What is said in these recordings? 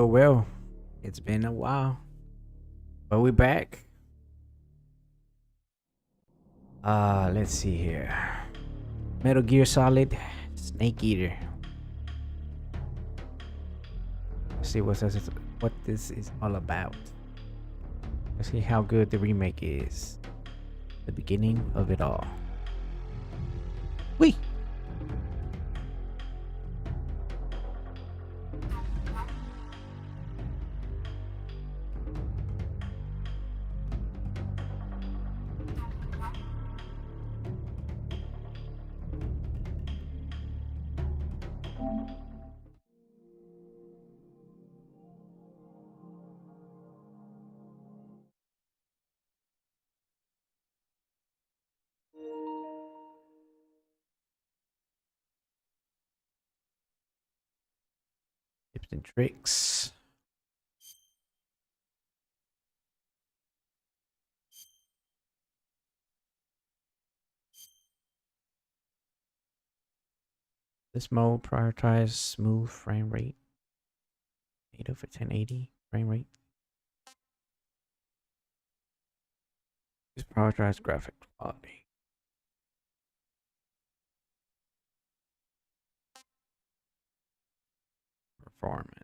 Well. It's been a while, but we're back. Let's see here. Metal Gear Solid Snake Eater. Let's see what this is all about. Let's see how good the remake is. The beginning of it all. Wee! Tips and tricks. This mode prioritizes smooth frame rate. Native for 1080 frame rate. This prioritizes graphic quality. Performance.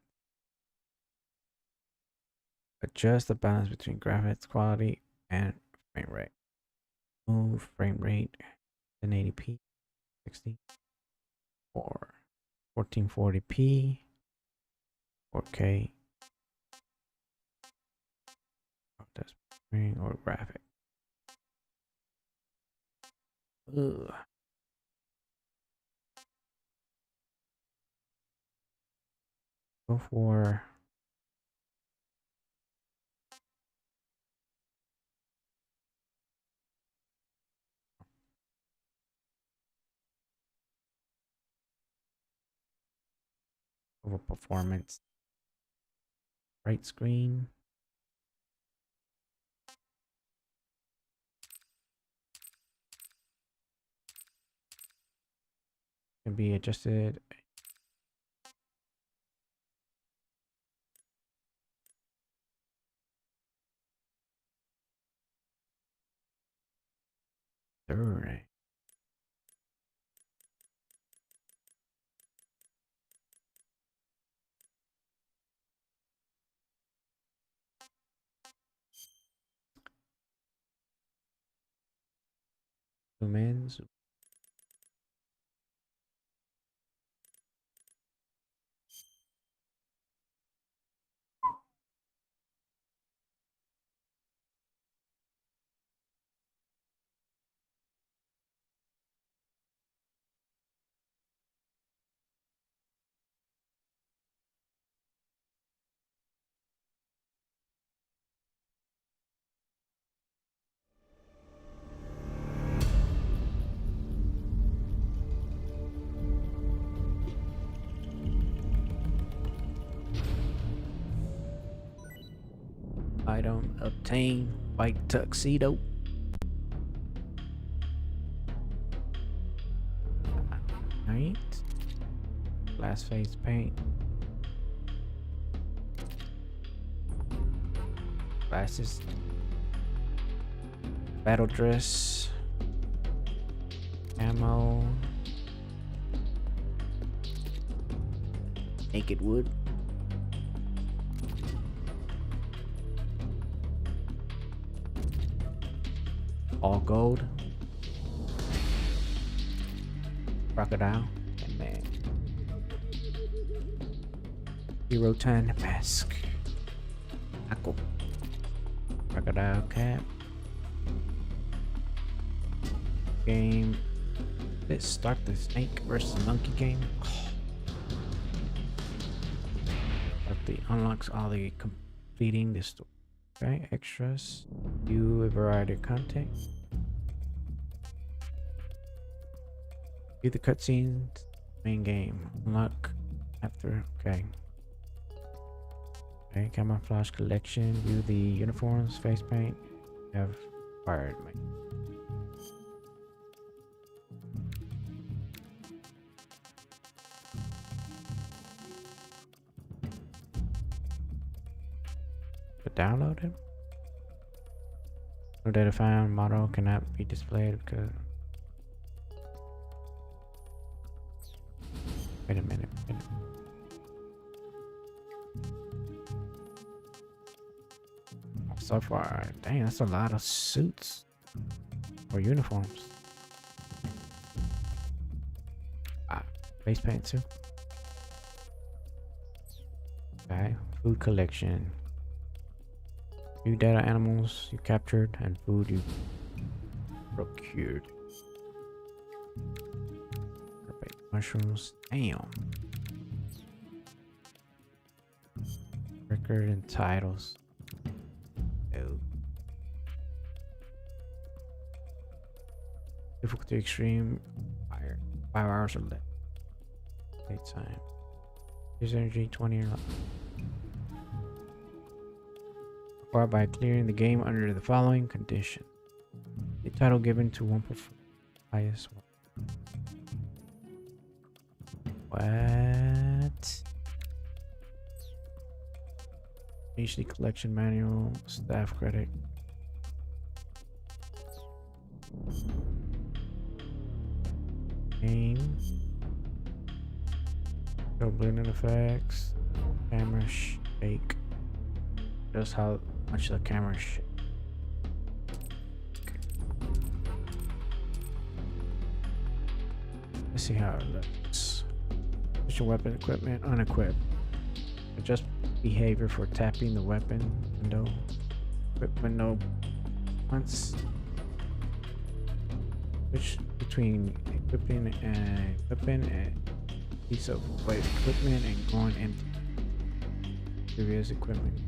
Adjust the balance between graphics quality and frame rate. Move frame rate 1080p 60 or 1440p 4K or graphic. Ugh. Go for over performance. Right screen. Can be adjusted. Alright. Zoom in. Item obtain white tuxedo. Alright. Glass face paint. Glasses. Battle dress. Ammo. Naked wood. All gold. Crocodile. And man. Hero 10 mask. Aqua. Crocodile cap. Game. Let's start the snake versus monkey game. The unlocks all the completing this story. Okay, extras. View a variety of content. View the cutscenes. Main game. Unlock after. Okay. Okay, camouflage collection. View the uniforms, face paint. Have fired. But download it. No data found. Model cannot be displayed because. Wait a minute. So far, dang, that's a lot of suits or uniforms. Face paint too. Okay, food collection. View data animals you captured and food you procured. Perfect. Mushrooms. Damn. Record and titles. Oh. Difficulty extreme. Fire. 5 hours or less. Daytime. Use energy 20 or less. Acquired by clearing the game under the following condition. The title given to one performer. Highest one. What? HD collection manual, staff credit. Game. Go blending effects. Camera shake. Just how much the camera shake. Let's see how it looks. Special weapon equipment unequipped. Adjust behavior for tapping the weapon window. Equip window once. Switch between equipping a piece of equipment and going empty. Previous equipment.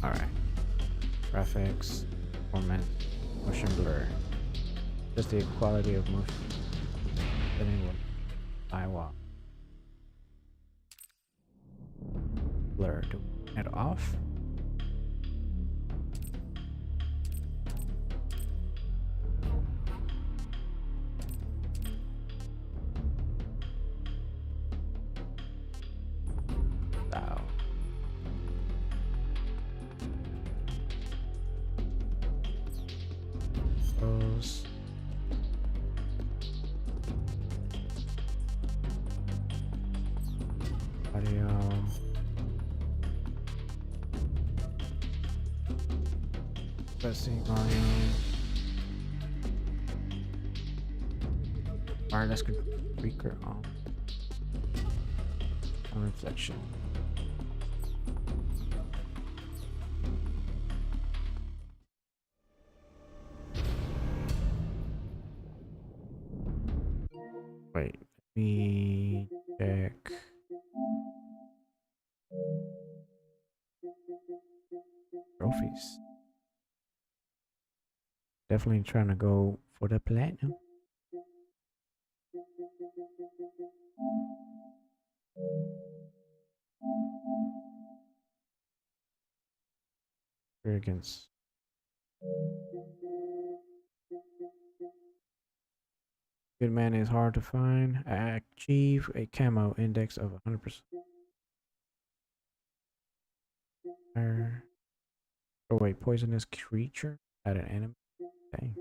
Alright. Graphics, performance, motion blur. Just the quality of motion. Setting with firewall. Blur. Do it off. Wow. Those. Audio. Pressing volume. Wireless speaker on. On reflection. Wait, let me check. Trophies. Definitely trying to go for the platinum. Arrogance. Good man is hard to find. Achieve a camo index of 100%. Oh wait, poisonous creature at an enemy. Dang.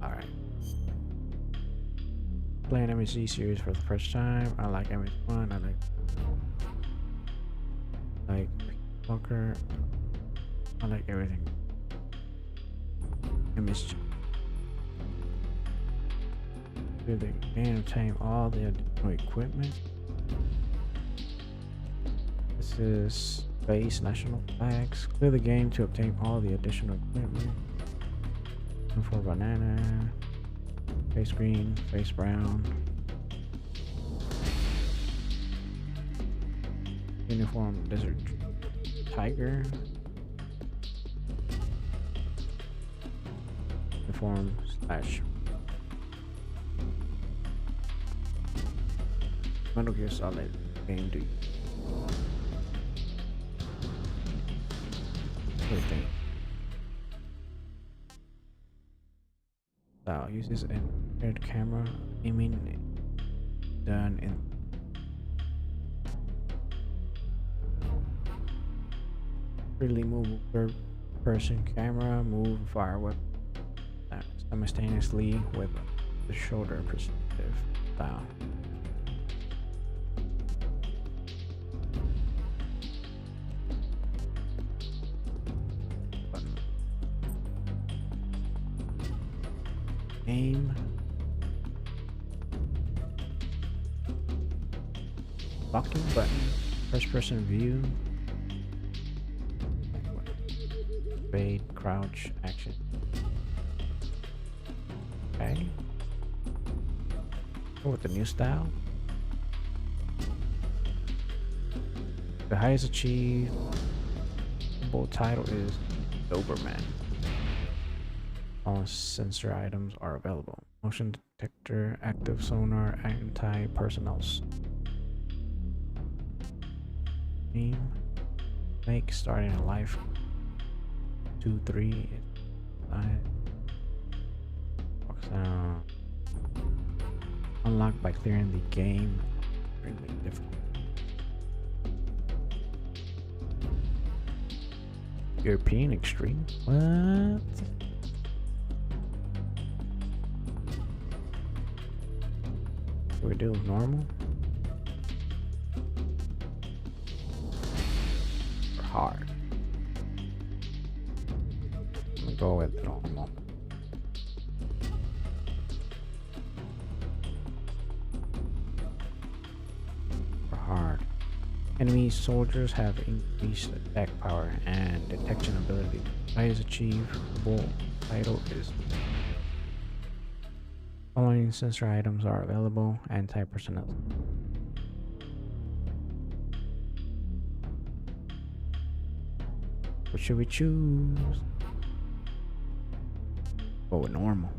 Alright. Playing MSG series for the first time. I like MSG1. I like Bunker. I like everything. MSG. Do the game obtain all the additional equipment. This is base national flags. Clear the game to obtain all the additional equipment. For banana. Face green, face brown. Uniform desert tiger. inform slash Metal Gear Solid game do you think? Style uses an paired camera aiming done in freely movable third person camera, move and fire weapon simultaneously with the shoulder perspective style. Aim, locking button, first person view, fade, crouch, action. Okay. Go with the new style. The highest achievable title is Doberman. All sensor items are available. Motion detector, active sonar, anti-personnel. Aim. Make starting a life 2, 3. Unlocked by clearing the game. Extremely difficult. European extreme? What? What do we do? Normal? Or hard? I'm gonna go with normal. Or hard. Enemy soldiers have increased attack power and detection ability. Highest achievable title is following sensor items are available. Anti-personnel. What should we choose? Go with normal.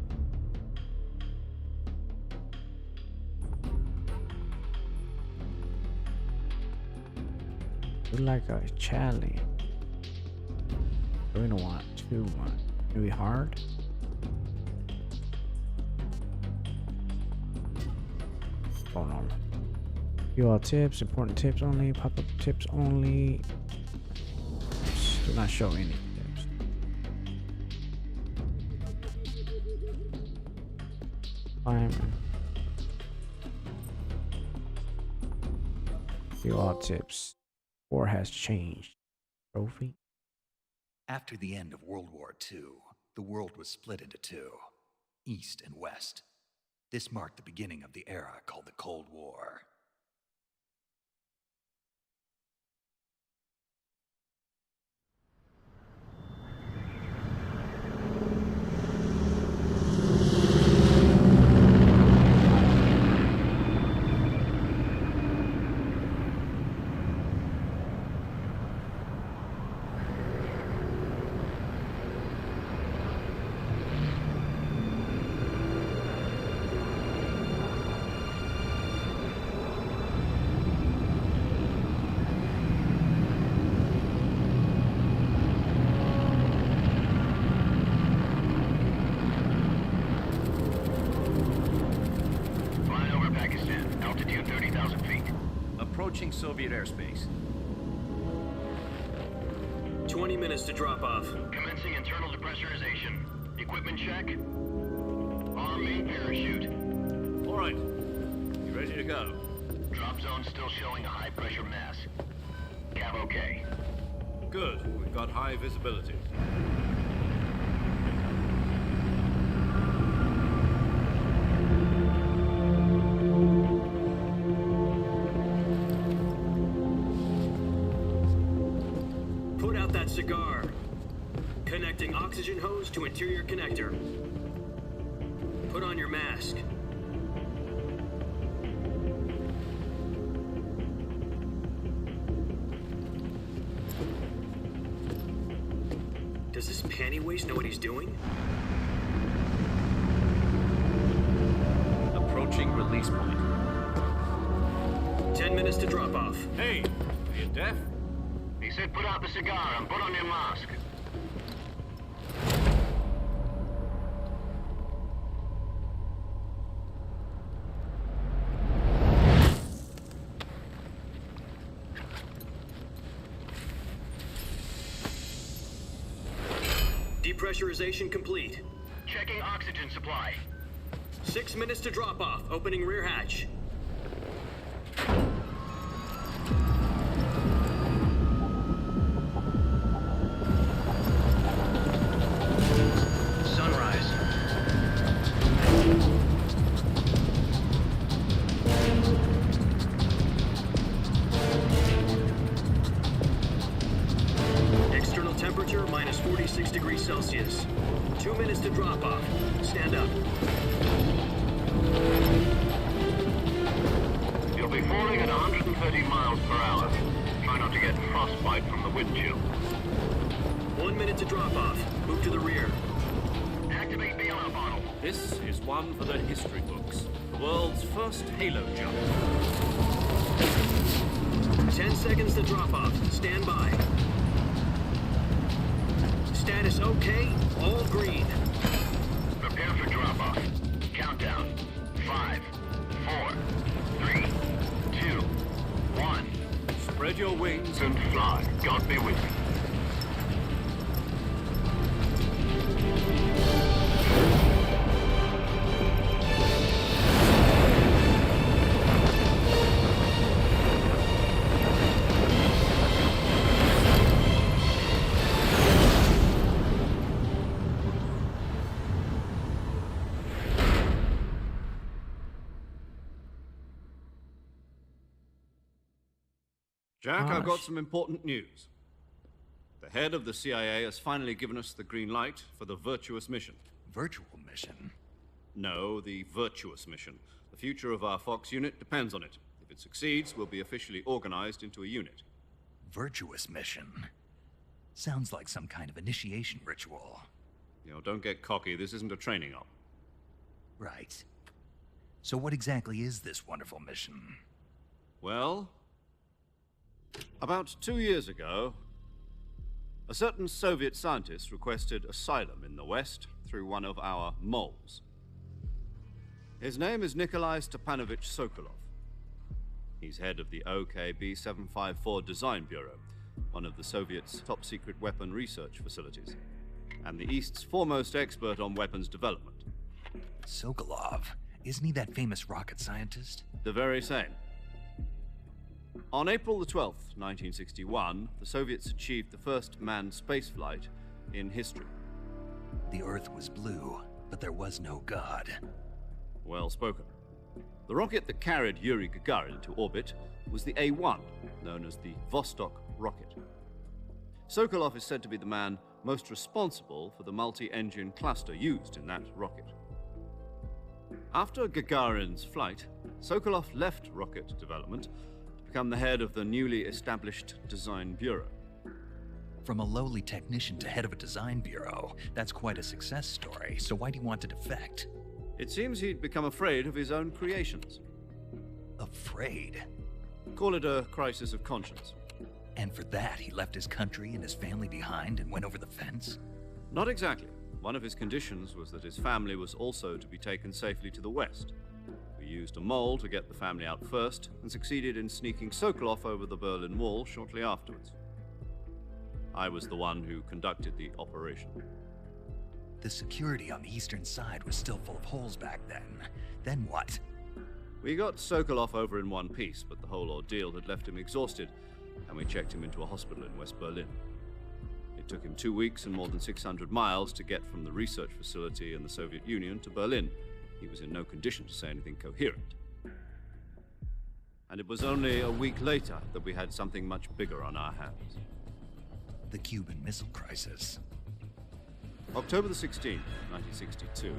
We like a challenge. We don't want too much. Maybe hard. Oh no. You all tips, important tips only, pop-up tips only. Do not show any tips. Fine. You all tips. War has changed. Trophy. After the end of World War II, the world was split into two, East and West. This marked the beginning of the era called the Cold War. Approaching Soviet airspace. 20 minutes to drop off. Commencing internal depressurization. Equipment check. Arm main parachute. All right. You ready to go? Drop zone still showing a high pressure mass. Cav okay. Good. We've got high visibility. Cigar. Connecting oxygen hose to interior connector. Put on your mask. Does this panty waste know what he's doing? Approaching release point. 10 minutes to drop off. Hey, are you deaf? He said put out the cigar and put on your mask. Depressurization complete. Checking oxygen supply. 6 minutes to drop off. Opening rear hatch. Sunrise. External temperature minus 46 degrees Celsius. 2 minutes to drop off. Stand up. You'll be falling at 130 miles per hour. Try not to get frostbite from the wind chill. 1 minute to drop off. Move to the rear. Activate the alarm bottle. This is one for the history books. The world's first halo jump. 10 seconds to drop off. Stand by. Status okay. All green. Prepare for drop-off. Countdown. 5, 4, 3, 2, 1. Spread your wings And fly. God be with you. and... Jack, I've got Gosh. some important news. The head of the CIA has finally given us the green light for the virtuous mission. Virtual mission? No, the virtuous mission. The future of our Fox unit depends on it. If it succeeds, we'll be officially organized into a unit. Virtuous mission? Sounds like some kind of initiation ritual. You know, don't get cocky. This isn't a training op. Right. So what exactly is this wonderful mission? Well, about 2 years ago, a certain Soviet scientist requested asylum in the West through one of our moles. His name is Nikolai Stepanovich Sokolov. He's head of the OKB 754 Design Bureau, one of the Soviets' top-secret weapon research facilities, and the East's foremost expert on weapons development. Sokolov. Isn't he that famous rocket scientist? The very same. On April the 12th, 1961, the Soviets achieved the first manned spaceflight in history. The Earth was blue, but there was no God. Well spoken. The rocket that carried Yuri Gagarin to orbit was the A-1, known as the Vostok rocket. Sokolov is said to be the man most responsible for the multi-engine cluster used in that rocket. After Gagarin's flight, Sokolov left rocket development to become the head of the newly established Design Bureau. From a lowly technician to head of a design bureau, that's quite a success story, so why do you want to defect? It seems he'd become afraid of his own creations. Afraid? Call it a crisis of conscience. And for that, he left his country and his family behind and went over the fence? Not exactly. One of his conditions was that his family was also to be taken safely to the West. We used a mole to get the family out first, and succeeded in sneaking Sokolov over the Berlin Wall shortly afterwards. I was the one who conducted the operation. The security on the eastern side was still full of holes back then. Then what? We got Sokolov over in one piece, but the whole ordeal had left him exhausted, and we checked him into a hospital in West Berlin. It took him 2 weeks and more than 600 miles to get from the research facility in the Soviet Union to Berlin. He was in no condition to say anything coherent. And it was only a week later that we had something much bigger on our hands. The Cuban Missile Crisis. October the 16th, 1962,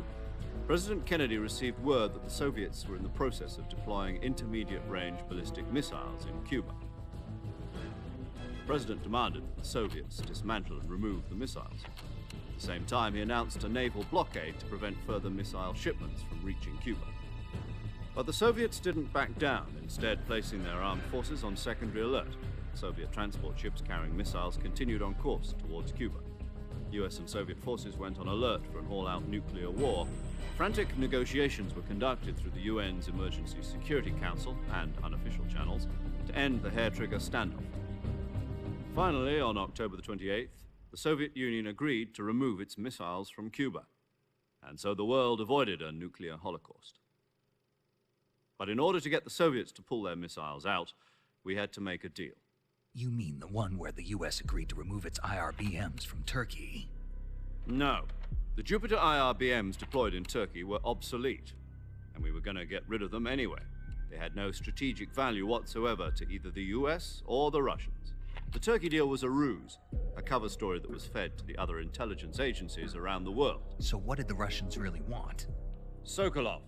President Kennedy received word that the Soviets were in the process of deploying intermediate-range ballistic missiles in Cuba. The President demanded that the Soviets dismantle and remove the missiles. At the same time, he announced a naval blockade to prevent further missile shipments from reaching Cuba. But the Soviets didn't back down, instead placing their armed forces on secondary alert. Soviet transport ships carrying missiles continued on course towards Cuba. US and Soviet forces went on alert for an all-out nuclear war. Frantic negotiations were conducted through the UN's Emergency Security Council and unofficial channels to end the hair-trigger standoff. Finally, on October the 28th, the Soviet Union agreed to remove its missiles from Cuba, and so the world avoided a nuclear holocaust. But in order to get the Soviets to pull their missiles out, we had to make a deal. You mean the one where the US agreed to remove its IRBMs from Turkey? No. The Jupiter IRBMs deployed in Turkey were obsolete, and we were going to get rid of them anyway. They had no strategic value whatsoever to either the US or the Russians. The Turkey deal was a ruse, a cover story that was fed to the other intelligence agencies around the world. So what did the Russians really want? Sokolov.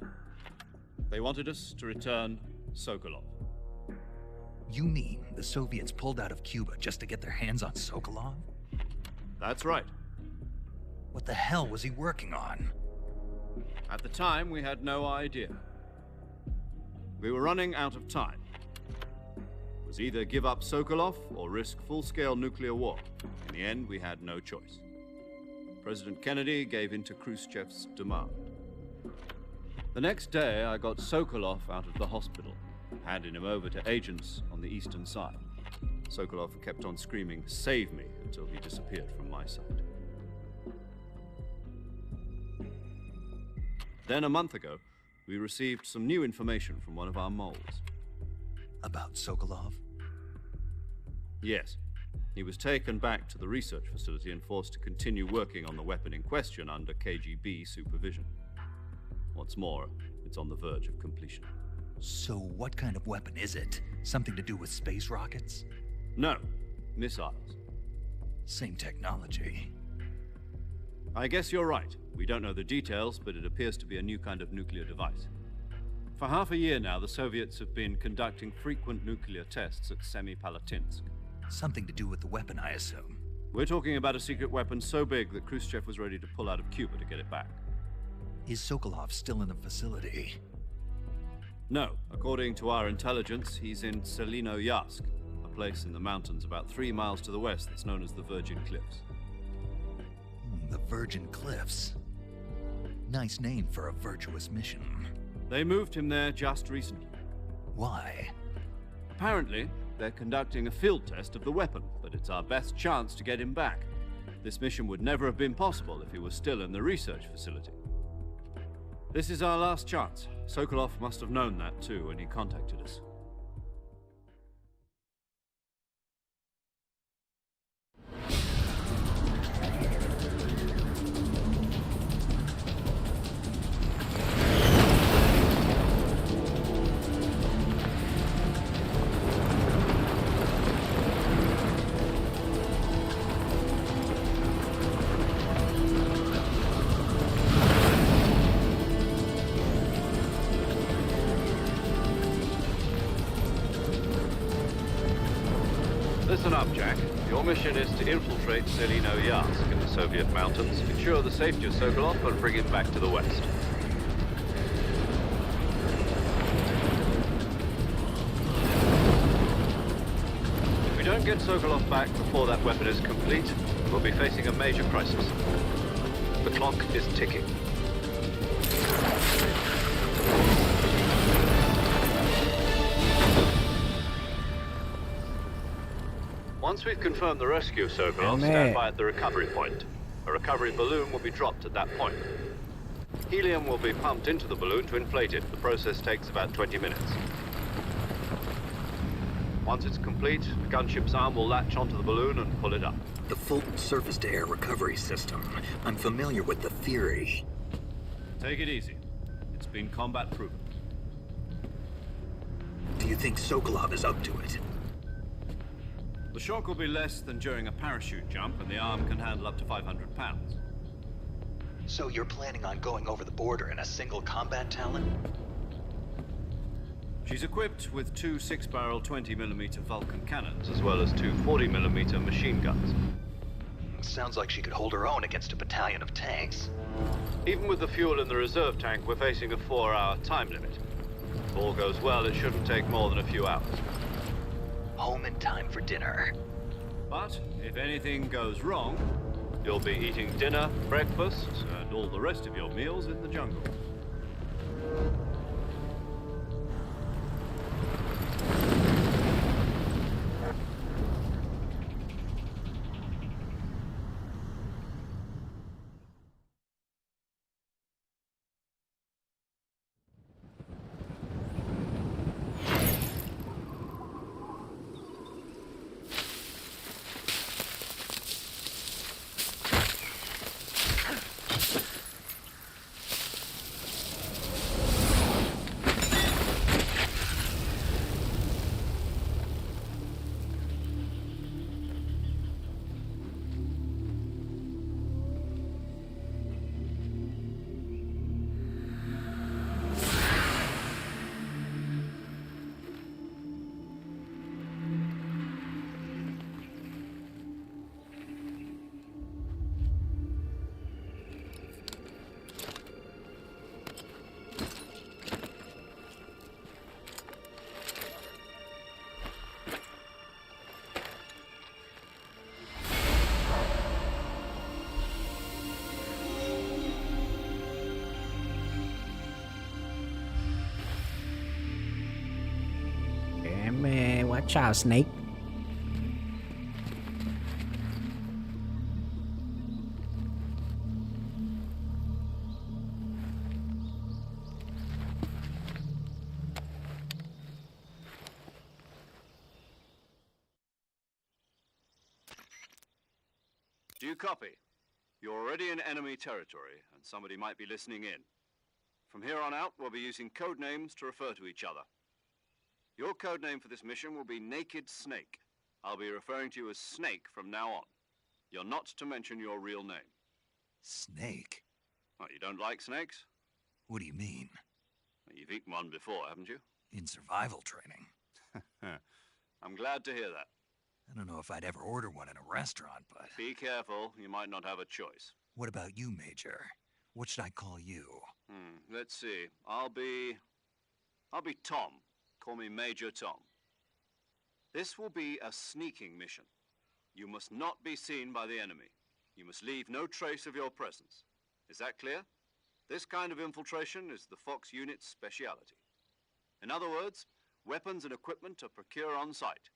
They wanted us to return Sokolov. You mean the Soviets pulled out of Cuba just to get their hands on Sokolov? That's right. What the hell was he working on? At the time, we had no idea. We were running out of time. It was either give up Sokolov or risk full-scale nuclear war. In the end, we had no choice. President Kennedy gave in to Khrushchev's demand. The next day, I got Sokolov out of the hospital, handing him over to agents on the eastern side. Sokolov kept on screaming, "Save me," until he disappeared from my sight. Then, a month ago, we received some new information from one of our moles. About Sokolov? Yes. He was taken back to the research facility and forced to continue working on the weapon in question under KGB supervision. What's more, it's on the verge of completion. So what kind of weapon is it? Something to do with space rockets? No, missiles. Same technology. I guess you're right. We don't know the details, but it appears to be a new kind of nuclear device. For half a year now, the Soviets have been conducting frequent nuclear tests at Semipalatinsk. Something to do with the weapon, I assume. We're talking about a secret weapon so big that Khrushchev was ready to pull out of Cuba to get it back. Is Sokolov still in the facility? No. According to our intelligence, he's in Selino-Yarsk, a place in the mountains about 3 miles to the west that's known as the Virgin Cliffs. The Virgin Cliffs. Nice name for a virtuous mission. They moved him there just recently. Why? Apparently, they're conducting a field test of the weapon, but it's our best chance to get him back. This mission would never have been possible if he was still in the research facility. This is our last chance. Sokolov must have known that too when he contacted us. Listen up, Jack. Your mission is to infiltrate Selino-Yarsk in the Soviet mountains, ensure the safety of Sokolov, and bring him back to the west. If we don't get Sokolov back before that weapon is complete, we'll be facing a major crisis. The clock is ticking. Once we've confirmed the rescue of Sokolov, stand by at the recovery point. A recovery balloon will be dropped at that point. Helium will be pumped into the balloon to inflate it. The process takes about 20 minutes. Once it's complete, the gunship's arm will latch onto the balloon and pull it up. The Fulton surface-to-air recovery system. I'm familiar with the theory. Take it easy. It's been combat-proven. Do you think Sokolov is up to it? The shock will be less than during a parachute jump, and the arm can handle up to 500 pounds. So you're planning on going over the border in a single combat Talon? She's equipped with 2 6-barrel 20mm Vulcan cannons, as well as 2 40mm machine guns. Sounds like she could hold her own against a battalion of tanks. Even with the fuel in the reserve tank, we're facing a 4-hour time limit. If all goes well, it shouldn't take more than a few hours. Home in time for dinner. But if anything goes wrong, you'll be eating dinner, breakfast, and all the rest of your meals in the jungle. Yeah, man. Watch out, Snake. Do you copy? You're already in enemy territory, and somebody might be listening in. From here on out, we'll be using code names to refer to each other. Your code name for this mission will be Naked Snake. I'll be referring to you as Snake from now on. You're not to mention your real name. Snake? Oh, you don't like snakes? What do you mean? You've eaten one before, haven't you? In survival training. I'm glad to hear that. I don't know if I'd ever order one in a restaurant, but... Be careful, you might not have a choice. What about you, Major? What should I call you? Let's see. I'll be Tom. Call me Major Tom. This will be a sneaking mission. You must not be seen by the enemy. You must leave no trace of your presence. Is that clear? This kind of infiltration is the Fox unit's speciality. In other words, weapons and equipment are procured on site.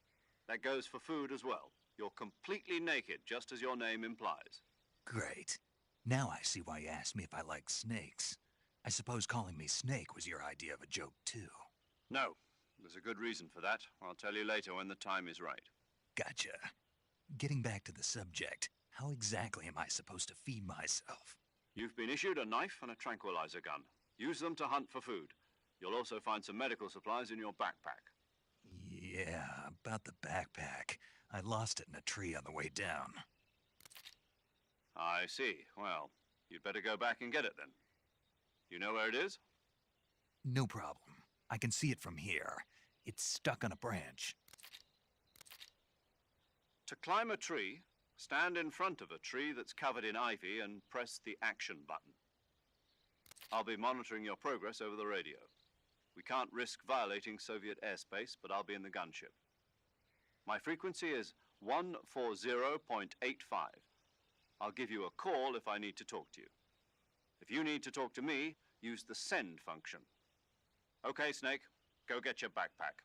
That goes for food as well. You're completely naked, just as your name implies. Great. Now I see why you asked me if I like snakes. I suppose calling me Snake was your idea of a joke, too. No. There's a good reason for that. I'll tell you later when the time is right. Gotcha. Getting back to the subject, how exactly am I supposed to feed myself? You've been issued a knife and a tranquilizer gun. Use them to hunt for food. You'll also find some medical supplies in your backpack. Yeah, about the backpack. I lost it in a tree on the way down. I see. Well, you'd better go back and get it then. You know where it is? No problem. I can see it from here. It's stuck on a branch. To climb a tree, stand in front of a tree that's covered in ivy and press the action button. I'll be monitoring your progress over the radio. We can't risk violating Soviet airspace, but I'll be in the gunship. My frequency is 140.85. I'll give you a call if I need to talk to you. If you need to talk to me, use the send function. Okay, Snake, go get your backpack.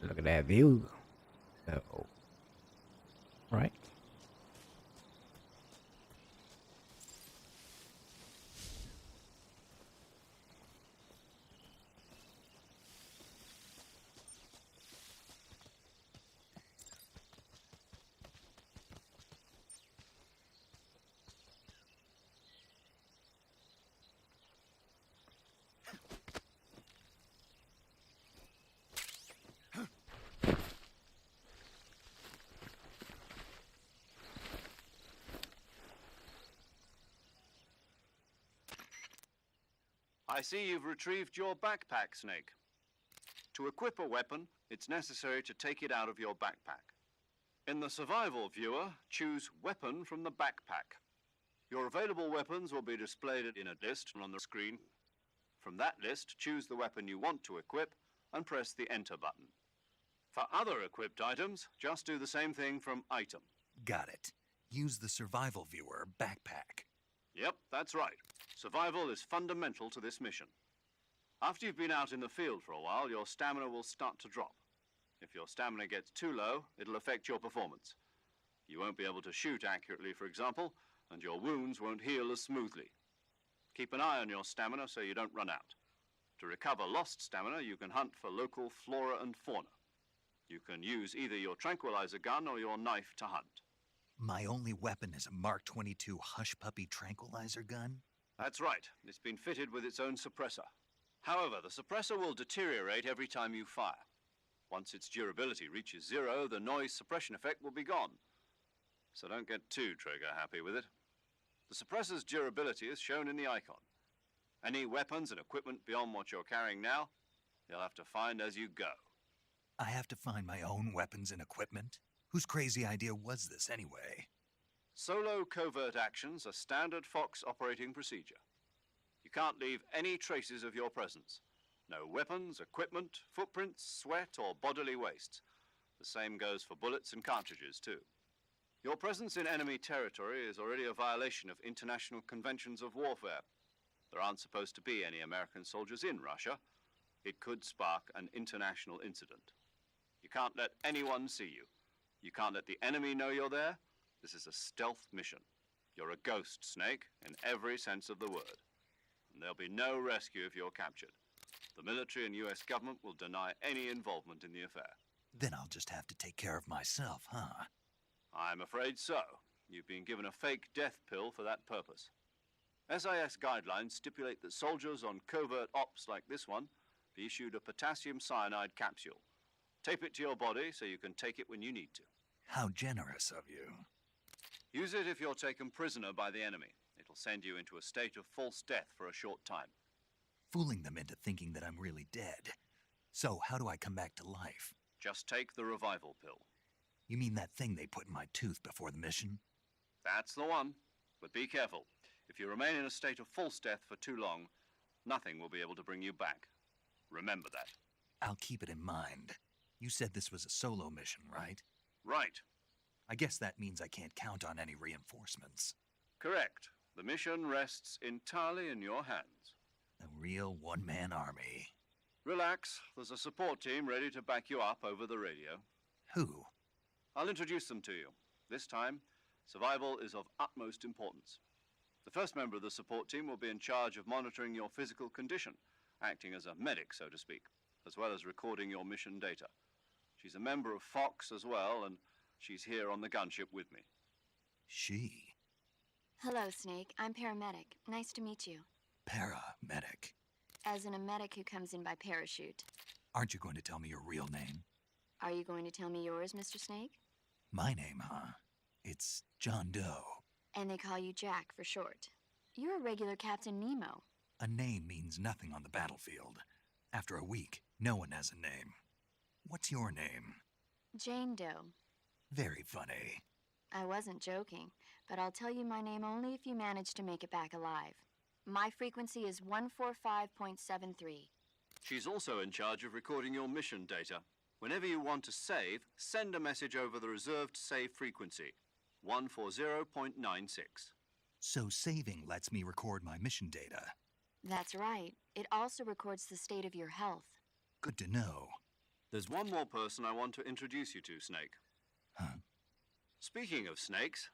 Look at that view. So, right? I see you've retrieved your backpack, Snake. To equip a weapon, it's necessary to take it out of your backpack. In the survival viewer, choose Weapon from the backpack. Your available weapons will be displayed in a list on the screen. From that list, choose the weapon you want to equip and press the Enter button. For other equipped items, just do the same thing from Item. Got it. Use the survival viewer backpack. Yep, that's right. Survival is fundamental to this mission. After you've been out in the field for a while, your stamina will start to drop. If your stamina gets too low, it'll affect your performance. You won't be able to shoot accurately, for example, and your wounds won't heal as smoothly. Keep an eye on your stamina so you don't run out. To recover lost stamina, you can hunt for local flora and fauna. You can use either your tranquilizer gun or your knife to hunt. My only weapon is a Mark 22 Hush Puppy tranquilizer gun? That's right. It's been fitted with its own suppressor. However, the suppressor will deteriorate every time you fire. Once its durability reaches 0, the noise suppression effect will be gone. So don't get too trigger-happy with it. The suppressor's durability is shown in the icon. Any weapons and equipment beyond what you're carrying now, you'll have to find as you go. I have to find my own weapons and equipment? Whose crazy idea was this anyway? Solo covert actions are standard Fox operating procedure. You can't leave any traces of your presence. No weapons, equipment, footprints, sweat, or bodily waste. The same goes for bullets and cartridges, too. Your presence in enemy territory is already a violation of international conventions of warfare. There aren't supposed to be any American soldiers in Russia. It could spark an international incident. You can't let anyone see you. You can't let the enemy know you're there. This is a stealth mission. You're a ghost, Snake, in every sense of the word. And there'll be no rescue if you're captured. The military and US government will deny any involvement in the affair. Then I'll just have to take care of myself, huh? I'm afraid so. You've been given a fake death pill for that purpose. SIS guidelines stipulate that soldiers on covert ops like this one be issued a potassium cyanide capsule. Tape it to your body so you can take it when you need to. How generous of you. Use it if you're taken prisoner by the enemy. It'll send you into a state of false death for a short time. Fooling them into thinking that I'm really dead. So how do I come back to life? Just take the revival pill. You mean that thing they put in my tooth before the mission? That's the one. But be careful. If you remain in a state of false death for too long, nothing will be able to bring you back. Remember that. I'll keep it in mind. You said this was a solo mission, right? Right. I guess that means I can't count on any reinforcements. Correct. The mission rests entirely in your hands. A real one-man army. Relax. There's a support team ready to back you up over the radio. Who? I'll introduce them to you. This time, survival is of utmost importance. The first member of the support team will be in charge of monitoring your physical condition, acting as a medic, so to speak, as well as recording your mission data. She's a member of Fox as well, and she's here on the gunship with me. She? Hello, Snake. I'm paramedic. Nice to meet you. Paramedic. As in a medic who comes in by parachute. Aren't you going to tell me your real name? Are you going to tell me yours, Mr. Snake? My name, huh? It's John Doe. And they call you Jack for short. You're a regular Captain Nemo. A name means nothing on the battlefield. After a week, no one has a name. What's your name? Jane Doe. Very funny. I wasn't joking, but I'll tell you my name only if you manage to make it back alive. My frequency is 145.73. She's also in charge of recording your mission data. Whenever you want to save, send a message over the reserved save frequency, 140.96. So saving lets me record my mission data. That's right. It also records the state of your health. Good to know. There's one more person I want to introduce you to, Snake. Huh? Speaking of snakes,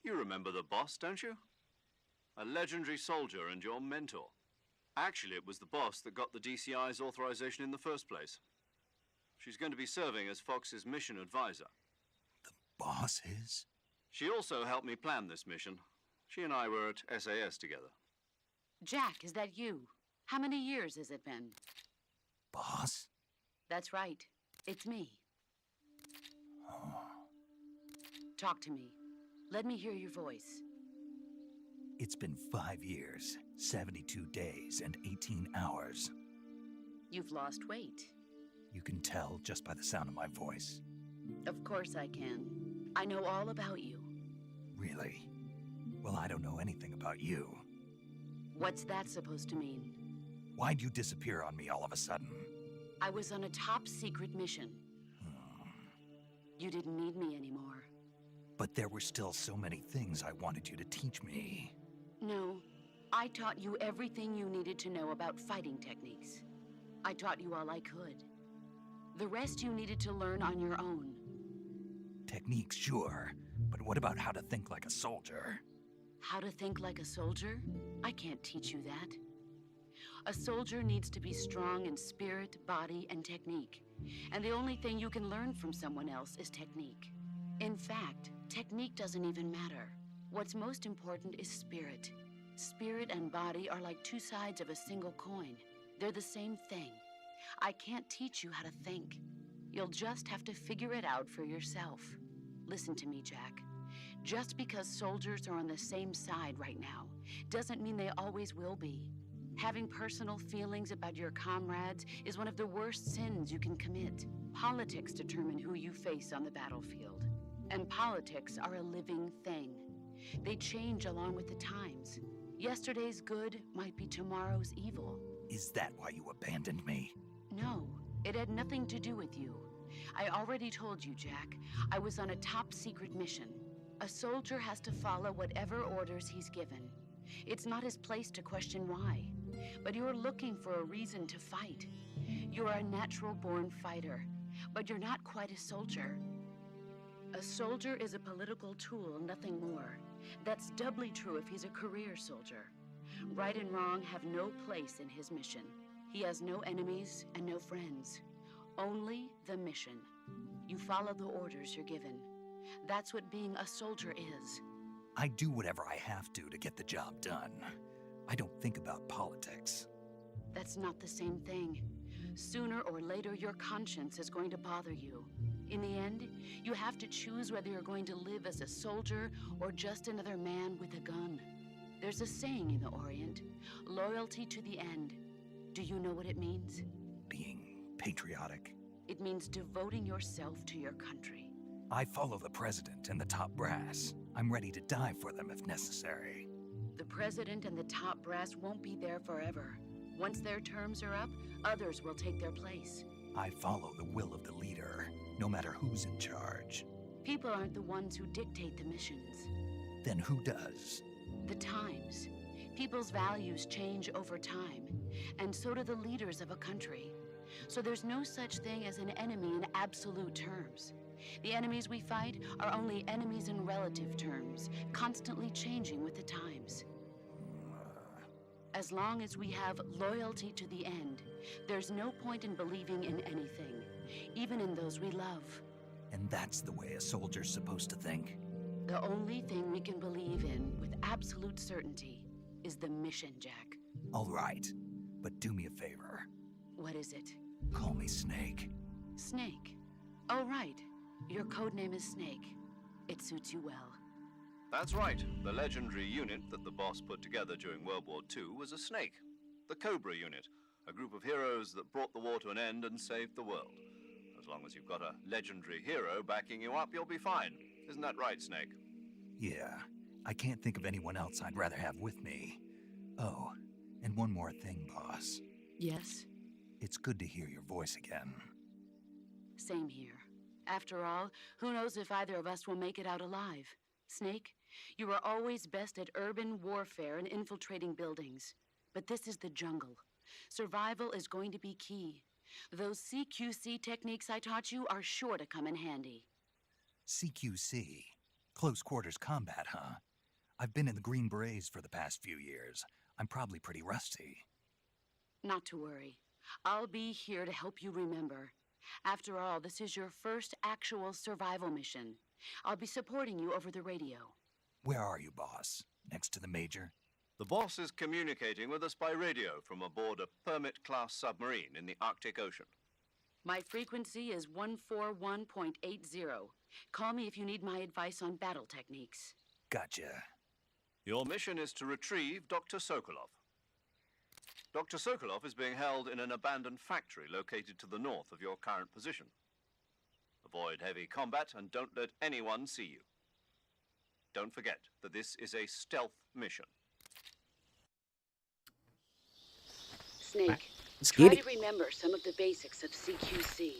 you remember the boss, don't you? A legendary soldier and your mentor. Actually, it was the boss that got the DCI's authorization in the first place. She's going to be serving as Fox's mission advisor. The boss is? She also helped me plan this mission. She and I were at SAS together. Jack, is that you? How many years has it been? Boss? That's right. It's me. Oh. Talk to me. Let me hear your voice. It's been 5 years, 72 days, and 18 hours. You've lost weight. You can tell just by the sound of my voice. Of course I can. I know all about you. Really? Well, I don't know anything about you. What's that supposed to mean? Why'd you disappear on me all of a sudden? I was on a top secret mission. You didn't need me anymore. But there were still so many things I wanted you to teach me. No, I taught you everything you needed to know about fighting techniques. I taught you all I could. The rest you needed to learn on your own. Techniques, sure. But what about how to think like a soldier? How to think like a soldier? I can't teach you that. A soldier needs to be strong in spirit, body, and technique. And the only thing you can learn from someone else is technique. In fact, technique doesn't even matter. What's most important is spirit. Spirit and body are like two sides of a single coin. They're the same thing. I can't teach you how to think. You'll just have to figure it out for yourself. Listen to me, Jack. Just because soldiers are on the same side right now doesn't mean they always will be. Having personal feelings about your comrades is one of the worst sins you can commit. Politics determine who you face on the battlefield. And politics are a living thing. They change along with the times. Yesterday's good might be tomorrow's evil. Is that why you abandoned me? No, it had nothing to do with you. I already told you, Jack. I was on a top secret mission. A soldier has to follow whatever orders he's given. It's not his place to question why. But you're looking for a reason to fight. You're a natural-born fighter, but you're not quite a soldier. A soldier is a political tool, nothing more. That's doubly true if he's a career soldier. Right and wrong have no place in his mission. He has no enemies and no friends. Only the mission. You follow the orders you're given. That's what being a soldier is. I do whatever I have to get the job done. I don't think about politics. That's not the same thing. Sooner or later, your conscience is going to bother you. In the end, you have to choose whether you're going to live as a soldier or just another man with a gun. There's a saying in the Orient, loyalty to the end. Do you know what it means? Being patriotic. It means devoting yourself to your country. I follow the president and the top brass. I'm ready to die for them if necessary. The president and the top brass won't be there forever. Once their terms are up, others will take their place. I follow the will of the leader, no matter who's in charge. People aren't the ones who dictate the missions. Then who does? The times. People's values change over time, and so do the leaders of a country. So there's no such thing as an enemy in absolute terms. The enemies we fight are only enemies in relative terms, constantly changing with the times. As long as we have loyalty to the end, there's no point in believing in anything, even in those we love. And that's the way a soldier's supposed to think? The only thing we can believe in with absolute certainty is the mission, Jack. All right, but do me a favor. What is it? Call me Snake. Snake. Oh, right. Your codename is Snake. It suits you well. That's right. The legendary unit that the boss put together during World War II was a snake. The Cobra unit, a group of heroes that brought the war to an end and saved the world. As long as you've got a legendary hero backing you up, you'll be fine. Isn't that right, Snake? Yeah, I can't think of anyone else I'd rather have with me. Oh, and one more thing, boss. Yes? It's good to hear your voice again. Same here. After all, who knows if either of us will make it out alive? Snake, you are always best at urban warfare and infiltrating buildings. But this is the jungle. Survival is going to be key. Those CQC techniques I taught you are sure to come in handy. CQC? Close quarters combat, huh? I've been in the Green Berets for the past few years. I'm probably pretty rusty. Not to worry. I'll be here to help you remember. After all, this is your first actual survival mission. I'll be supporting you over the radio. Where are you, boss? Next to the Major? The boss is communicating with us by radio from aboard a Permit-class submarine in the Arctic Ocean. My frequency is 141.80. Call me if you need my advice on battle techniques. Gotcha. Your mission is to retrieve Dr. Sokolov. Dr. Sokolov is being held in an abandoned factory located to the north of your current position. Avoid heavy combat and don't let anyone see you. Don't forget that this is a stealth mission. Snake, Let's try get to it. remember some of the basics of CQC.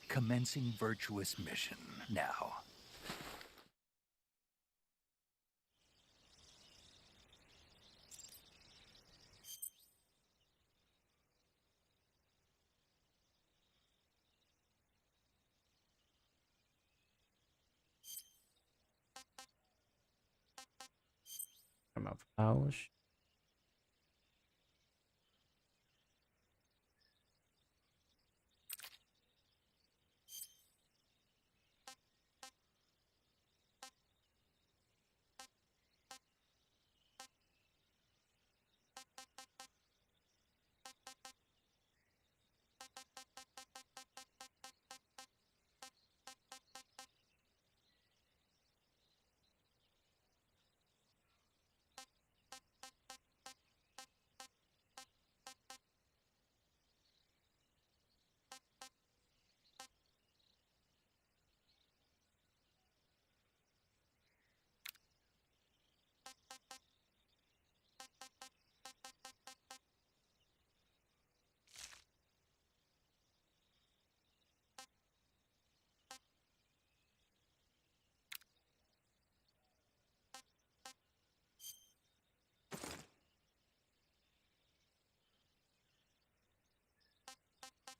Commencing virtuous mission now. Come out flowers.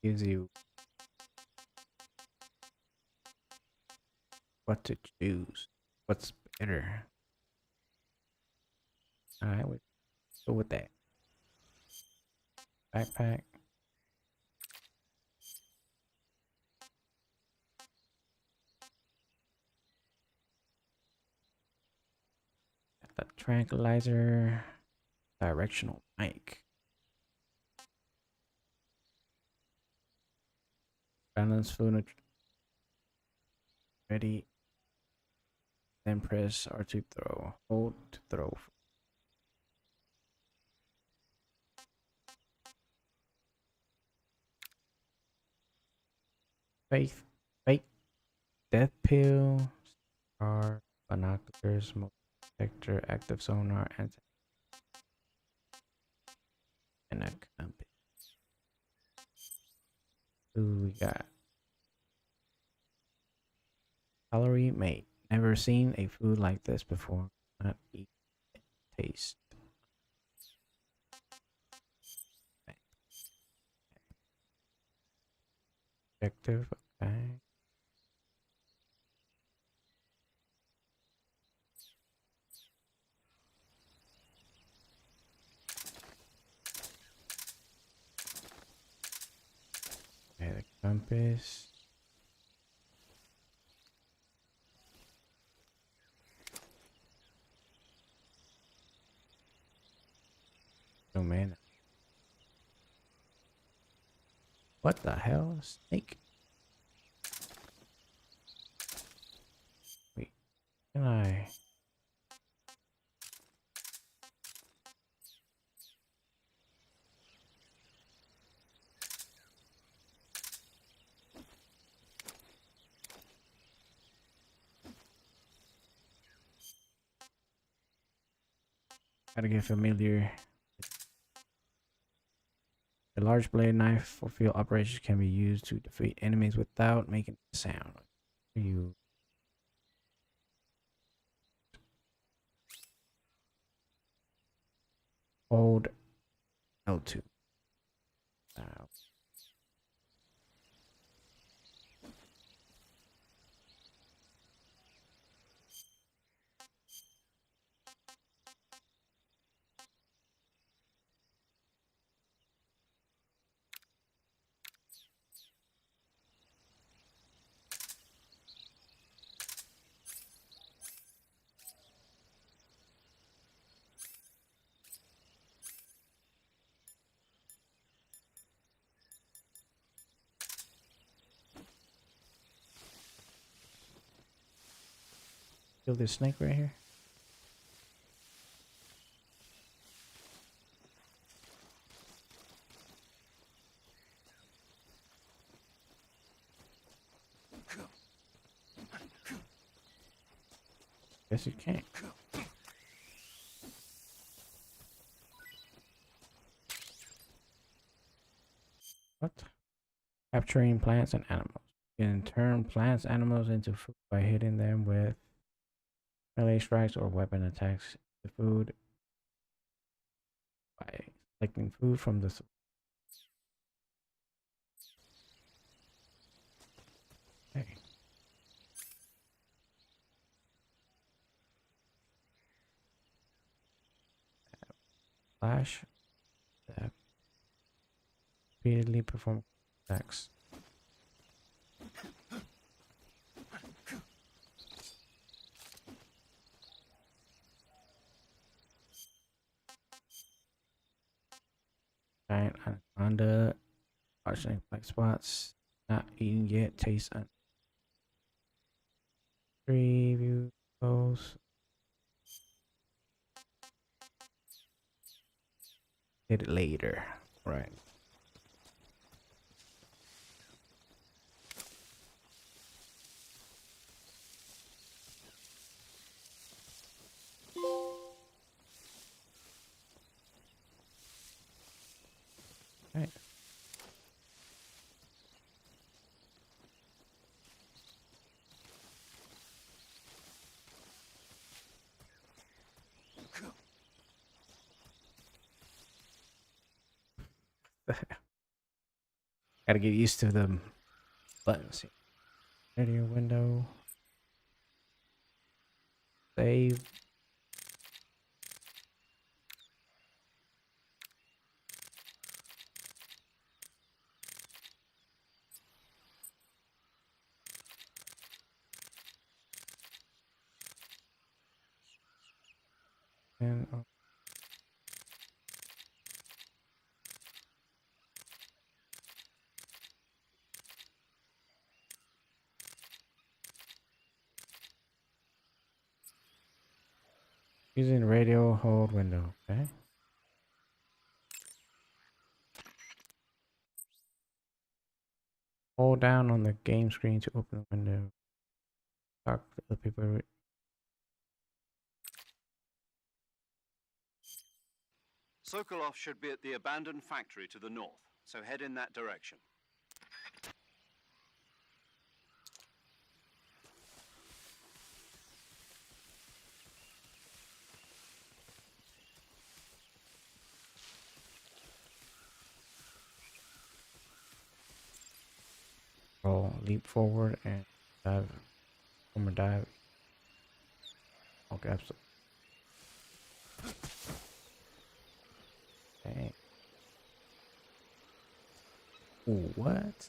Gives you what to choose. What's better? Alright, let's go with that. Backpack. Got the tranquilizer. Directional mic. Balance fluid. Ready. Then press R to throw. Hold to throw. Faith. Fake. Death pill. Star. Binoculars. Smoke detector. Active sonar. And a compass. Ooh, we got calorie mate. Never seen a food like this before. Not eat, taste. Objective. Okay. Okay, the compass. Oh man. What the hell? Snake. Wait. Can I? Gotta get familiar. A large blade knife for field operations can be used to defeat enemies without making a sound. You hold L2. Kill this snake right here. Guess you can't. What? Capturing plants and animals. You can turn plants and animals into food by hitting them with melee strikes or weapon attacks. The food by selecting food from the okay. Flash that repeatedly perform attacks. Giant anaconda, watching black spots, not eaten yet, taste preview goes. Hit it later, right? Right. Gotta get used to the buttons. Radio window. Save. And using radio hold window, okay? Hold down on the game screen to open the window. Talk to the people. Sokolov should be at the abandoned factory to the north, so head in that direction. Roll, leap forward, and dive. Forward dive. Okay, absolutely. Okay. Ooh, what?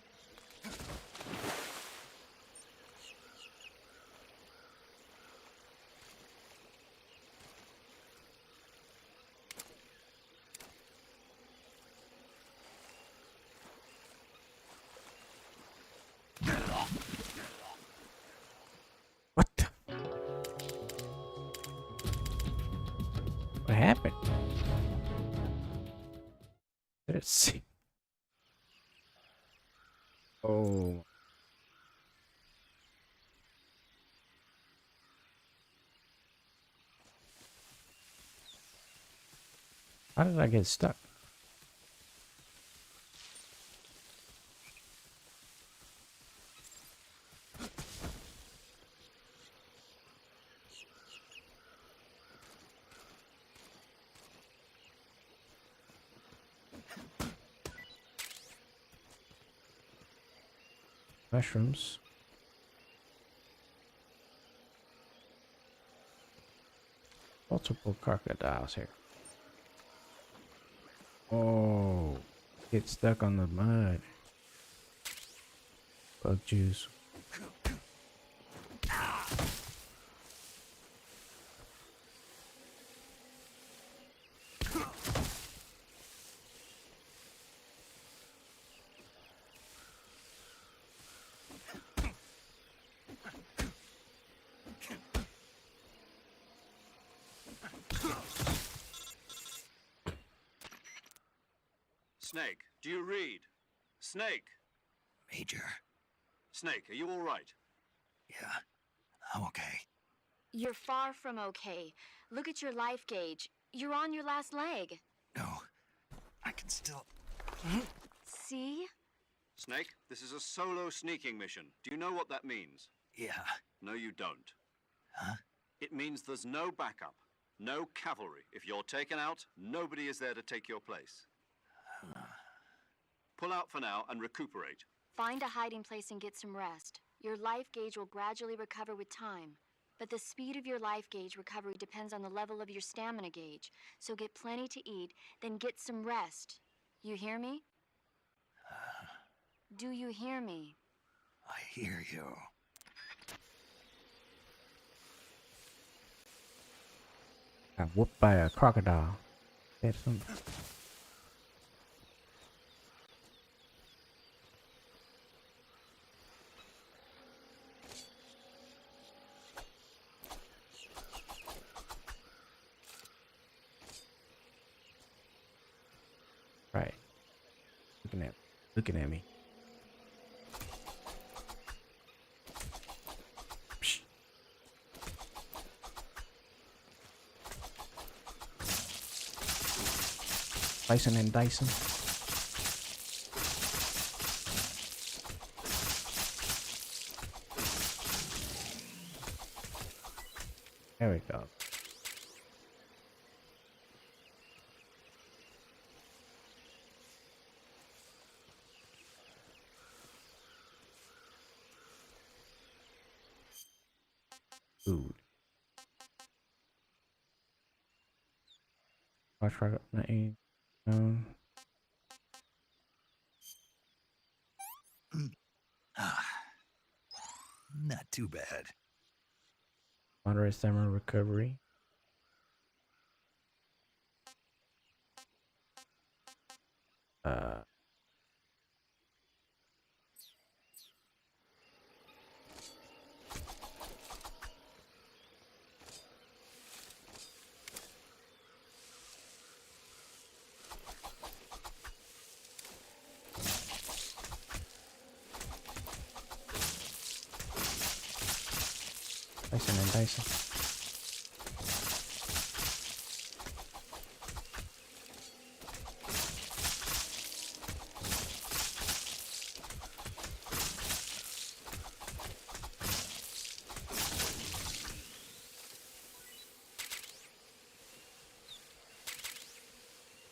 What? What happened? Let's see. Oh. How did I get stuck? Mushrooms. Multiple crocodiles here. Oh, get stuck on the mud. Bug juice. Snake, do you read? Snake! Major. Snake, are you all right? Yeah, I'm okay. You're far from okay. Look at your life gauge. You're on your last leg. No, I can still... See? Snake, this is a solo sneaking mission. Do you know what that means? Yeah. No, you don't. Huh? It means there's no backup, no cavalry. If you're taken out, nobody is there to take your place. Pull out for now and recuperate. Find a hiding place and get some rest. Your life gauge will gradually recover with time. But the speed of your life gauge recovery depends on the level of your stamina gauge. So get plenty to eat, then get some rest. You hear me? Do you hear me? I hear you. Got whooped by a crocodile. That's some. Right. Looking at me. Psh. Slicing and dicing. There we go. Food. Watch for the Not too bad. moderate stamina recovery. Dicing and dicing.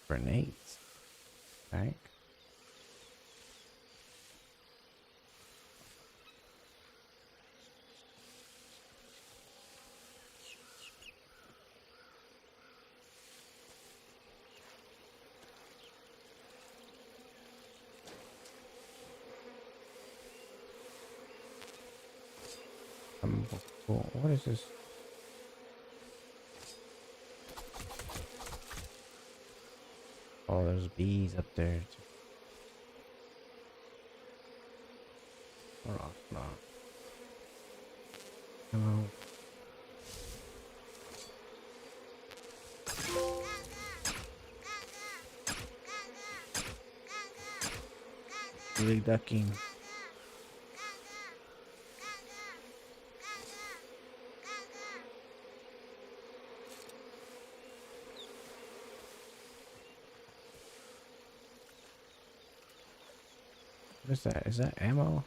Grenades. Right. What is this? Oh, there's bees up there. Hold on, hold on. Hello. Really ducking. What is that? Is that ammo?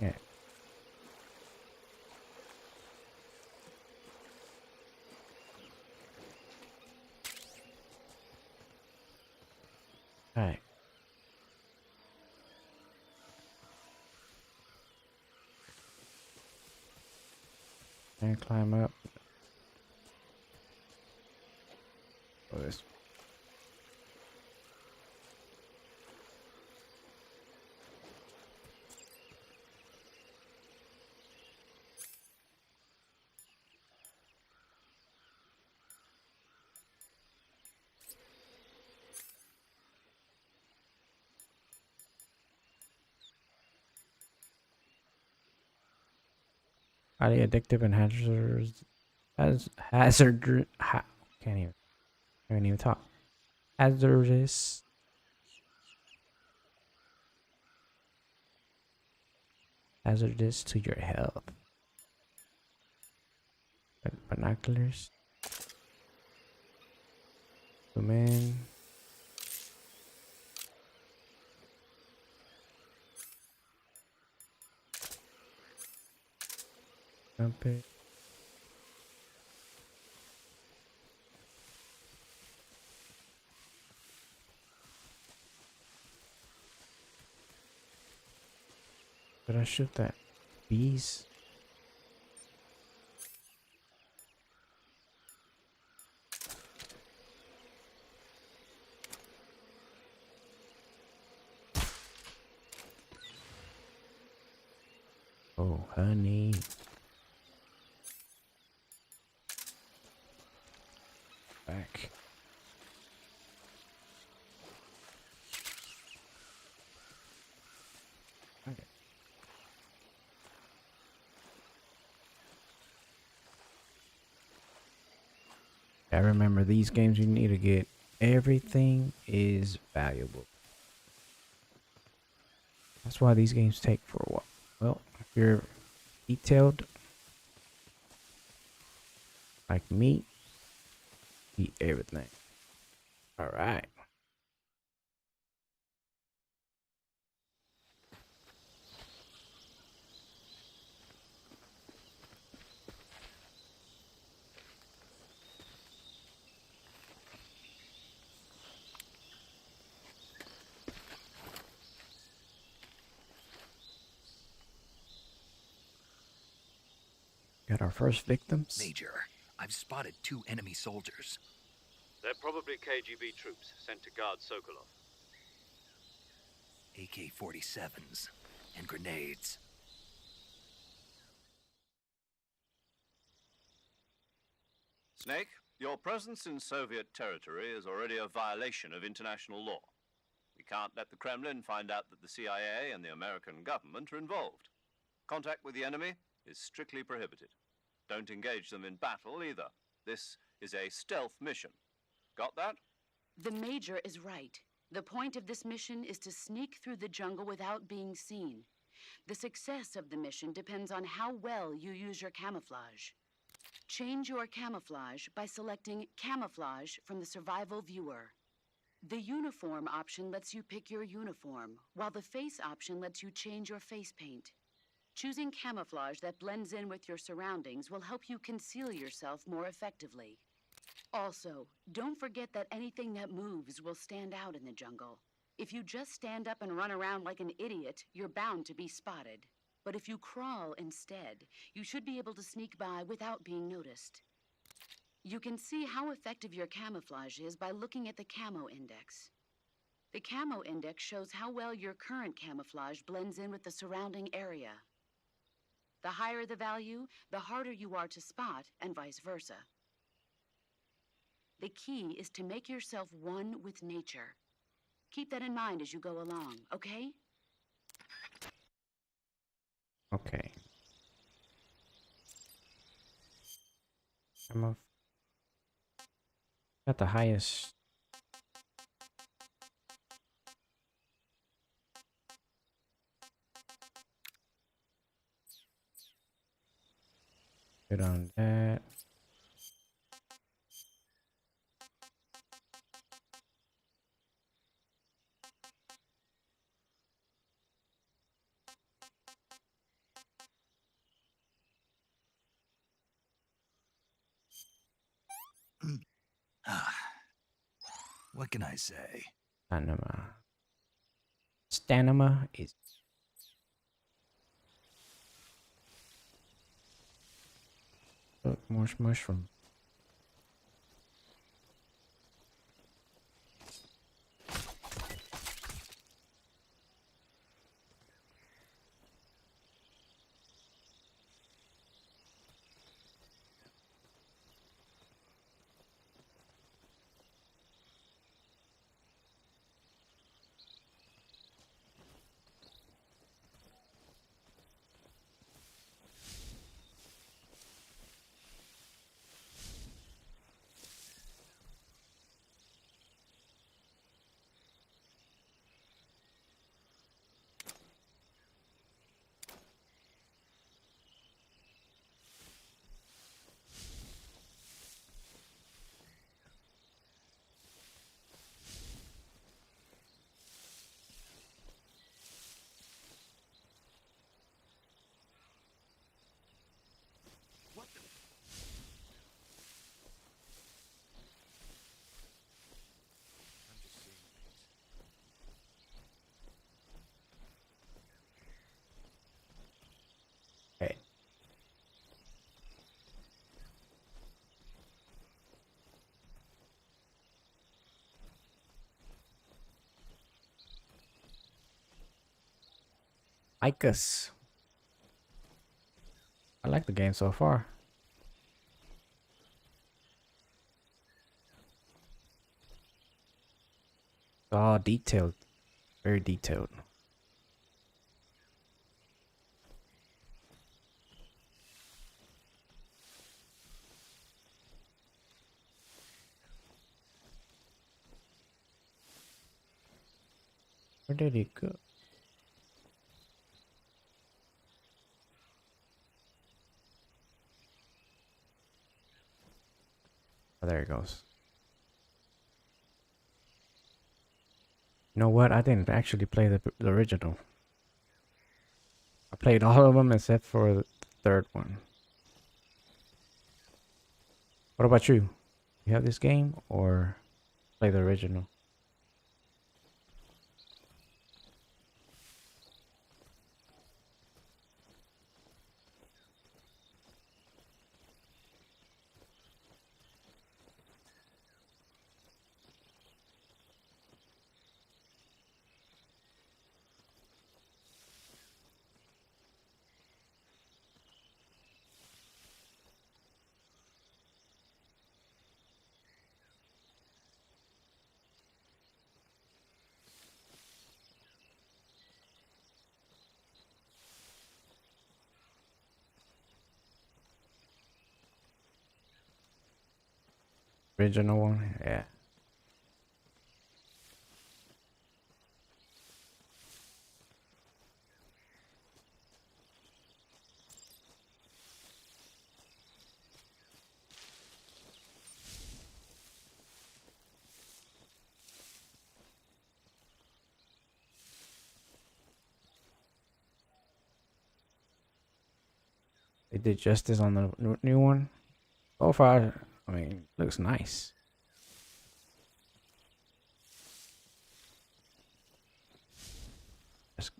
Yeah. All right. And climb up. Oh, this. Highly addictive and hazardous. Can't even talk. Hazardous. Hazardous to your health. Binoculars. Zoom in. Jump it. Did I shoot that? Bees? Oh, honey. Back. Okay. I remember these games you need to get everything is valuable. That's why these games take for a while. Well, if you're detailed like me, eat everything. All right. Got our first victims. Major, I've spotted 2 enemy soldiers. They're probably KGB troops sent to guard Sokolov. AK-47s and grenades. Snake, your presence in Soviet territory is already a violation of international law. We can't let the Kremlin find out that the CIA and the American government are involved. Contact with the enemy is strictly prohibited. Don't engage them in battle either. This is a stealth mission. Got that? The Major is right. The point of this mission is to sneak through the jungle without being seen. The success of the mission depends on how well you use your camouflage. Change your camouflage by selecting Camouflage from the Survival Viewer. The Uniform option lets you pick your uniform, while the Face option lets you change your face paint. Choosing camouflage that blends in with your surroundings will help you conceal yourself more effectively. Also, don't forget that anything that moves will stand out in the jungle. If you just stand up and run around like an idiot, you're bound to be spotted. But if you crawl instead, you should be able to sneak by without being noticed. You can see how effective your camouflage is by looking at the Camo Index. The Camo Index shows how well your current camouflage blends in with the surrounding area. The higher the value, the harder you are to spot, and vice versa. The key is to make yourself one with nature. Keep that in mind as you go along, okay? Okay. I'm got the highest. Good on that. What can I say? Stamina. Stamina is. Look, more mushroom. Icus. I like the game so far. It's all detailed. Very detailed. Where did he go? Oh, there he goes. You know what? I didn't actually play the original. I played all of them except for the third one. What about you? You have this game or play the original? Original one? Yeah. They did justice on the new one. So far, I mean, looks nice. Just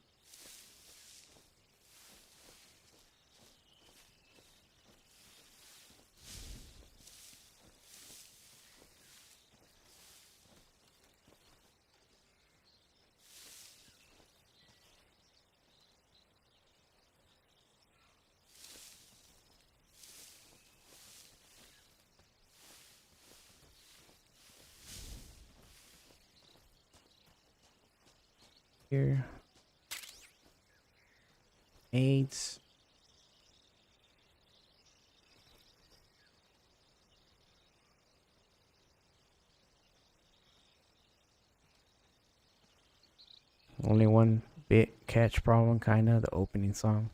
here. AIDS. Only one bit catch problem, kinda, the opening song.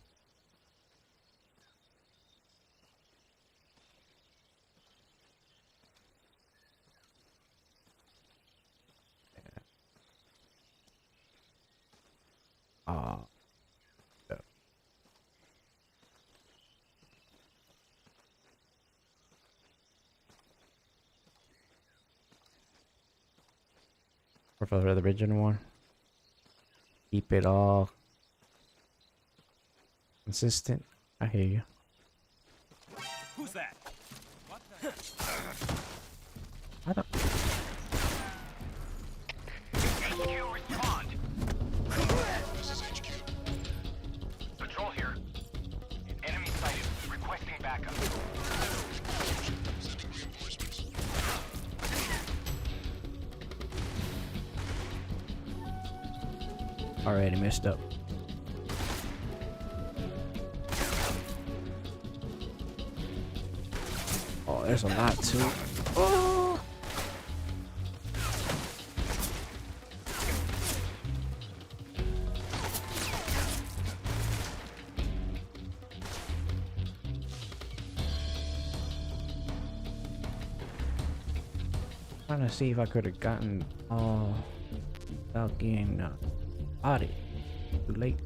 Ah. Prefer the original one. Keep it all consistent. I hear you. Who's that? What the? I don't. HQ, respond. This is HQ. Patrol here. Enemy sighted. Requesting backup. Sending reinforcements. Already messed up. Oh, there's a lot too. Oh. Trying to see if I could have gotten all without getting body. Too late.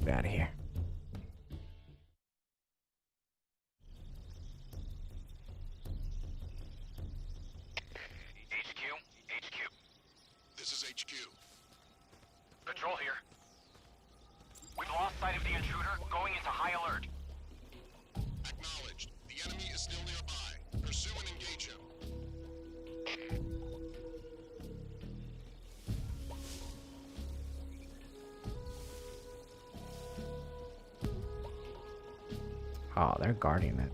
Get out of here. Patrol here. We've lost sight of the intruder, going into high alert. Acknowledged. The enemy is still nearby. Pursue and engage him. Oh, they're guarding it.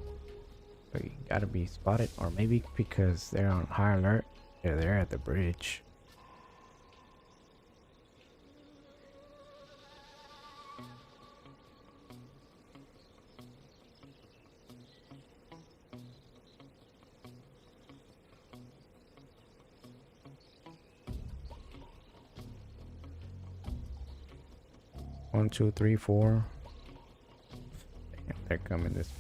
So you gotta be spotted, or maybe because they're on high alert, they're there at the bridge. One, two, three, four. Damn, they're coming this.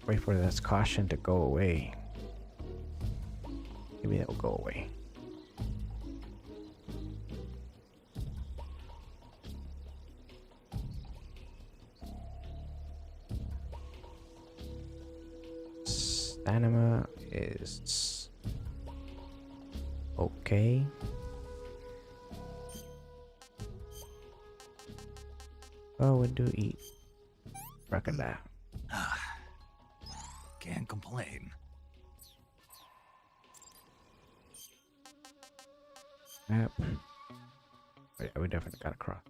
Wait for this caution to go away. Maybe it'll go away. Stamina is okay. Oh, we do eat. Reckon that. Can't complain. Yep. Oh, yeah, we definitely gotta cross.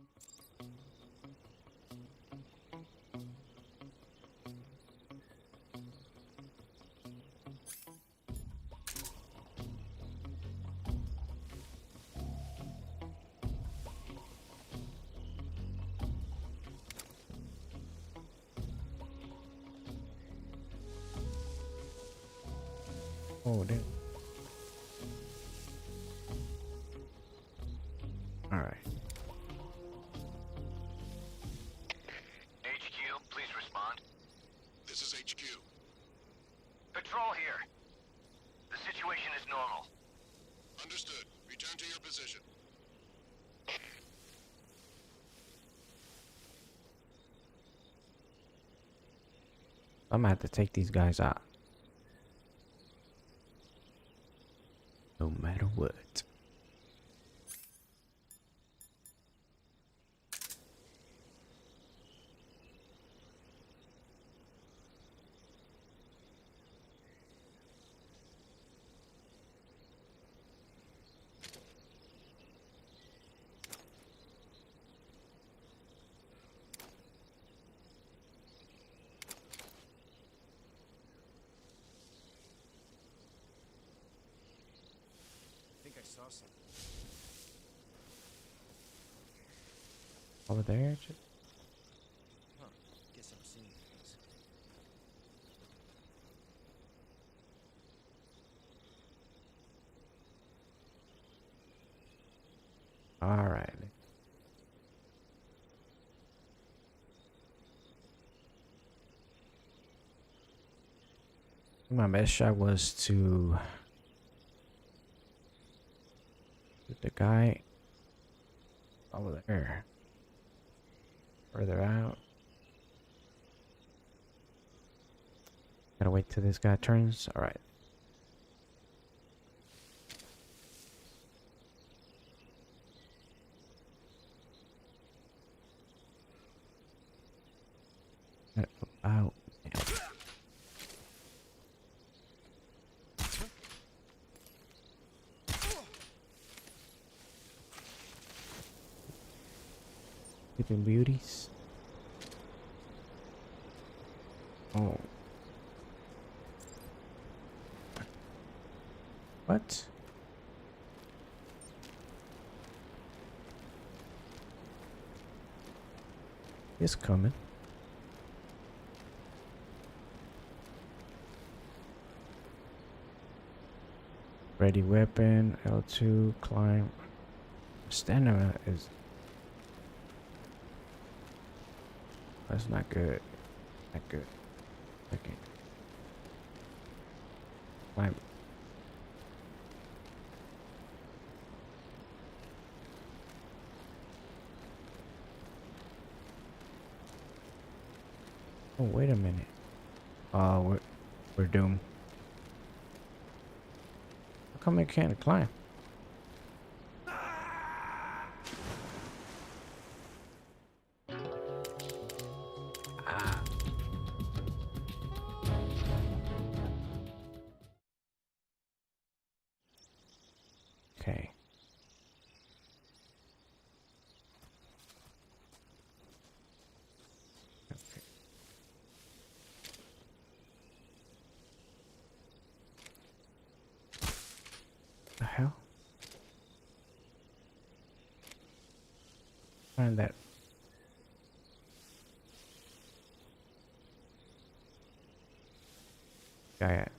Oh, damn. All right. HQ, please respond. This is HQ. Patrol here. The situation is normal. Understood. Return to your position. I'm gonna have to take these guys out. No matter what. I think I saw something. Over there? Huh. Guess I'm seeing things. All right. My best shot was to get the guy over there. Further out. Gotta wait till this guy turns. All right. Out. Sleeping beauties. Oh. What? It's coming. Ready weapon, L2, climb. Stamina is... That's not good. Not good. Okay. Climb. Oh, wait a minute. We're doomed. How come I can't climb? Ah. Okay. Okay. The hell? Find that. Guy at.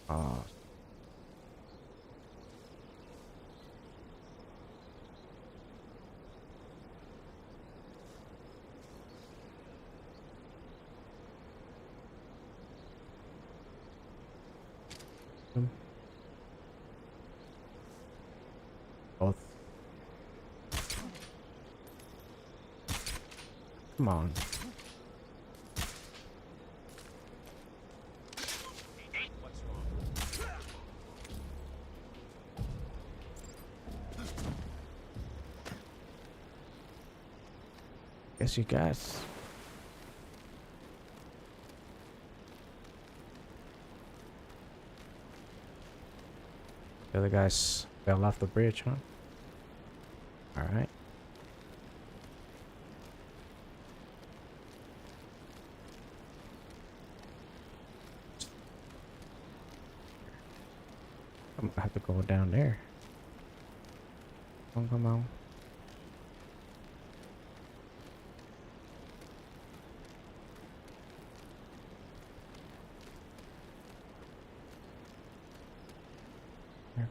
Oh. Both. Come on. What's wrong? Guess you guys. The other guys fell off the bridge, huh? Alright. I'm gonna have to go down there. Come on. Here.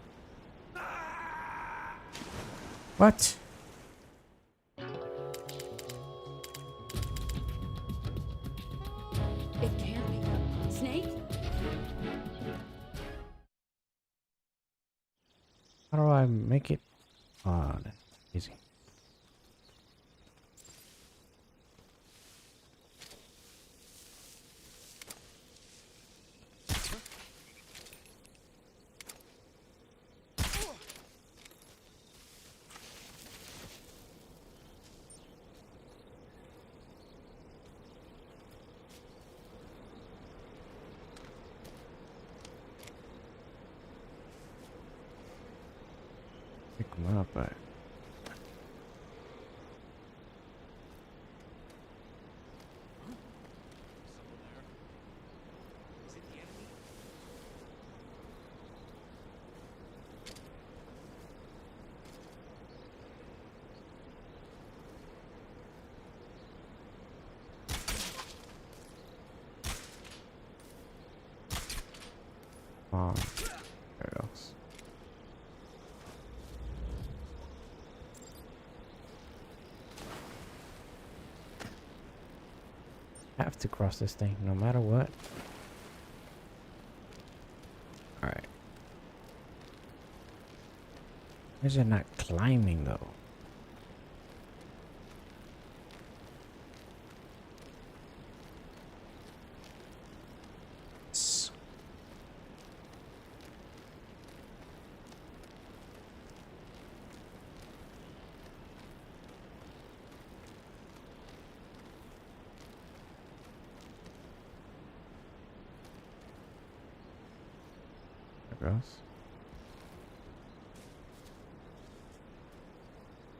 What? It can't be. Snake? How do I make it? Oh, that's easy. Pick them up, but Someone there? Is it the enemy? where else? Have to cross this thing no matter what. Alright. Why is it not climbing though? Gross.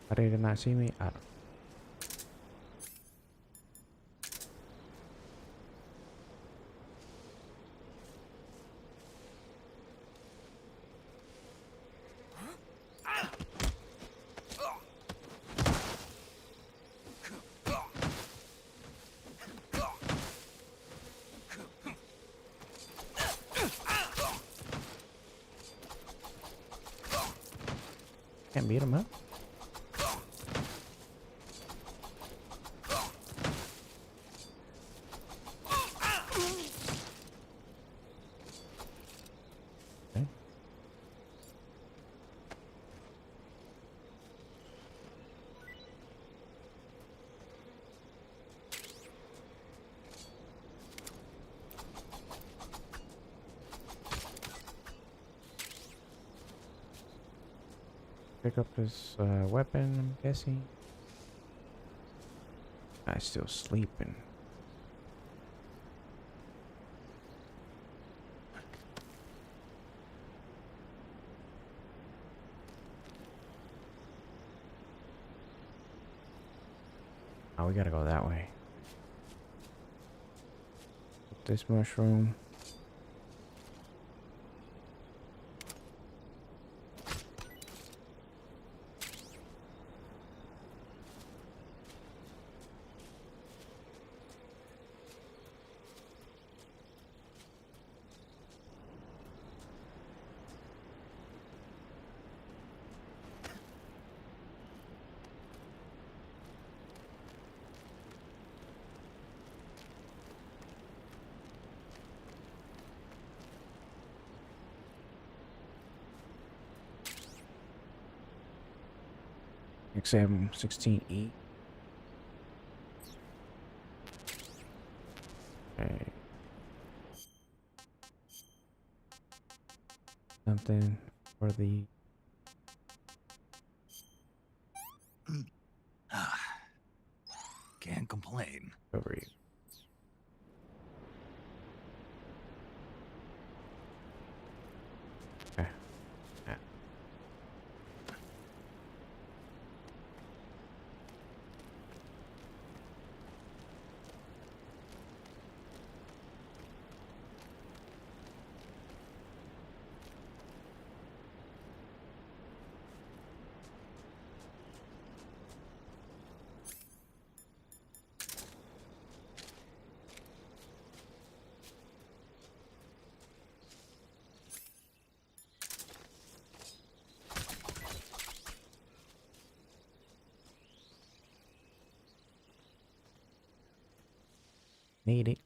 How did they not see me? I don't. Can't beat him up. Okay. Pick up this weapon, I'm guessing. Guy's still sleeping. Oh, we gotta go that way. This mushroom. XM 16E. Okay. Something for the Can't complain. over here. Okay. Yeah. Need it.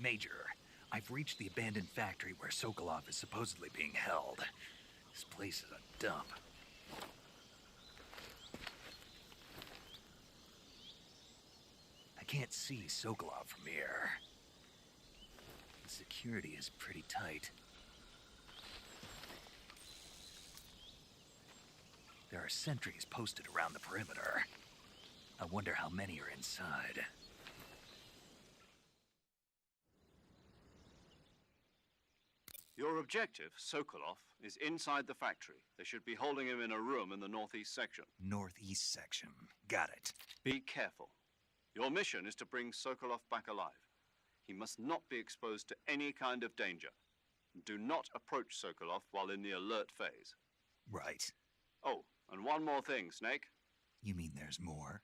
Major, I've reached the abandoned factory where Sokolov is supposedly being held. This place is a dump. I can't see Sokolov from here. The security is pretty tight. There are sentries posted around the perimeter. I wonder how many are inside. Your objective, Sokolov, is inside the factory. They should be holding him in a room in the northeast section. Northeast section. Got it. Be careful. Your mission is to bring Sokolov back alive. He must not be exposed to any kind of danger. Do not approach Sokolov while in the alert phase. Right. Oh, and one more thing, Snake. You mean there's more?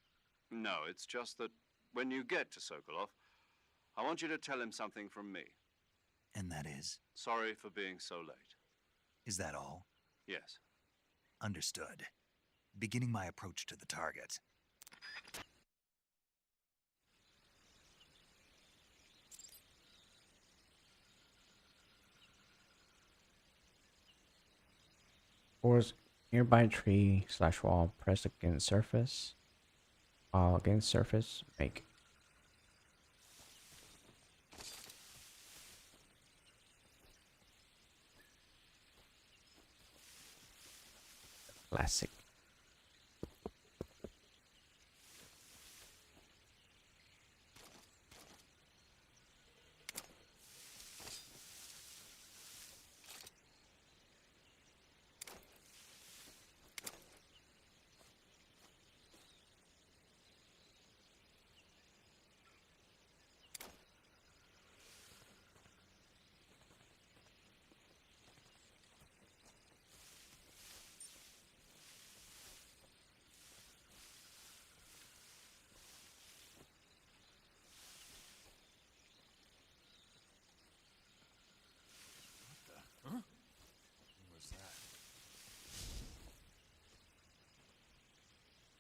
No, it's just that when you get to Sokolov, I want you to tell him something from me. And that is? Sorry for being so late. Is that all? Yes. Understood. Beginning my approach to the target. Towards nearby tree / wall, press against surface. While against surface, make. Classic.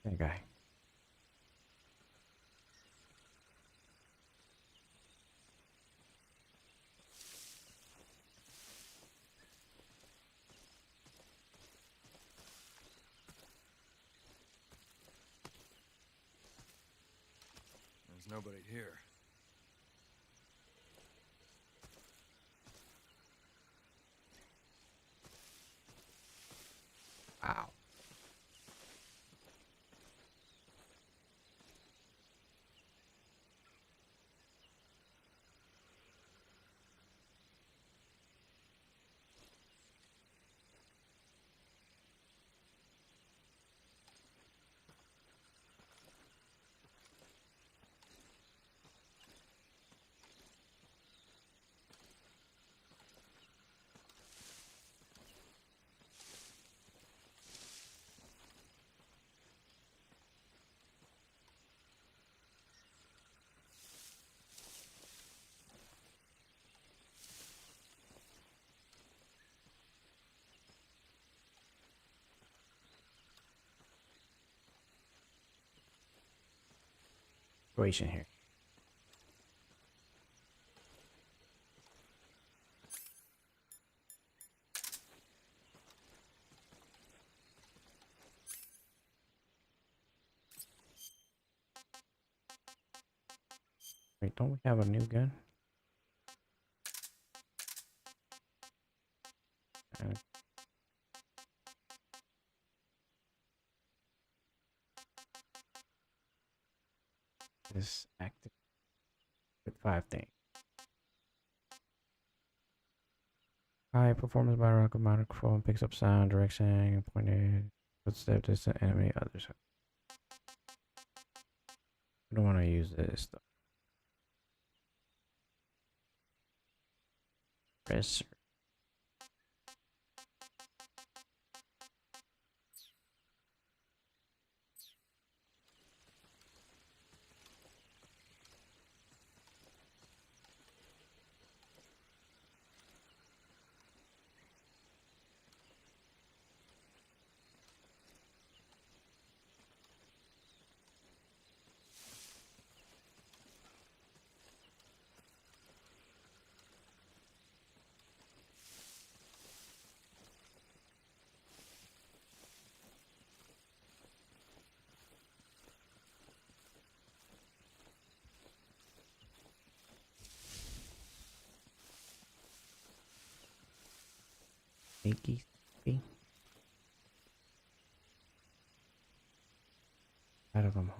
That guy. There's nobody here. Wow. Situation here. Wait, don't we have a new gun? This active with 5 things. High performance by rocket microphone picks up sound, direction, pointed, footstep, distant enemy, others. I don't want to use this though. Press. Sneaky. Out of them.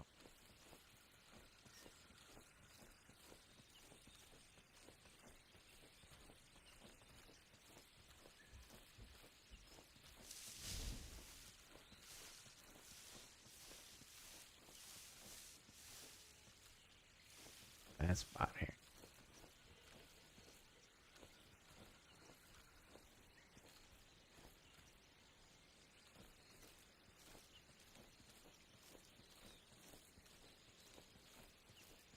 That spot here.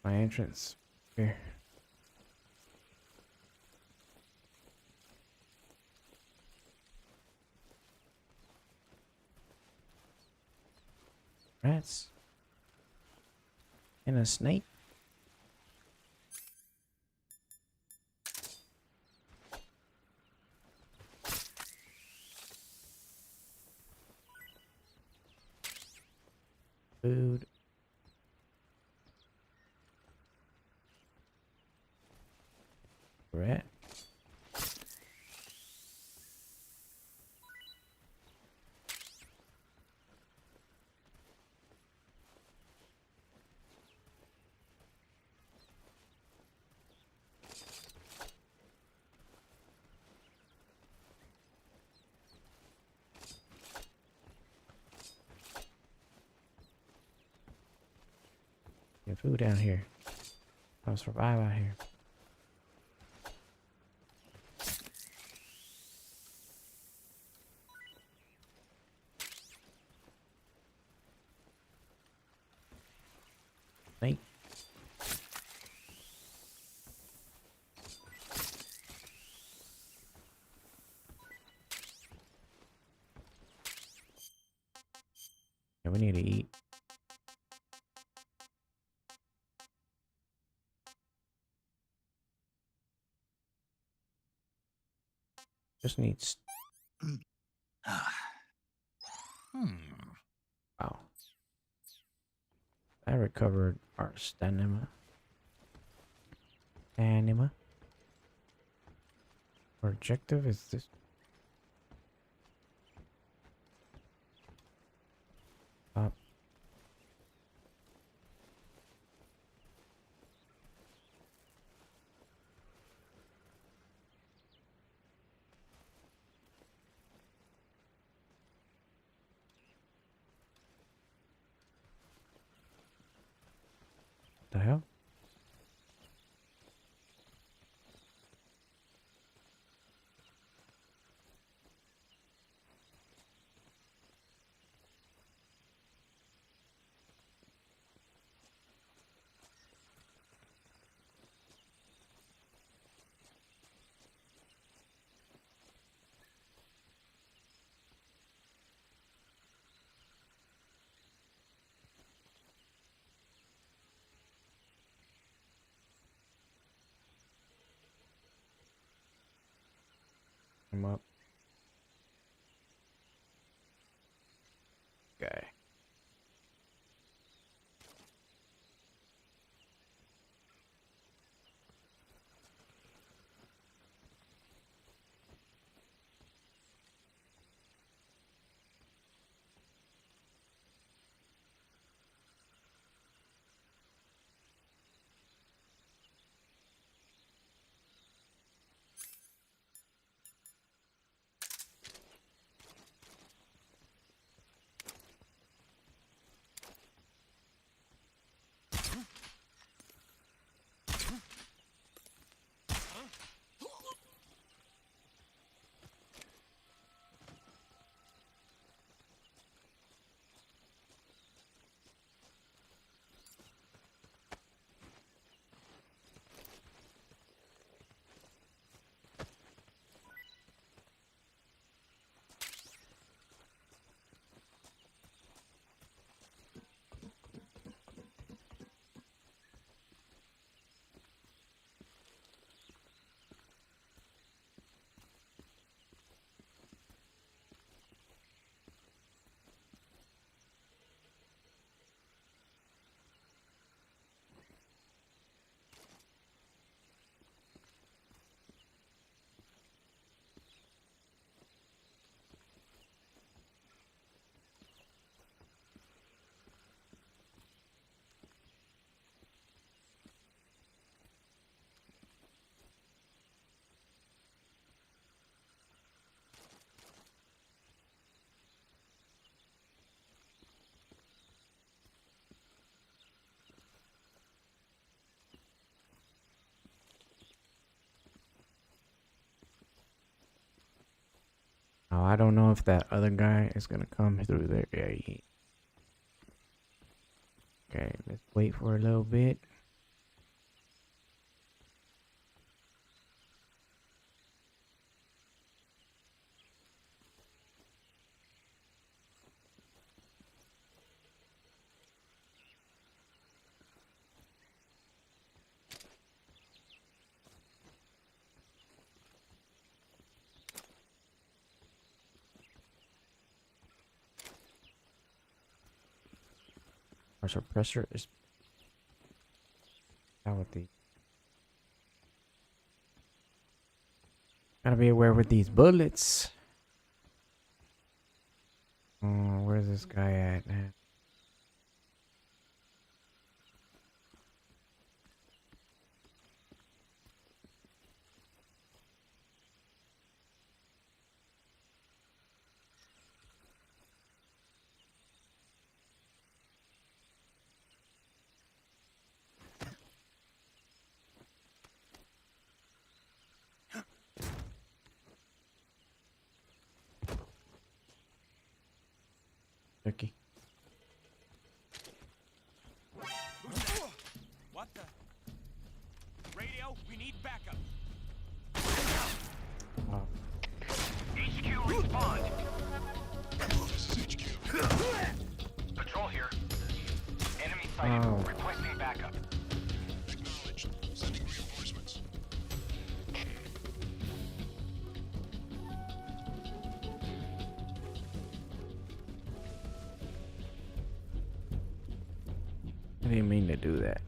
My entrance here. Rats and a snake. Food. Rat. Get food down here. I'll survive out here. Snake. Yeah, we need to eat. Just needs. Hmm. Wow. I recovered our stamina. Anima. Our objective is this. Up. The hell? I'm up. Okay. Now I don't know if that other guy is gonna come through there. Yeah, okay, let's wait for a little bit. Our suppressor is out with the. Gotta be aware with these bullets. Oh, where's this guy at, man? Turkey. What the? Radio, we need backup. Oh. HQ respond. This is HQ. Patrol here. Enemy sighted. Oh. Requesting backup. Acknowledged. Sending reinforcements. didn't mean to do that.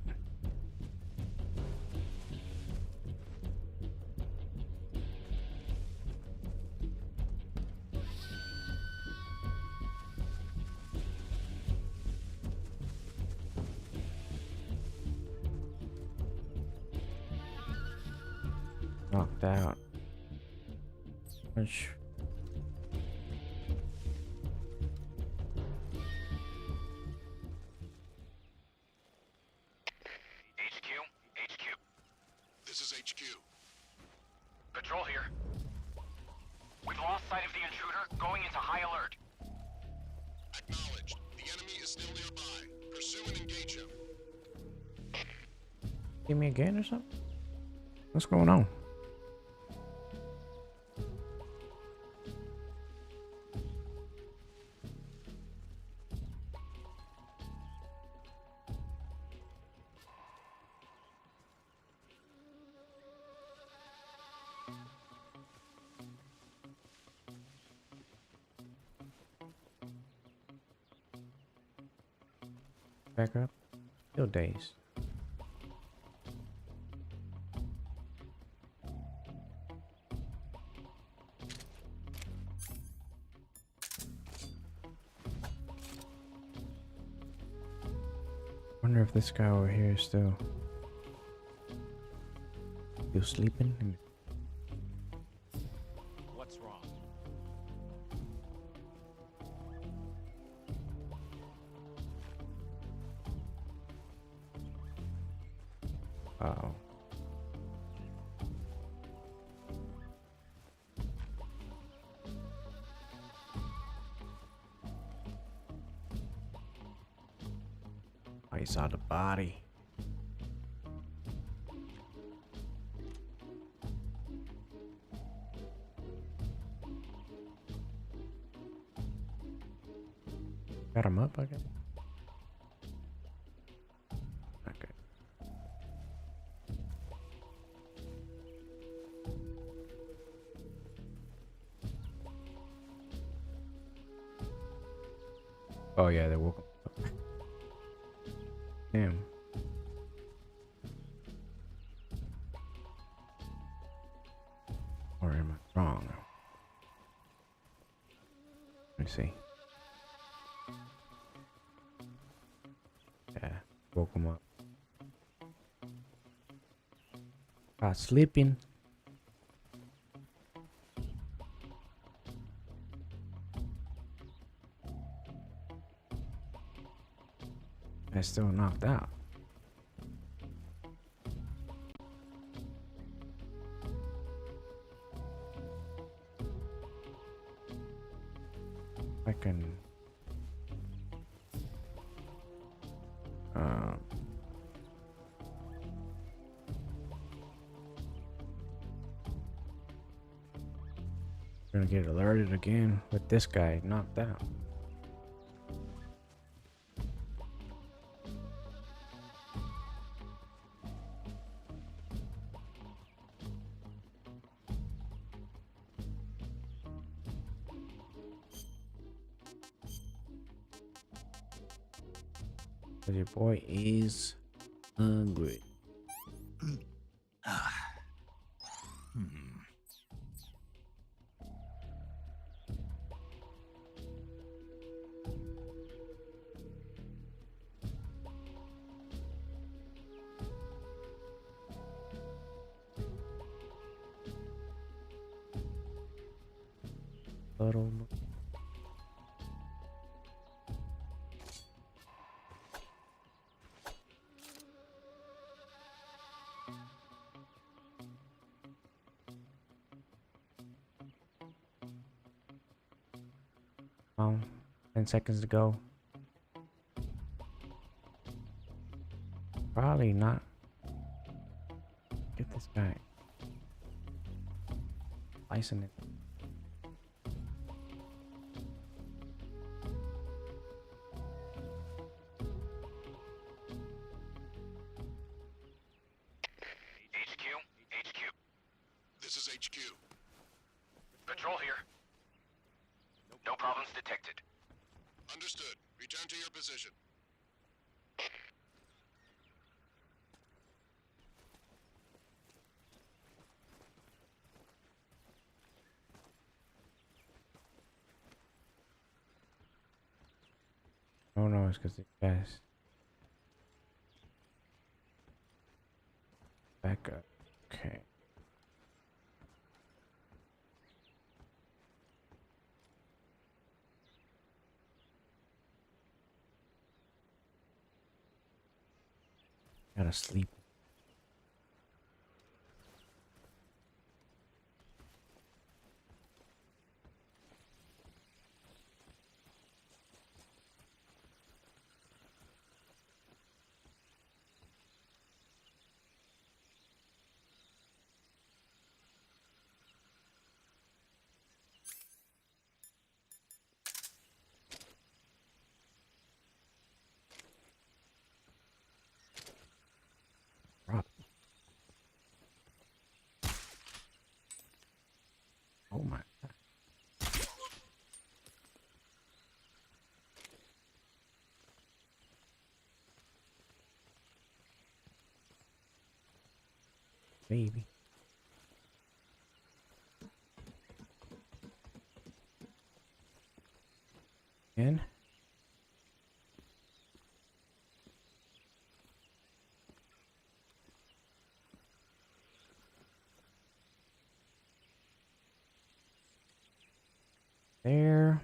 Knocked out. Which HQ. This is HQ. Patrol here. We've lost sight of the intruder, going into high alert. Acknowledged. The enemy is still nearby. Pursue and engage him. give me a gain or something? What's going on? Back up. Still days. Wonder if this guy over here is still sleeping. What's wrong? Uh-oh. I saw the body. Got him up, I guess. Okay. Oh yeah, they woke up. Damn. Or am I wrong? Let me see. Yeah, woke him up. Sleeping. And still knocked out. I can gonna get alerted again with this guy knocked out. Cause your boy is hungry. Little. Oh, 10 seconds to go. Probably not. Get this guy. Slicing it. HQ. This is HQ. Patrol here. No problems detected. Understood. Return to your position. Oh no, it's because these guys. Back up. Okay. Gotta sleep. Rock. Oh my God. Baby. In. There.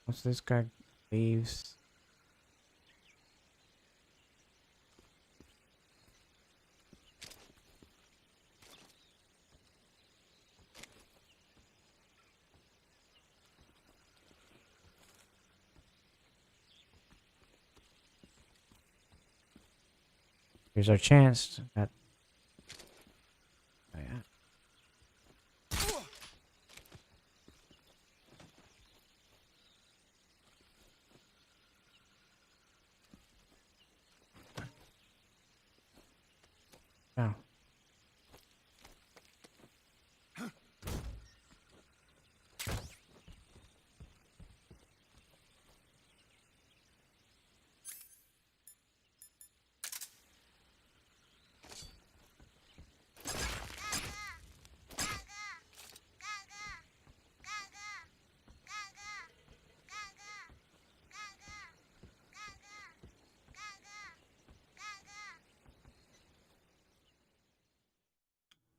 Once this guy leaves. Here's our chance. That. Oh, yeah. Oh.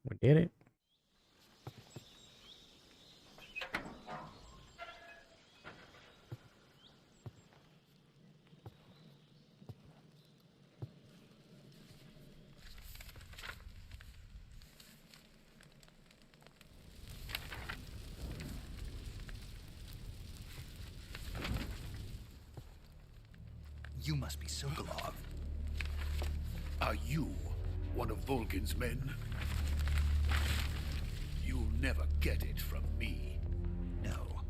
We did it. You must be Sokolov. Are you one of Volgin's men? You'll never get it from me. No.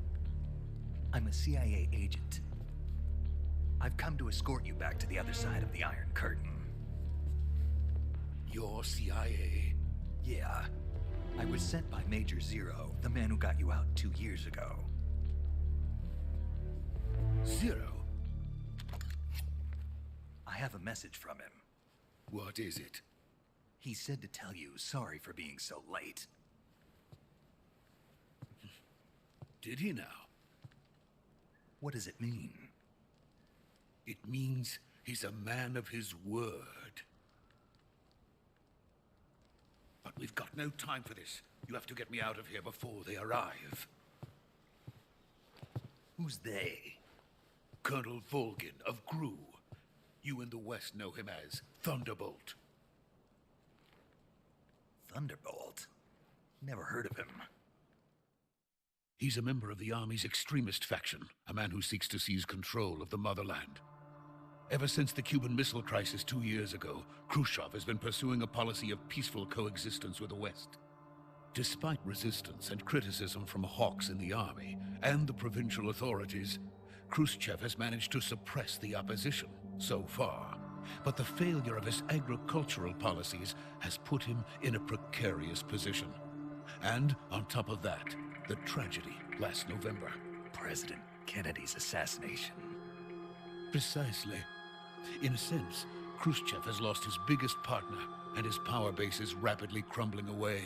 I'm a CIA agent. I've come to escort you back to the other side of the Iron Curtain. You're CIA? Yeah. I was sent by Major Zero, the man who got you out 2 years ago. Zero? I have a message from him. What is it? He said to tell you sorry for being so late. Did he now? What does it mean? It means he's a man of his word. But we've got no time for this. You have to get me out of here before they arrive. Who's they? Colonel Volgin of Gru. You in the West know him as Thunderbolt. Thunderbolt? Never heard of him. He's a member of the Army's extremist faction, a man who seeks to seize control of the motherland. Ever since the Cuban Missile Crisis 2 years ago, Khrushchev has been pursuing a policy of peaceful coexistence with the West. Despite resistance and criticism from hawks in the army and the provincial authorities, Khrushchev has managed to suppress the opposition so far. But the failure of his agricultural policies has put him in a precarious position. And on top of that, the tragedy last November. President Kennedy's assassination. Precisely. In a sense, Khrushchev has lost his biggest partner, and his power base is rapidly crumbling away.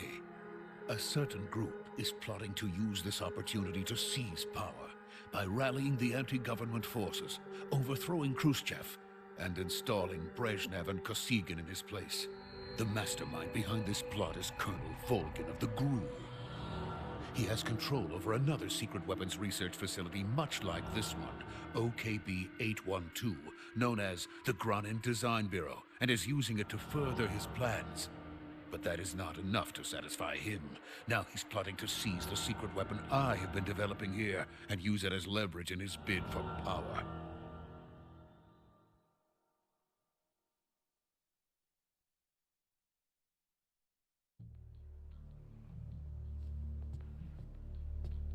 A certain group is plotting to use this opportunity to seize power by rallying the anti-government forces, overthrowing Khrushchev, and installing Brezhnev and Kosygin in his place. The mastermind behind this plot is Colonel Volgin of the GRU. He has control over another secret weapons research facility much like this one, OKB-812, known as the Granin Design Bureau, and is using it to further his plans. But that is not enough to satisfy him. Now he's plotting to seize the secret weapon I have been developing here and use it as leverage in his bid for power.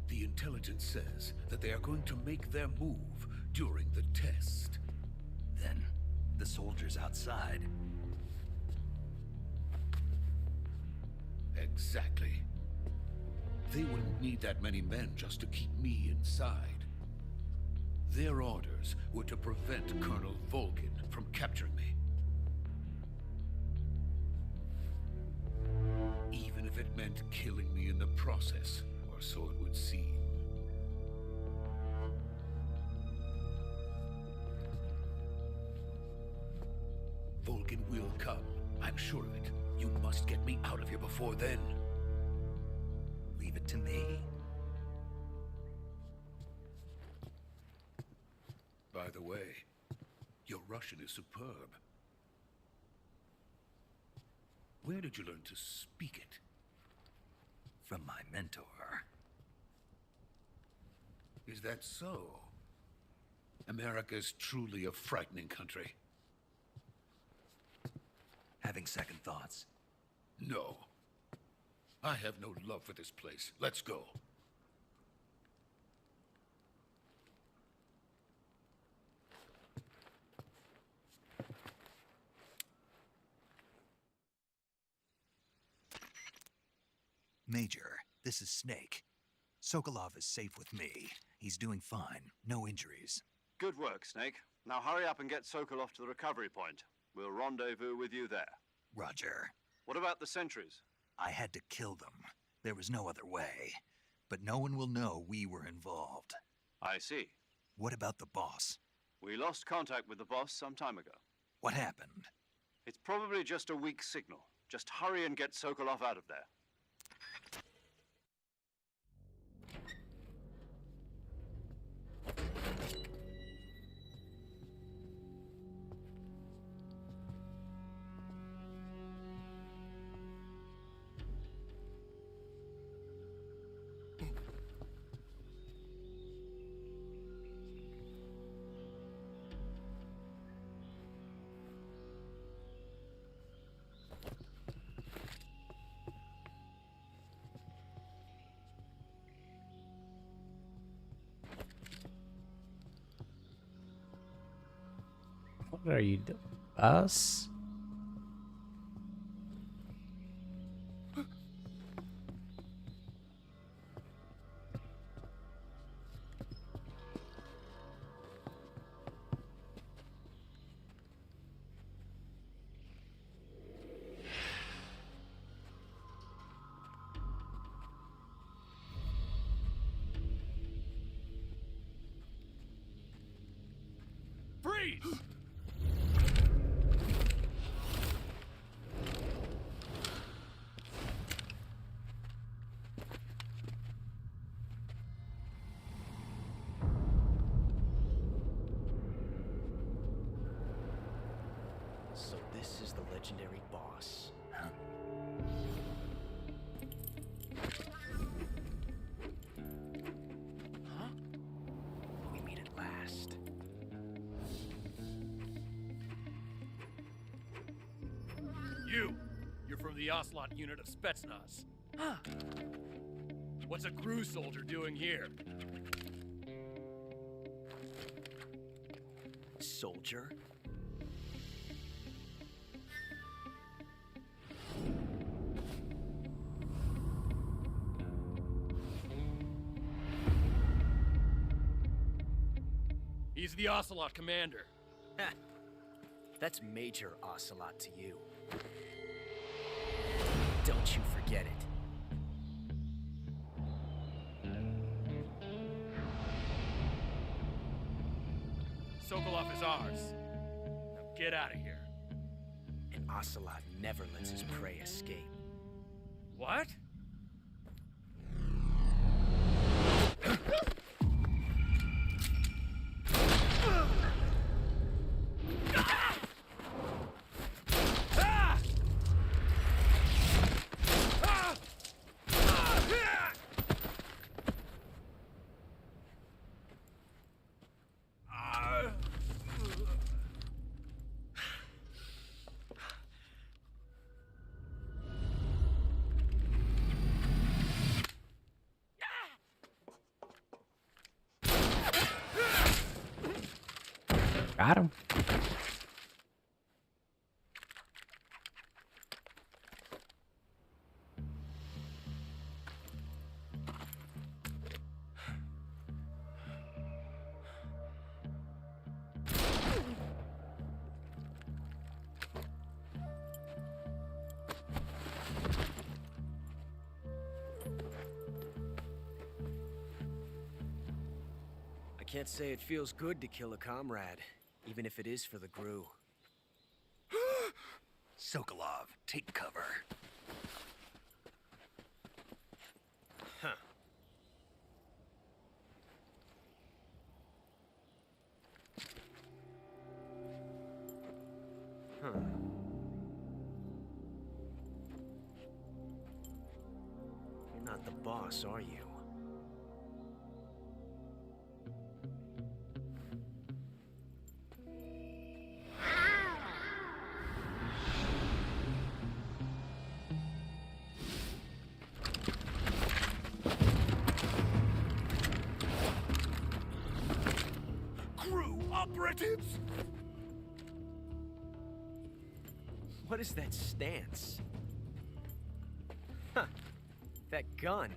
The intelligence says that they are going to make their move during the test. Then, the soldiers outside. Exactly. They wouldn't need that many men just to keep me inside. Their orders were to prevent Colonel Volgin from capturing me. Even if it meant killing me in the process, or so it would seem. Volgin will come. I'm sure of it. You must get me out of here before then. Leave it to me. By the way, your Russian is superb. Where did you learn to speak it? From my mentor. Is that so? America's truly a frightening country. Having second thoughts. No. I have no love for this place. Let's go. Major, this is Snake. Sokolov is safe with me. He's doing fine. No injuries. Good work, Snake. Now hurry up and get Sokolov to the recovery point. We'll rendezvous with you there. Roger. What about the sentries? I had to kill them. There was no other way. But no one will know we were involved. I see. What about the boss? We lost contact with the boss some time ago. What happened? It's probably just a weak signal. Just hurry and get Sokolov out of there. What are you doing? Us? Freeze! So this is the legendary boss. Huh? Huh? We meet at last. You're from the Ocelot unit of Spetsnaz. What's a crew soldier doing here? Soldier? He's the Ocelot commander. Ha! That's Major Ocelot to you. Don't you forget it. Sokolov is ours. Now get out of here. An Ocelot never lets his prey escape. What? Got him. I can't say it feels good to kill a comrade, even if it is for the GRU. Sokolov, take cover. Huh. Huh. You're not the boss, are you? Operatives? What is that stance? Huh. That gun.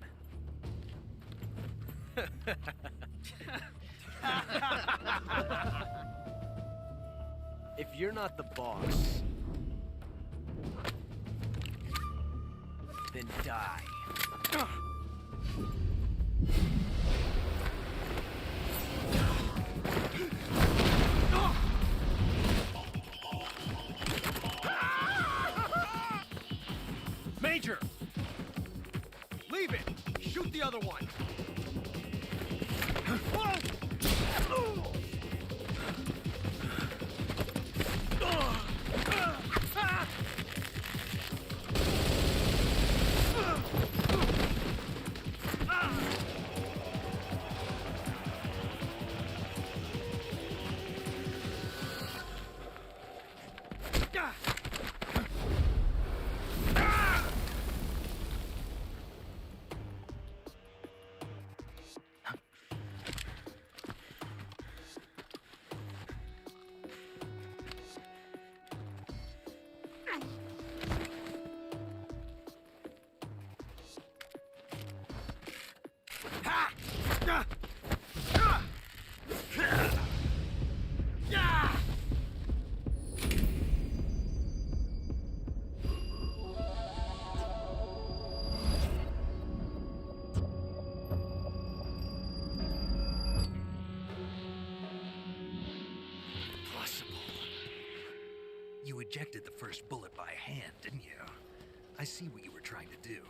If you're not the boss, then die. Major! Leave it! Shoot the other one! You ejected the first bullet by hand, didn't you? I see what you were trying to do,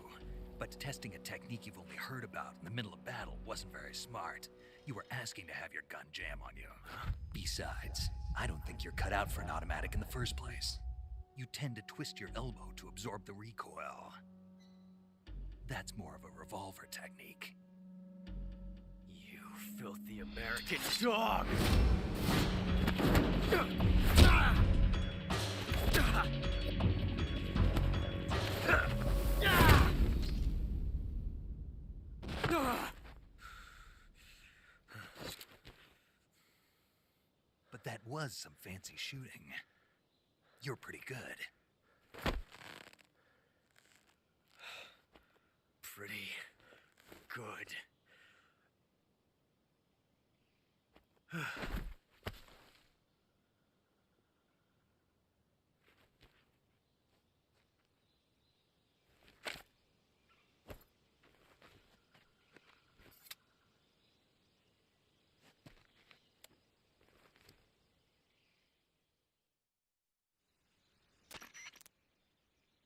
but testing a technique you've only heard about in the middle of battle wasn't very smart. You were asking to have your gun jam on you. Besides, I don't think you're cut out for an automatic in the first place. You tend to twist your elbow to absorb the recoil. That's more of a revolver technique. You filthy American dog! was some fancy shooting. You're pretty good. Pretty good.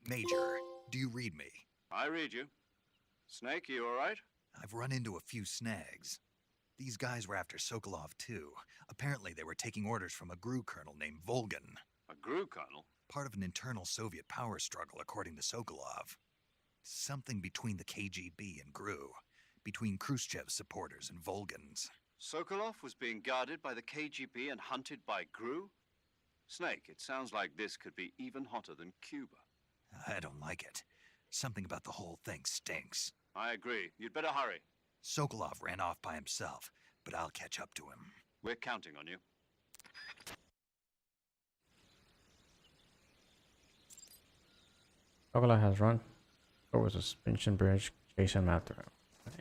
Major, do you read me? I read you. Snake, you all right? I've run into a few snags. These guys were after Sokolov too. Apparently they were taking orders from a GRU colonel named Volgan. A GRU colonel? Part of an internal Soviet power struggle, according to Sokolov. Something between the KGB and GRU. Between Khrushchev's supporters and Volgan's. Sokolov was being guarded by the KGB and hunted by GRU? Snake, it sounds like this could be even hotter than Cuba. I don't like it. Something about the whole thing stinks. I agree. You'd better hurry. Sokolov ran off by himself, but I'll catch up to him. We're counting on you. Sokolov has run over a suspension bridge, chase him after him. Right.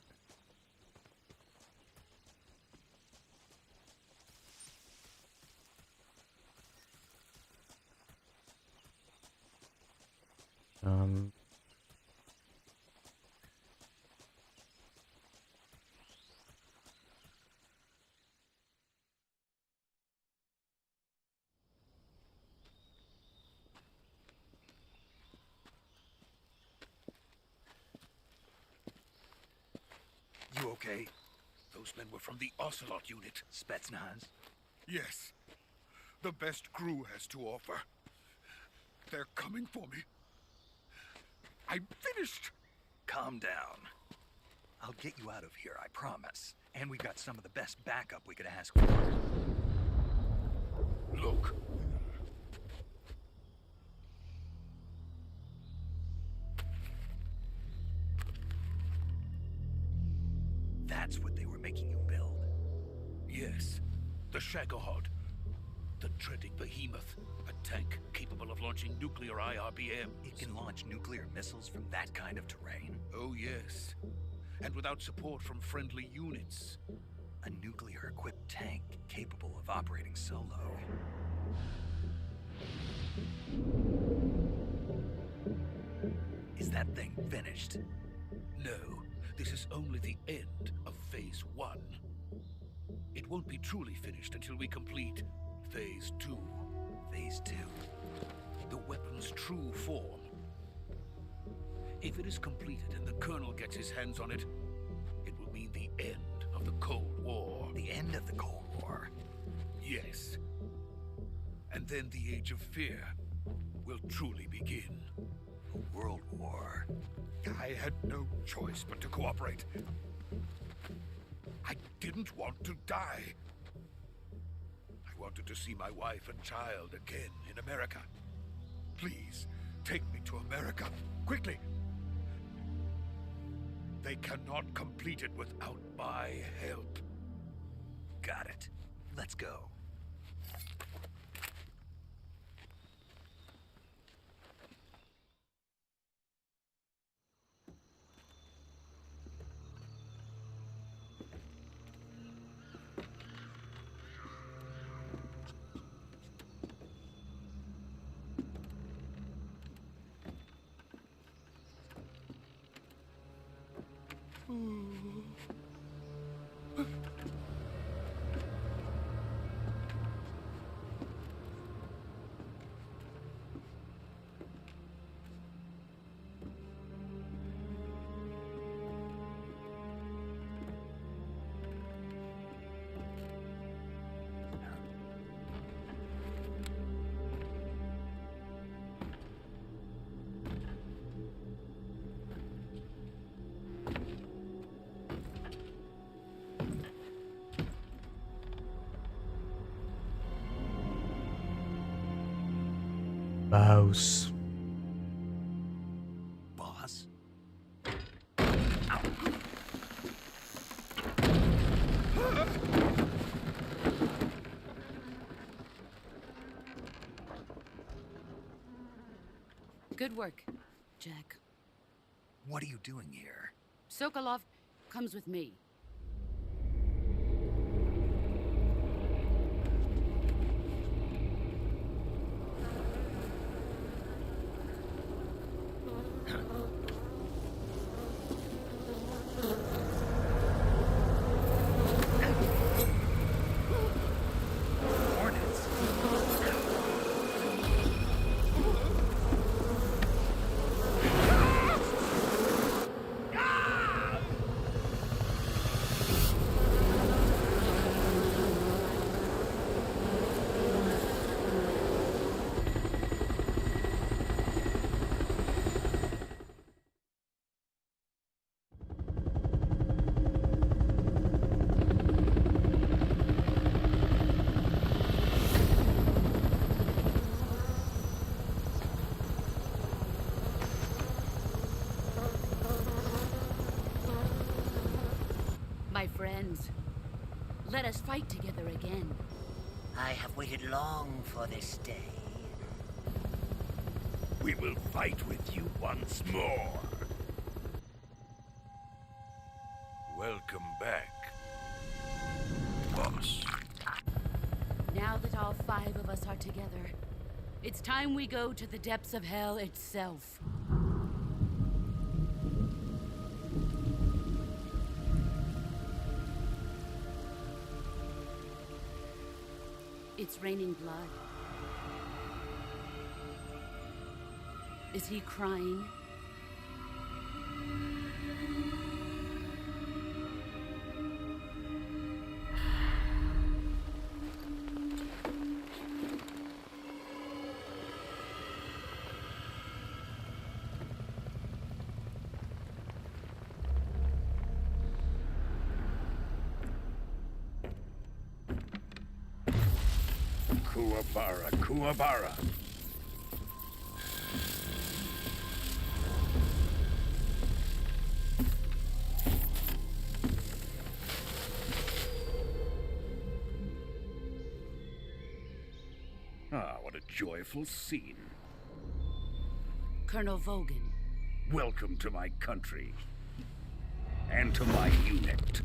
You okay? Those men were from the Ocelot unit. Spetsnaz? Yes. The best GRU has to offer. They're coming for me. I'm finished. Calm down. I'll get you out of here, I promise. And we got some of the best backup we could ask for. Look. That's what they were making you build? Yes. The Shagohod. The dreaded behemoth. A tank capable of launching nuclear IRBMs. It can launch nuclear missiles from that kind of terrain? Oh, yes. And without support from friendly units. A nuclear-equipped tank capable of operating solo. Is that thing finished? No. This is only the end of Phase 1. It won't be truly finished until we complete Phase 2. Phase 2? The weapon's true form. If it is completed and the Colonel gets his hands on it, it will mean the end of the Cold War. The end of the Cold War? Yes. And then the Age of Fear will truly begin. A world war? I had no choice but to cooperate. I didn't want to die. I wanted to see my wife and child again in America. Please, take me to America, quickly. They cannot complete it without my help. Got it. Let's go. Boss. Boss? Good work, Jack. What are you doing here? Sokolov comes with me. Hornets. My friends, let us fight together again. I have waited long for this day. We will fight with you once more. Welcome back, boss. Now that all 5 of us are together, it's time we go to the depths of hell itself. It's raining blood. Is he crying? Kuwabara, Kuwabara. Ah, what a joyful scene. Colonel Vogan. Welcome to my country. And to my unit.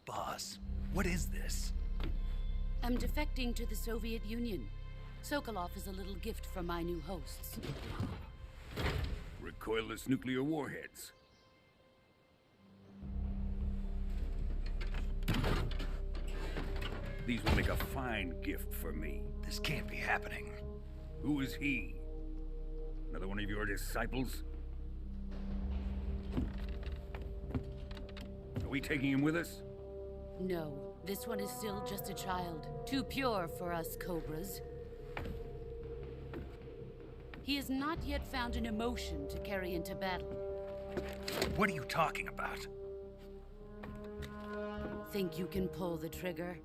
Boss, what is this? I'm defecting to the Soviet Union. Sokolov is a little gift from my new hosts. Recoilless nuclear warheads. These will make a fine gift for me. This can't be happening. Who is he? Another one of your disciples? Are we taking him with us? No, this one is still just a child. Too pure for us Cobras. He has not yet found an emotion to carry into battle. What are you talking about? Think you can pull the trigger?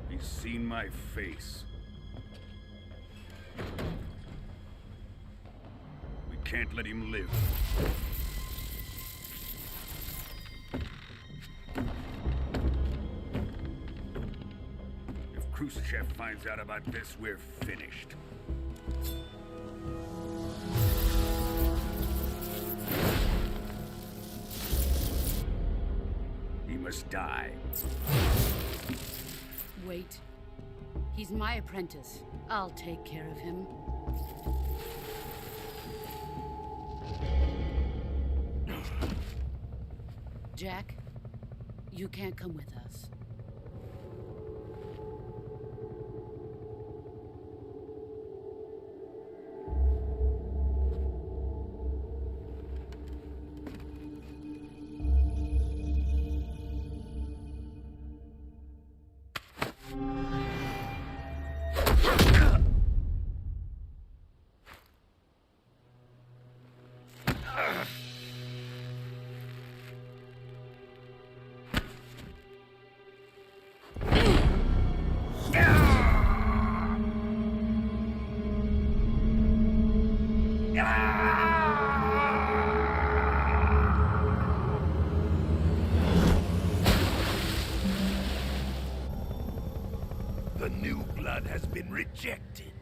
He's seen my face. We can't let him live. If Khrushchev finds out about this, we're finished. He must die. Wait. He's my apprentice. I'll take care of him. Jack, you can't come with us. The new blood has been rejected.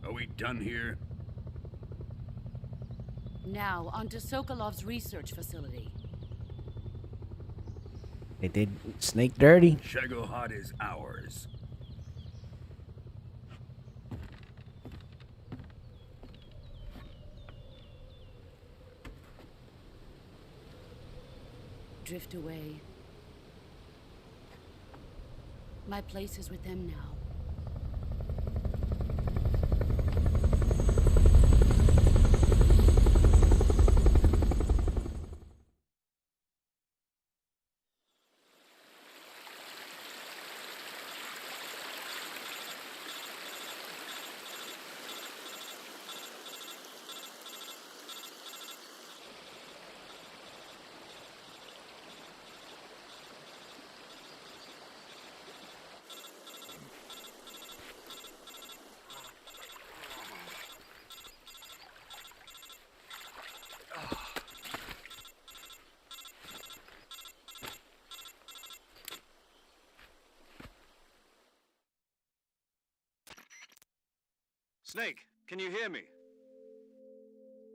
Are we done here? Now, on to Sokolov's research facility. They did Snake dirty. Shagohod is ours. Drift away. My place is with them now. Snake, can you hear me?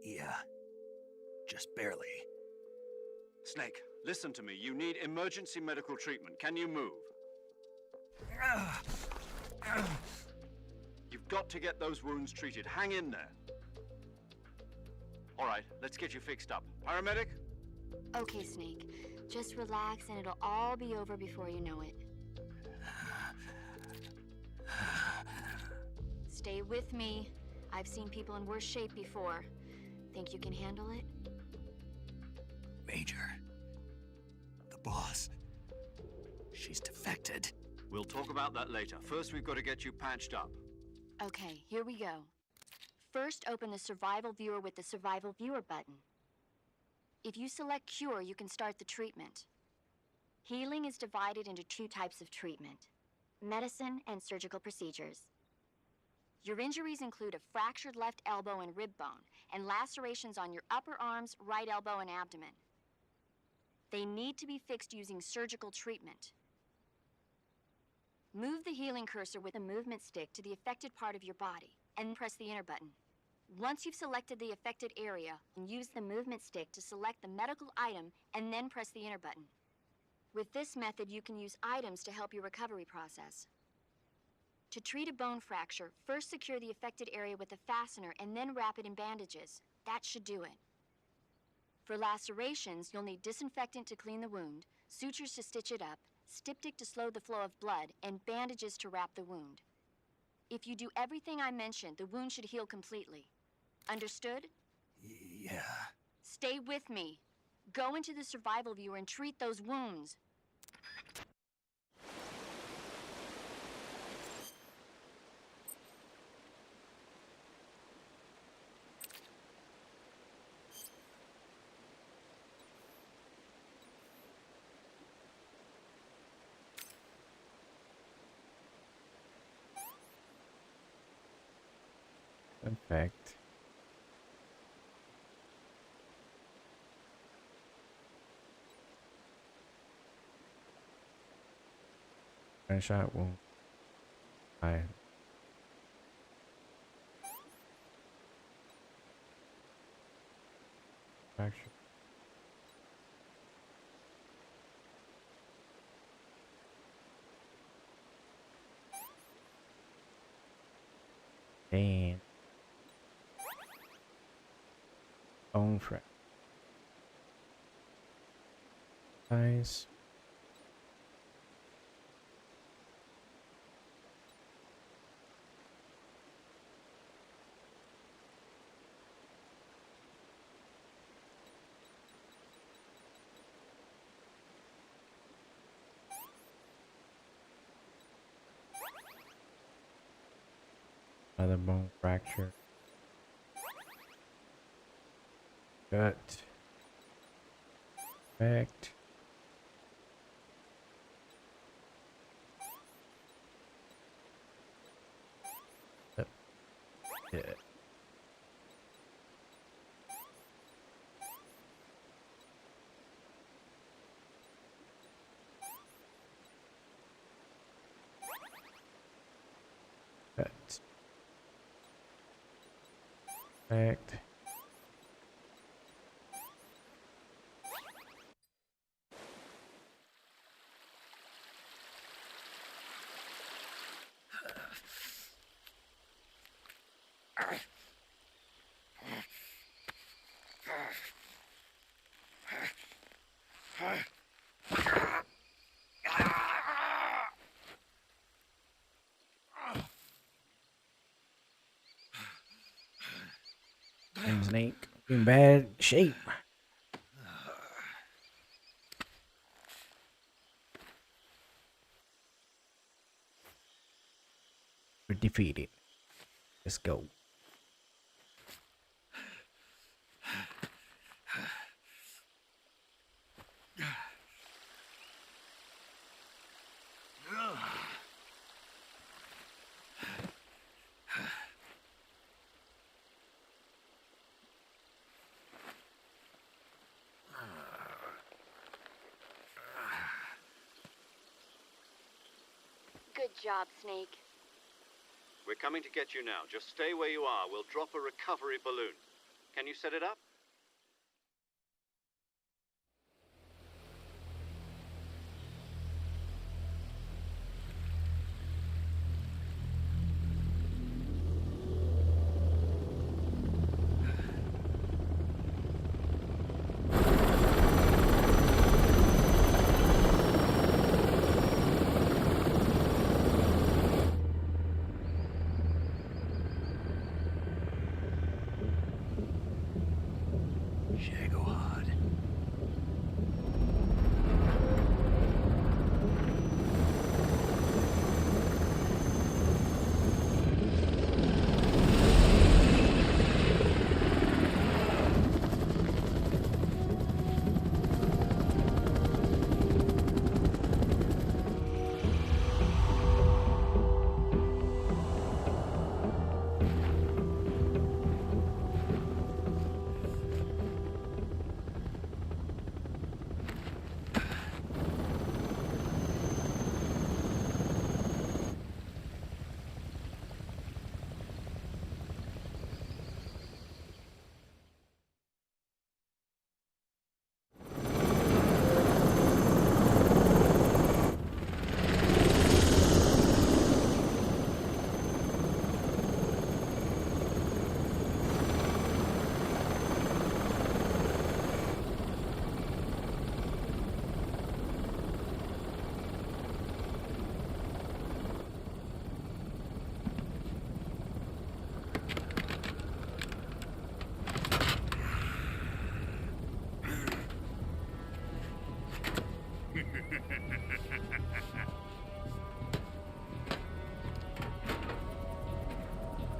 Yeah. Just barely. Snake, listen to me. You need emergency medical treatment. Can you move? You've got to get those wounds treated. Hang in there. All right, let's get you fixed up. Paramedic? Okay, Snake. Just relax and it'll all be over before you know it. Stay with me. I've seen people in worse shape before. Think you can handle it? Major. The boss. She's defected. We'll talk about that later. First, we've got to get you patched up. Okay, here we go. First, open the Survival Viewer with the Survival Viewer button. If you select Cure, you can start the treatment. Healing is divided into two types of treatment: medicine and surgical procedures. Your injuries include a fractured left elbow and rib bone, and lacerations on your upper arms, right elbow, and abdomen. They need to be fixed using surgical treatment. Move the healing cursor with a movement stick to the affected part of your body, and press the enter button. Once you've selected the affected area, use the movement stick to select the medical item, and then press the enter button. With this method, you can use items to help your recovery process. To treat a bone fracture, first secure the affected area with a fastener and then wrap it in bandages. That should do it. For lacerations, you'll need disinfectant to clean the wound, sutures to stitch it up, styptic to slow the flow of blood, and bandages to wrap the wound. If you do everything I mentioned, the wound should heal completely. Understood? Yeah. Stay with me. Go into the Survival Viewer and treat those wounds. Perfect. Gunshot wound. Alright. Fracture. Damn. Bone fracture. Nice. Another bone fracture. Gut. Perfect. Yeah. Perfect. Snake in bad shape. We're defeated. Let's go. Good job, Snake. We're coming to get you now. Just stay where you are. We'll drop a recovery balloon. Can you set it up?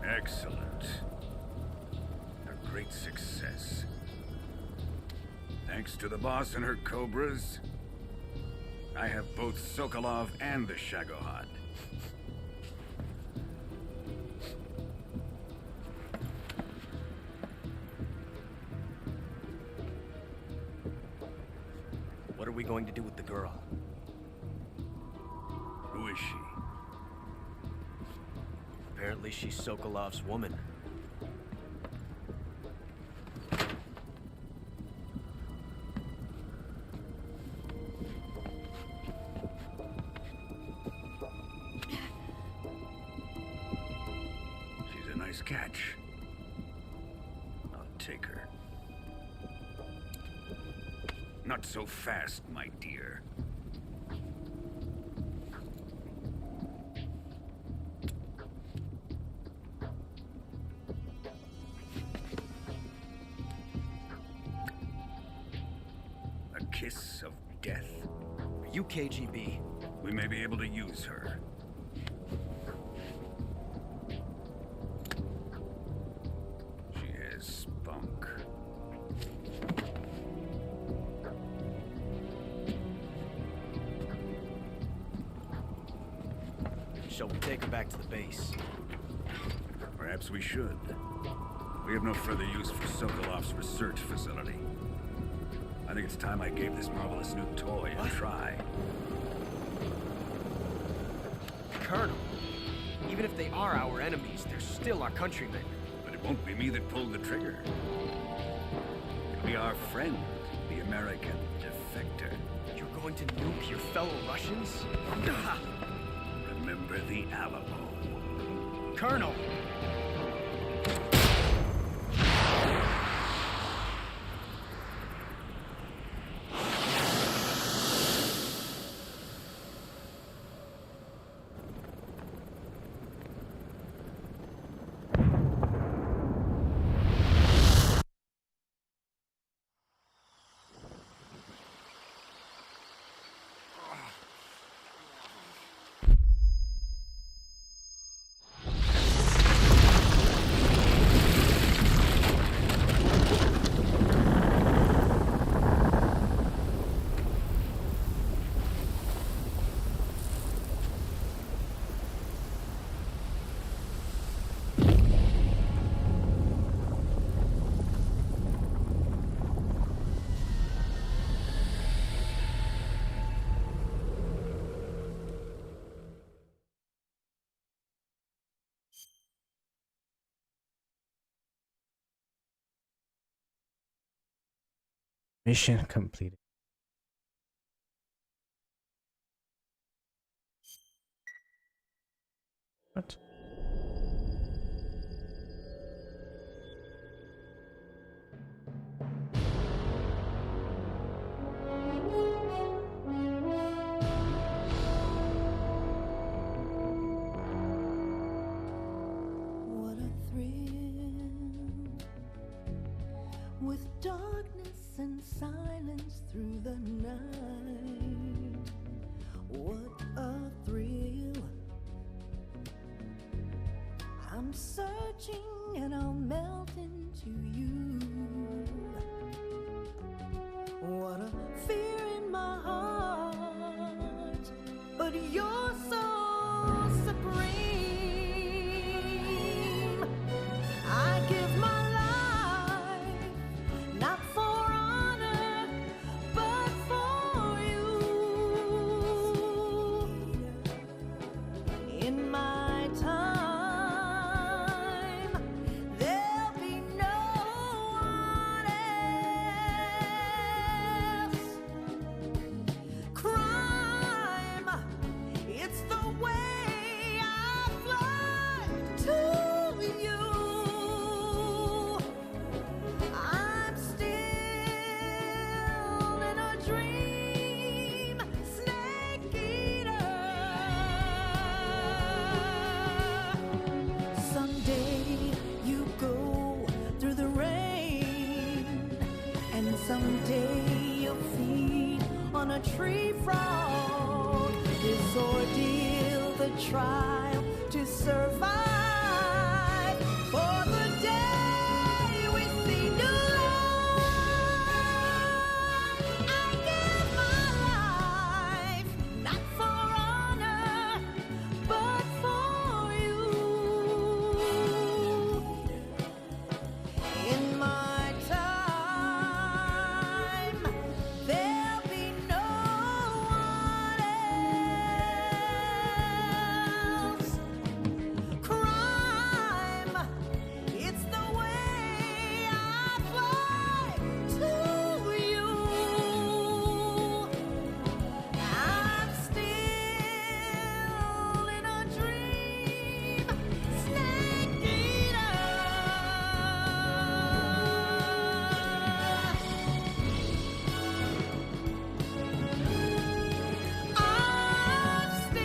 Excellent. A great success. Thanks to the boss and her cobras, I have both Sokolov and the Shagohod. What are we going to do with the girl? Who is she? Apparently she's Sokolov's woman. She's a nice catch. I'll take her. Not so fast, my dear. A kiss of death. Are you KGB? We may be able to use her. She has spunk. shall we take him back to the base? Perhaps we should. We have no further use for Sokolov's research facility. I think it's time I gave this marvelous new toy a try. Colonel, even if they are our enemies, they're still our countrymen. But it won't be me that pulled the trigger. It'll be our friend, the American defector. You're going to nuke your fellow Russians? Remember the Alamo. Colonel! Mission completed. What? What a thrill with darkness and silence through the night. What a thrill. I'm searching and I'll melt into you. What a fear in my heart, but you're so supreme. I give my life, not for honor, but for you. In my time, there'll be no one else. Crime, it's the way I fly to you. I'm still in a dream, snake eater. Someday you go through the rain, and someday you'll feed on a tree frog. This ordeal, the trial to survive, for the day we see new life. I give my life, not for honor, but for you. In my time, there'll be no one else. Crime, it's the way I fly to you. I'm still in a dream, snake eater. I'm still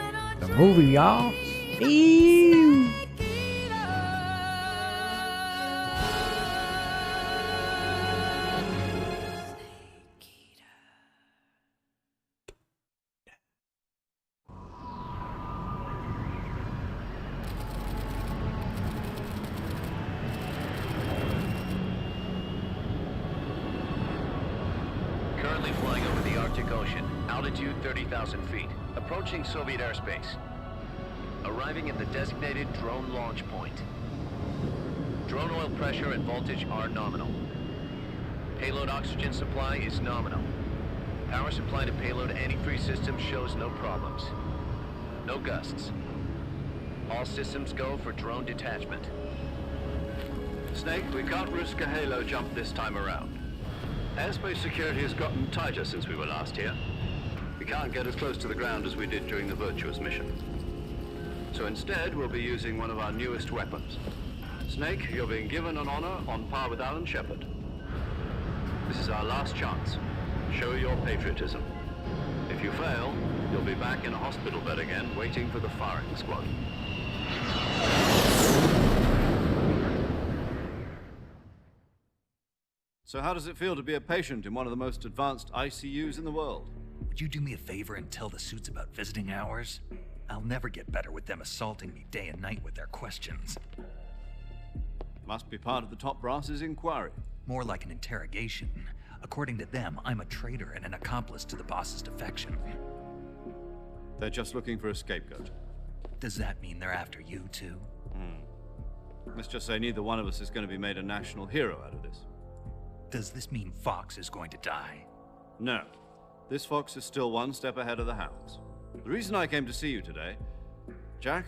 in a The movie, y'all. Ew. Currently flying over the Arctic Ocean. Altitude 30,000 feet. Approaching Soviet airspace. Arriving at the designated drone launch point. Drone oil pressure and voltage are nominal. Payload oxygen supply is nominal. Power supply to payload anti-free system shows no problems. No gusts. All systems go for drone detachment. Snake, we can't risk a halo jump this time around. Airspace security has gotten tighter since we were last here. We can't get as close to the ground as we did during the Virtuous mission. So instead, we'll be using one of our newest weapons. Snake, you're being given an honor on par with Alan Shepard. This is our last chance. Show your patriotism. If you fail, you'll be back in a hospital bed again, waiting for the firing squad. So how does it feel to be a patient in one of the most advanced ICUs in the world? Would you do me a favor and tell the suits about visiting hours? I'll never get better with them assaulting me day and night with their questions. Must be part of the top brass's inquiry. More like an interrogation. According to them, I'm a traitor and an accomplice to the boss's defection. They're just looking for a scapegoat. Does that mean they're after you too? Let's just say neither one of us is going to be made a national hero out of this. Does this mean Fox is going to die? No. This fox is still one step ahead of the hounds. The reason I came to see you today, Jack,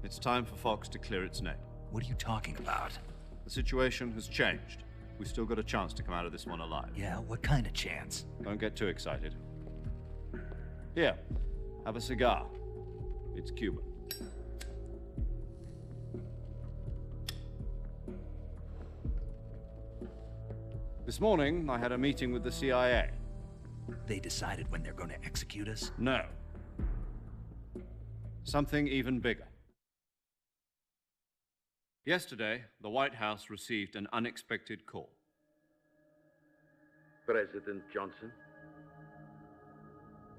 it's time for Fox to clear its name. What are you talking about? The situation has changed. We've still got a chance to come out of this one alive. Yeah, what kind of chance? Don't get too excited. Here, have a cigar. It's Cuban. This morning, I had a meeting with the CIA. They decided when they're going to execute us? No. Something even bigger. Yesterday, the White House received an unexpected call. President Johnson?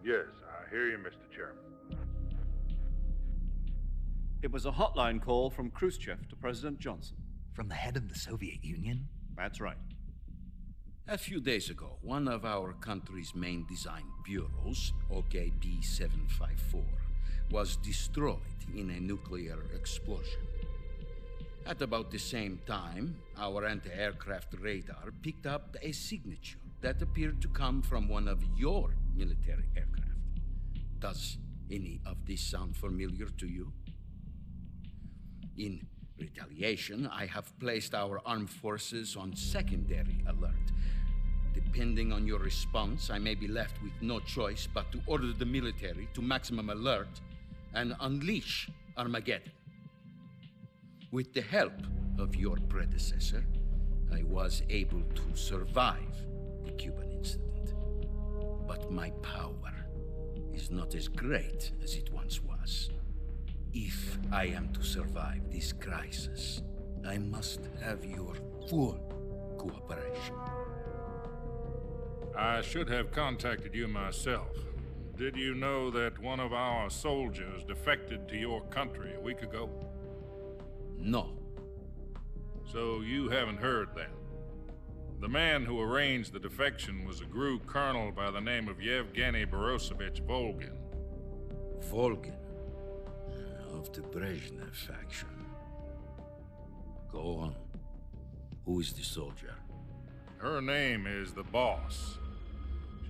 Yes, I hear you, Mr. Chairman. It was a hotline call from Khrushchev to President Johnson. From the head of the Soviet Union? That's right. A few days ago, one of our country's main design bureaus, OKB 754, was destroyed in a nuclear explosion. At about the same time, our anti-aircraft radar picked up a signature that appeared to come from one of your military aircraft. Does any of this sound familiar to you? In retaliation, I have placed our armed forces on secondary alert. Depending on your response, I may be left with no choice but to order the military to maximum alert and unleash Armageddon. With the help of your predecessor, I was able to survive the Cuban incident. But my power is not as great as it once was. If I am to survive this crisis, I must have your full cooperation. I should have contacted you myself. Did you know that one of our soldiers defected to your country a week ago? No. So you haven't heard then. The man who arranged the defection was a GRU colonel by the name of Yevgeny Borosovich Volgin. Volgin? Of the Brezhnev faction. Go on. Who is the soldier? Her name is the Boss.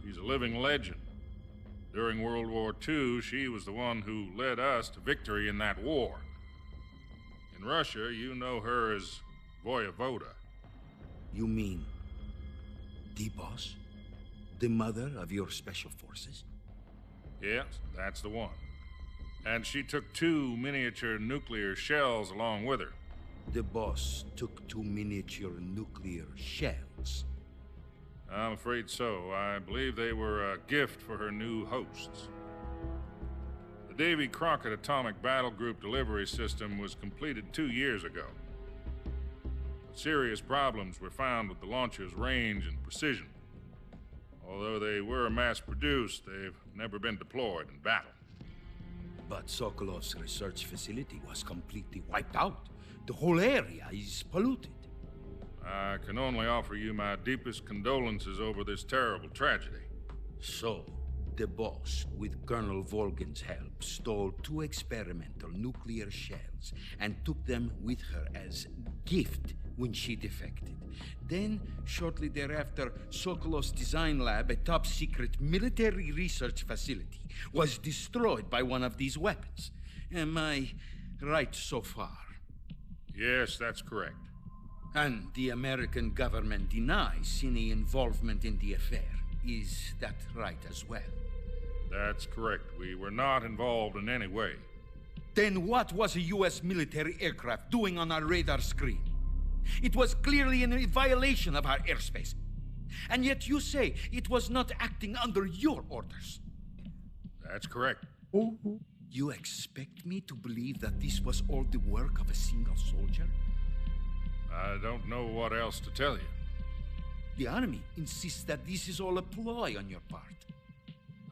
She's a living legend. During World War II, she was the one who led us to victory in that war. In Russia, you know her as Voyevoda. You mean the Boss? The mother of your special forces? Yes, that's the one. And she took 2 miniature nuclear shells along with her. The Boss took 2 miniature nuclear shells? I'm afraid so. I believe they were a gift for her new hosts. The Davy Crockett Atomic Battle Group delivery system was completed 2 years ago. But serious problems were found with the launcher's range and precision. Although they were mass-produced, they've never been deployed in battle. But Sokolov's research facility was completely wiped out. The whole area is polluted. I can only offer you my deepest condolences over this terrible tragedy. So, the boss, with Colonel Volgin's help, stole 2 experimental nuclear shells and took them with her as gift when she defected. Then, shortly thereafter, Sokolov's design lab, a top-secret military research facility, was destroyed by one of these weapons. Am I right so far? Yes, that's correct. And the American government denies any involvement in the affair. Is that right as well? That's correct. We were not involved in any way. Then what was a U.S. military aircraft doing on our radar screen? It was clearly in violation of our airspace. And yet you say it was not acting under your orders. That's correct. You expect me to believe that this was all the work of a single soldier? I don't know what else to tell you. The Army insists that this is all a ploy on your part.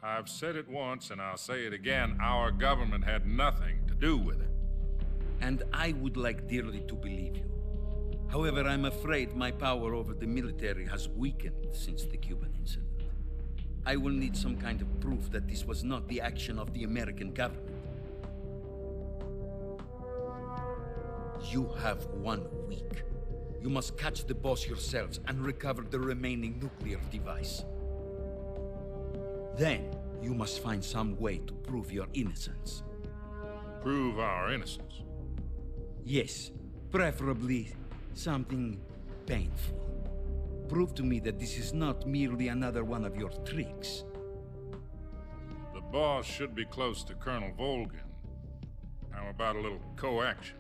I've said it once, and I'll say it again. Our government had nothing to do with it. And I would like dearly to believe you. However, I'm afraid my power over the military has weakened since the Cuban incident. I will need some kind of proof that this was not the action of the American government. You have 1 week. You must catch the boss yourselves and recover the remaining nuclear device. Then, you must find some way to prove your innocence. Prove our innocence? Yes, preferably something painful. Prove to me that this is not merely another one of your tricks. The boss should be close to Colonel Volgin. How about a little co-action?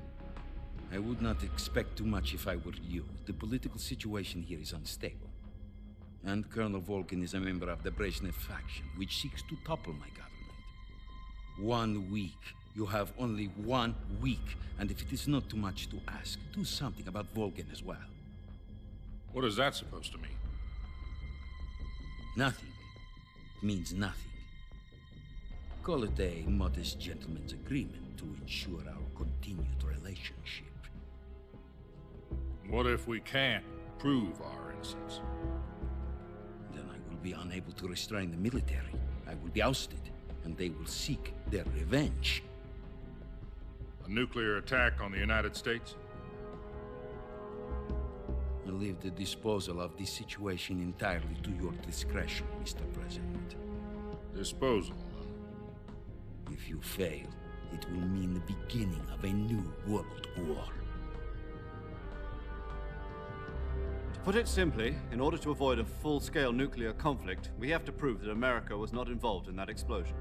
I would not expect too much if I were you. The political situation here is unstable. And Colonel Volgin is a member of the Brezhnev faction, which seeks to topple my government. 1 week. You have only 1 week, and if it is not too much to ask, do something about Volgin as well. What is that supposed to mean? Nothing. It means nothing. Call it a modest gentleman's agreement to ensure our continued relationship. What if we can't prove our innocence? Then I will be unable to restrain the military. I will be ousted, and they will seek their revenge. A nuclear attack on the United States? I leave the disposal of this situation entirely to your discretion, Mr. President. Disposal? If you fail, it will mean the beginning of a new world war. To put it simply, in order to avoid a full-scale nuclear conflict, we have to prove that America was not involved in that explosion.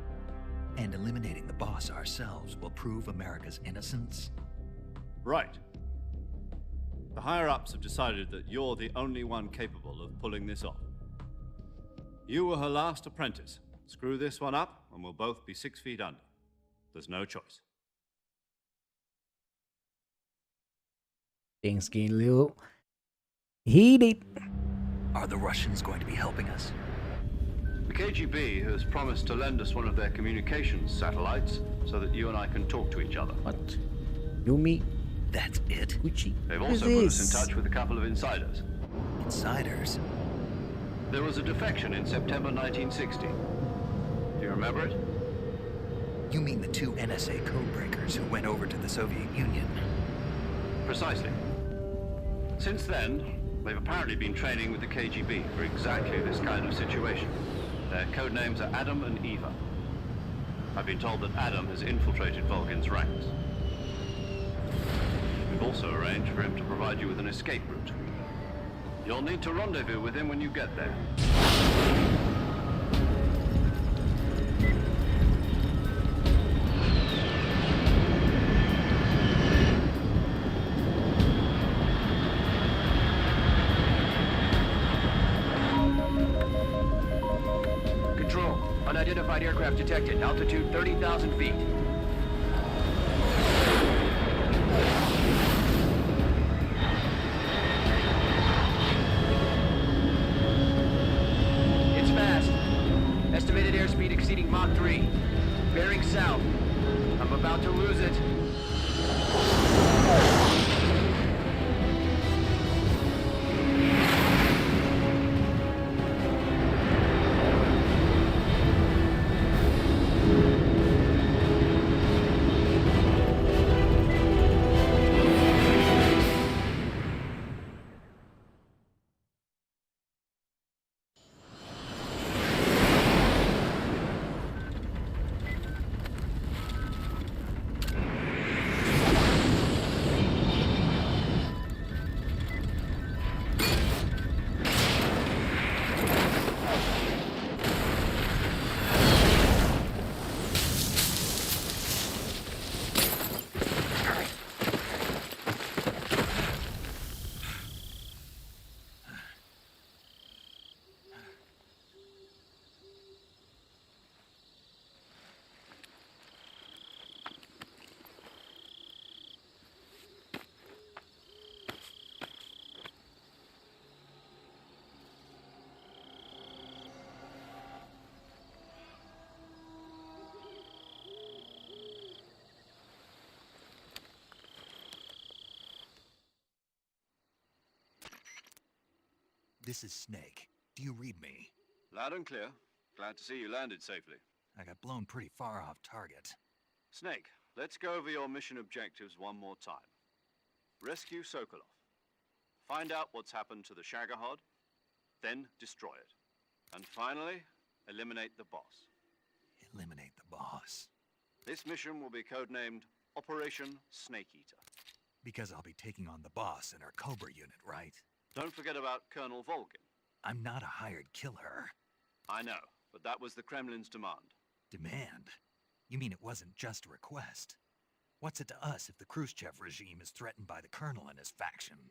And eliminating the boss ourselves will prove America's innocence? Right. The higher-ups have decided that you're the only one capable of pulling this off. You were her last apprentice. Screw this one up, and we'll both be 6 feet under. There's no choice. Things getting a little heated. Are the Russians going to be helping us? The KGB has promised to lend us one of their communications satellites so that you and I can talk to each other. What? You me? That's it? Gucci. They've also put us in touch with a couple of insiders. Insiders? There was a defection in September 1960. Do you remember it? You mean the 2 NSA codebreakers who went over to the Soviet Union? Precisely. Since then, they've apparently been training with the KGB for exactly this kind of situation. Their code names are Adam and Eva. I've been told that Adam has infiltrated Volgin's ranks. We've also arranged for him to provide you with an escape route. You'll need to rendezvous with him when you get there. Control. Unidentified aircraft detected. Altitude 30,000 feet. It's fast. Estimated airspeed exceeding Mach 3. Bearing south. I'm about to lose it. This is Snake. Do you read me? Loud and clear. Glad to see you landed safely. I got blown pretty far off target. Snake, let's go over your mission objectives one more time. Rescue Sokolov. Find out what's happened to the Shagohod, then destroy it. And finally, eliminate the boss. Eliminate the boss. This mission will be codenamed Operation Snake Eater. Because I'll be taking on the boss in our Cobra unit, right? Don't forget about Colonel Volgin. I'm not a hired killer. I know, but that was the Kremlin's demand. Demand? You mean it wasn't just a request? What's it to us if the Khrushchev regime is threatened by the Colonel and his faction?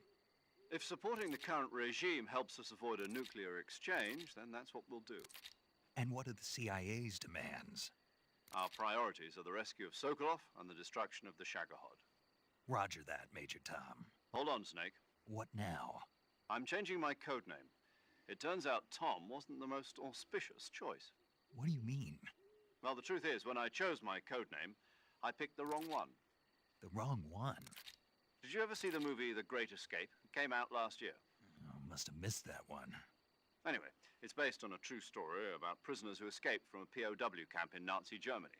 If supporting the current regime helps us avoid a nuclear exchange, then that's what we'll do. And what are the CIA's demands? Our priorities are the rescue of Sokolov and the destruction of the Shagohod. Roger that, Major Tom. Hold on, Snake. What now? I'm changing my codename. It turns out Tom wasn't the most auspicious choice. What do you mean? Well, the truth is, when I chose my codename, I picked the wrong one. The wrong one? Did you ever see the movie The Great Escape? It came out last year. Oh, must have missed that one. Anyway, it's based on a true story about prisoners who escaped from a POW camp in Nazi Germany.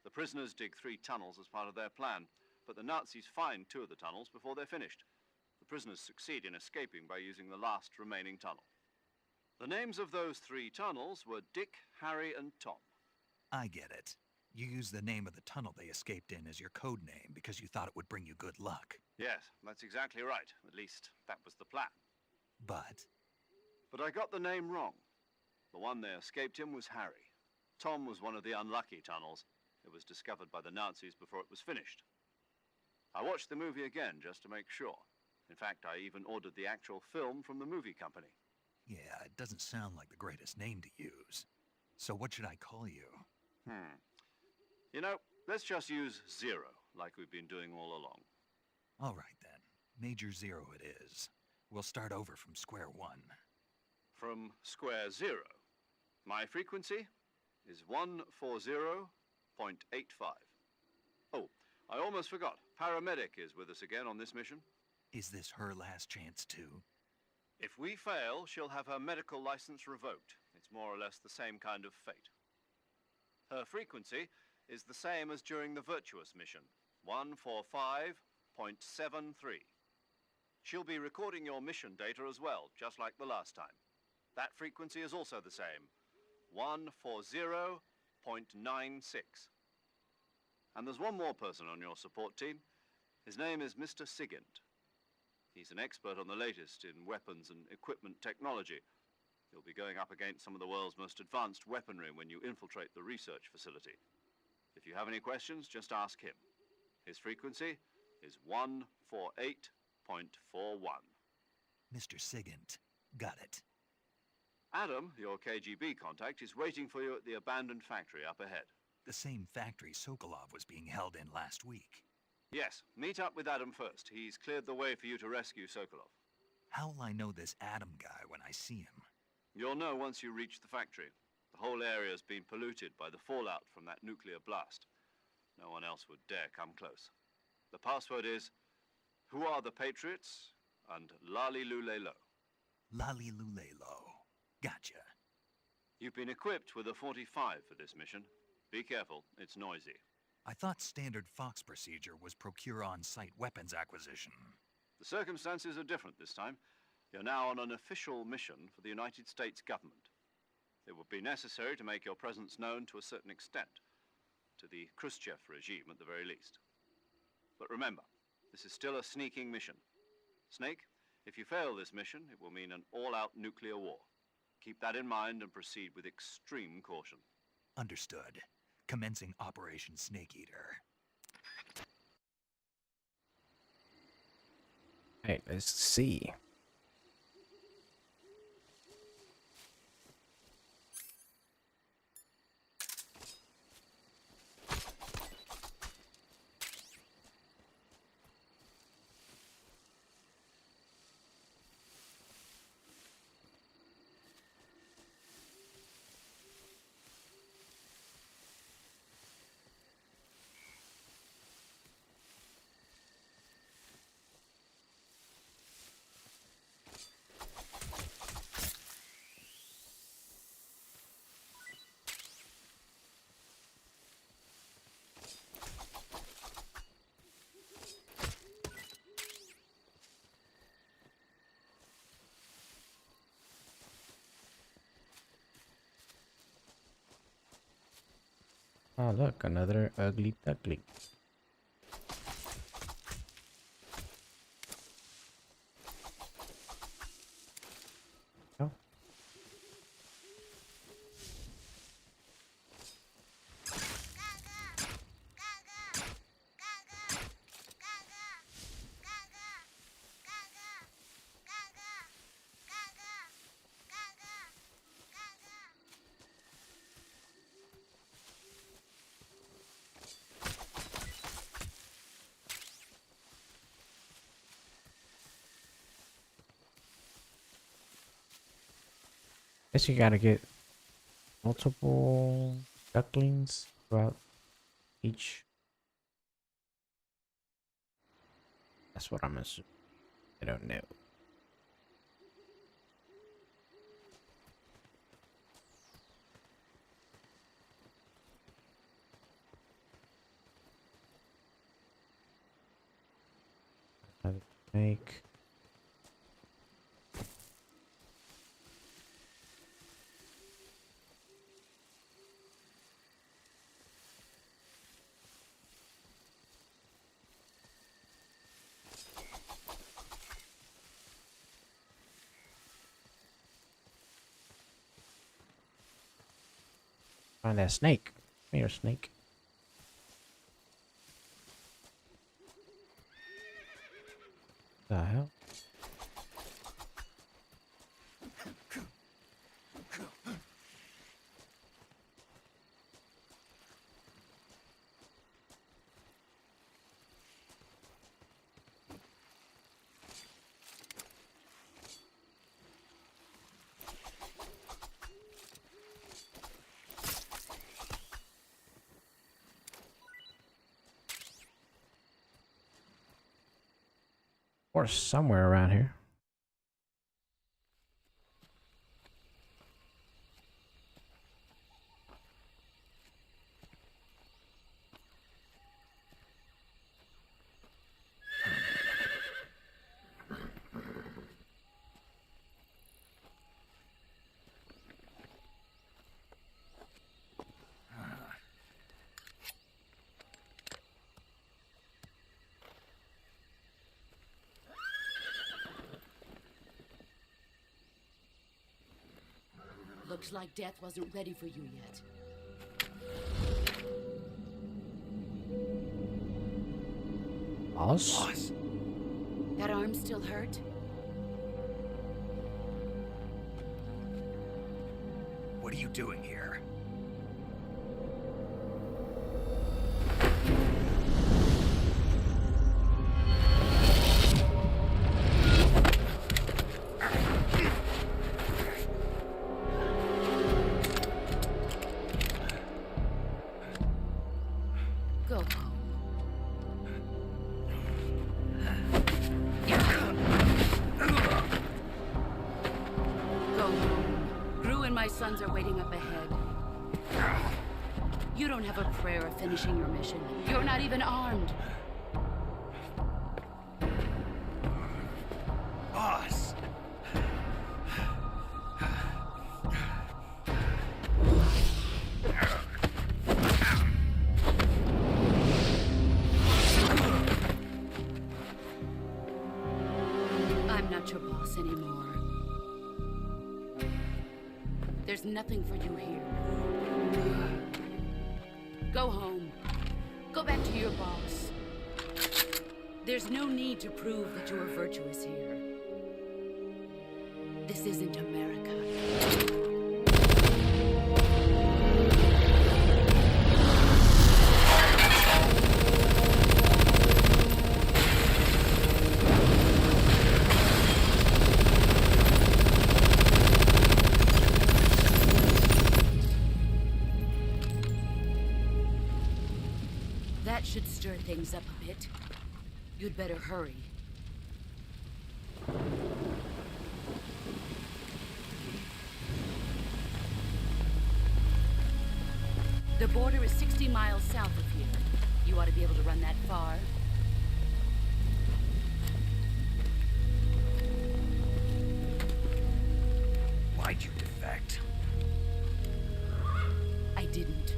The prisoners dig 3 tunnels as part of their plan, but the Nazis find 2 of the tunnels before they're finished. The prisoners succeed in escaping by using the last remaining tunnel. The names of those 3 tunnels were Dick, Harry, and Tom. I get it. You used the name of the tunnel they escaped in as your code name because you thought it would bring you good luck. Yes, that's exactly right. At least, that was the plan. But I got the name wrong. The one they escaped in was Harry. Tom was one of the unlucky tunnels. It was discovered by the Nazis before it was finished. I watched the movie again just to make sure. In fact, I even ordered the actual film from the movie company. yeah, it doesn't sound like the greatest name to use. So what should I call you? You know, let's just use Zero, like we've been doing all along. All right then. Major Zero it is. We'll start over from square one. From square 0. My frequency is 140.85. Oh, I almost forgot. Paramedic is with us again on this mission. Is this her last chance too? If we fail, she'll have her medical license revoked. It's more or less the same kind of fate. Her frequency is the same as during the Virtuous mission, 145.73. She'll be recording your mission data as well, just like the last time. That frequency is also the same, 140.96. And there's one more person on your support team. His name is Mr. Sigint. He's an expert on the latest in weapons and equipment technology. You'll be going up against some of the world's most advanced weaponry when you infiltrate the research facility. If you have any questions, just ask him. His frequency is 148.41. Mr. Sigint. Got it. Adam, your KGB contact, is waiting for you at the abandoned factory up ahead. The same factory Sokolov was being held in last week. Yes, meet up with Adam first. He's cleared the way for you to rescue Sokolov. How will I know this Adam guy when I see him? You'll know once you reach the factory. The whole area's been polluted by the fallout from that nuclear blast. No one else would dare come close. The password is, "Who are the Patriots?" and Lali Lulelo. Lali Lulelo. Gotcha. You've been equipped with a 45 for this mission. Be careful, it's noisy. I thought standard Fox procedure was procure on-site weapons acquisition. The circumstances are different this time. You're now on an official mission for the United States government. It would be necessary to make your presence known to a certain extent, to the Khrushchev regime at the very least. But remember, this is still a sneaking mission. Snake, if you fail this mission, it will mean an all-out nuclear war. Keep that in mind and proceed with extreme caution. Understood. Commencing Operation Snake Eater. Hey, let's see. Oh, look, another ugly duckling. Oh. Guess you gotta get multiple ducklings throughout each. That's what I'm assuming. I don't know. Make. Find that snake. Come here, snake. The hell? Or somewhere around here. Looks like death wasn't ready for you yet. Boss? That arm still hurt? What are you doing here? Sons are waiting up ahead. You don't have a prayer of finishing your mission. You're not even armed. Boss! I'm not your boss anymore. There's nothing for you here. Go home. Go back to your boss. There's no need to prove that you are virtuous here. This isn't America. That should stir things up a bit. You'd better hurry. The border is 60 miles south of here. You ought to be able to run that far. Why'd you defect? I didn't.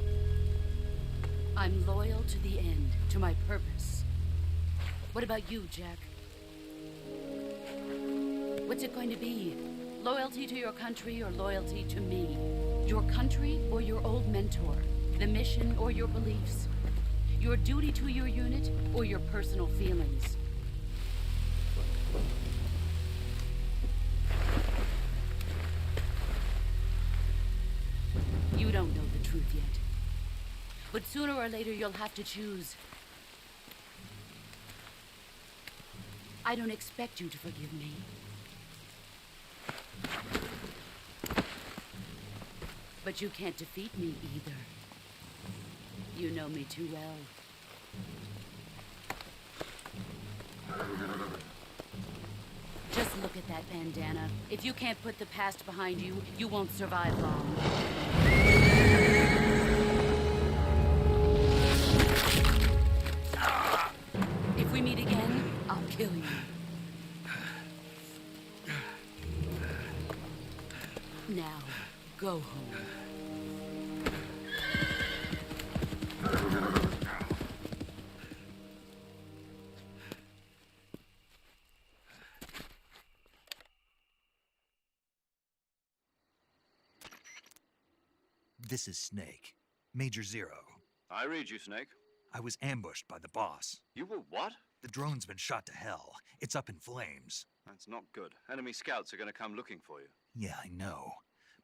I'm loyal to the end, to my purpose. What about you, Jack? What's it going to be? Loyalty to your country or loyalty to me? Your country or your old mentor? The mission or your beliefs? Your duty to your unit or your personal feelings? You don't know the truth yet. But sooner or later you'll have to choose. I don't expect you to forgive me. But you can't defeat me either. You know me too well. Just look at that bandana. If you can't put the past behind you, you won't survive long. If we meet again, I'll kill you. Now, go home. This is Snake. Major Zero. I read you, Snake. I was ambushed by the boss. You were what? The drone's been shot to hell. It's up in flames. That's not good. Enemy scouts are going to come looking for you. Yeah, I know.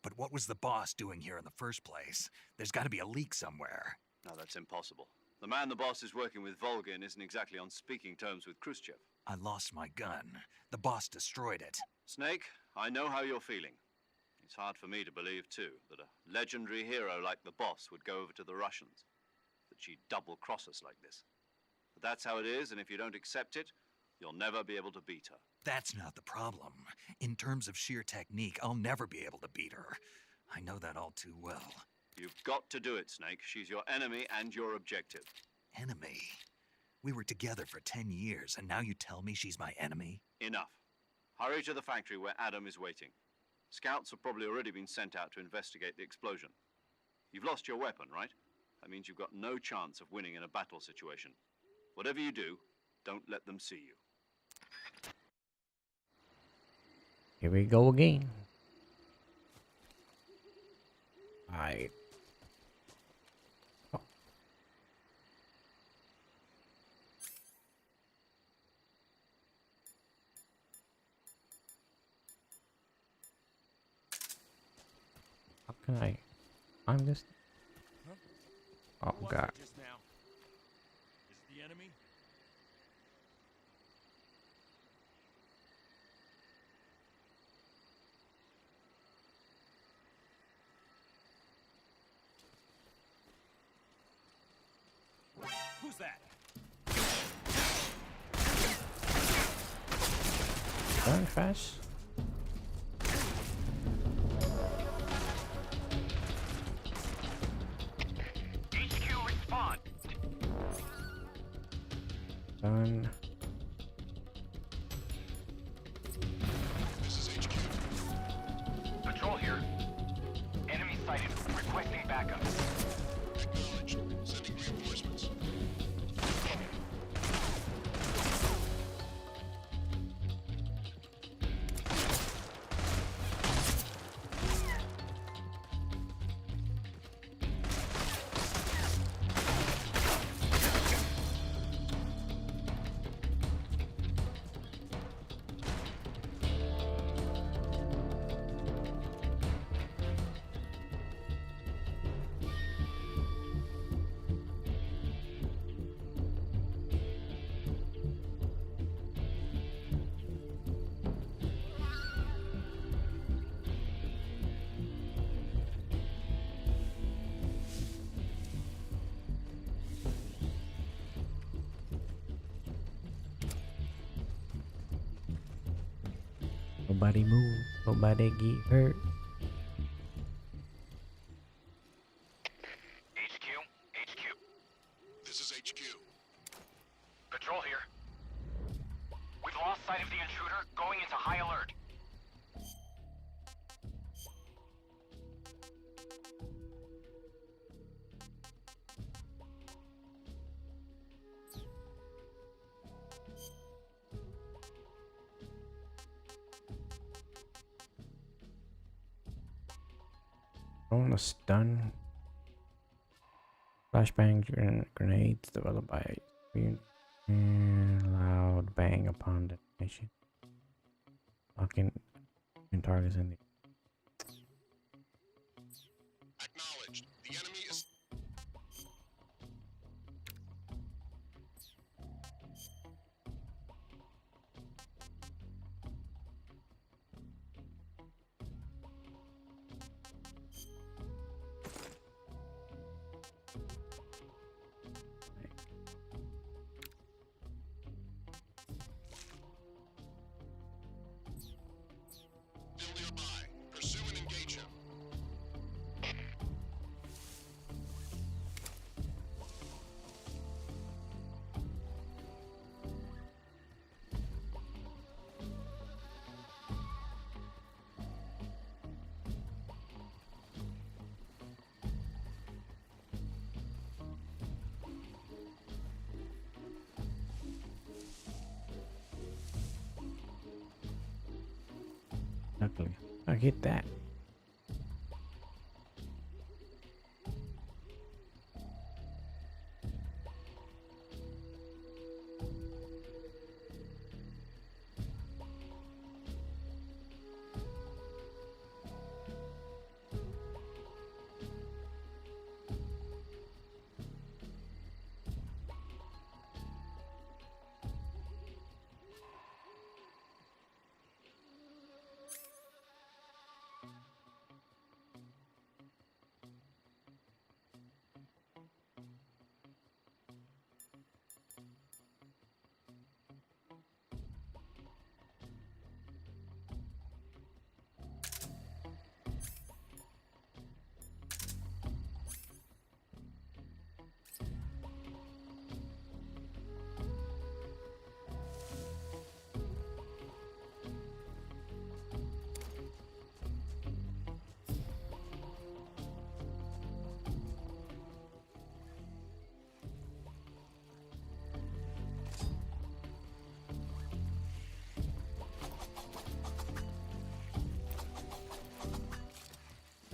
But what was the boss doing here in the first place? There's got to be a leak somewhere. No, that's impossible. The man the boss is working with, Volgin, isn't exactly on speaking terms with Khrushchev. I lost my gun. The boss destroyed it. Snake, I know how you're feeling. It's hard for me to believe, too, that a legendary hero like the boss would go over to the Russians. That she'd double-cross us like this. But that's how it is, and if you don't accept it, you'll never be able to beat her. That's not the problem. In terms of sheer technique, I'll never be able to beat her. I know that all too well. You've got to do it, Snake. She's your enemy and your objective. Enemy? We were together for 10 years, and now you tell me she's my enemy? Enough. Hurry to the factory where Adam is waiting. Scouts have probably already been sent out to investigate the explosion. You've lost your weapon, right? That means you've got no chance of winning in a battle situation. Whatever you do, don't let them see you. Here we go again. Alright. Oh. How can I climb this? Oh god. Just now. Is it the enemy? Who's that? Going fast. HQ respond. Done. This is HQ. Patrol here. Enemy sighted. Requesting backup. Acknowledged. Sending reinforcements. Nobody move. Nobody get hurt. HQ. This is HQ. Patrol here. We've lost sight of the intruder, going into high alert. Throwing a stun. Flashbang grenades developed by loud bang upon detonation. Locking targets in the Acknowledged. The enemy is... Still nearby. Pursue and engage him. luckily. I get that.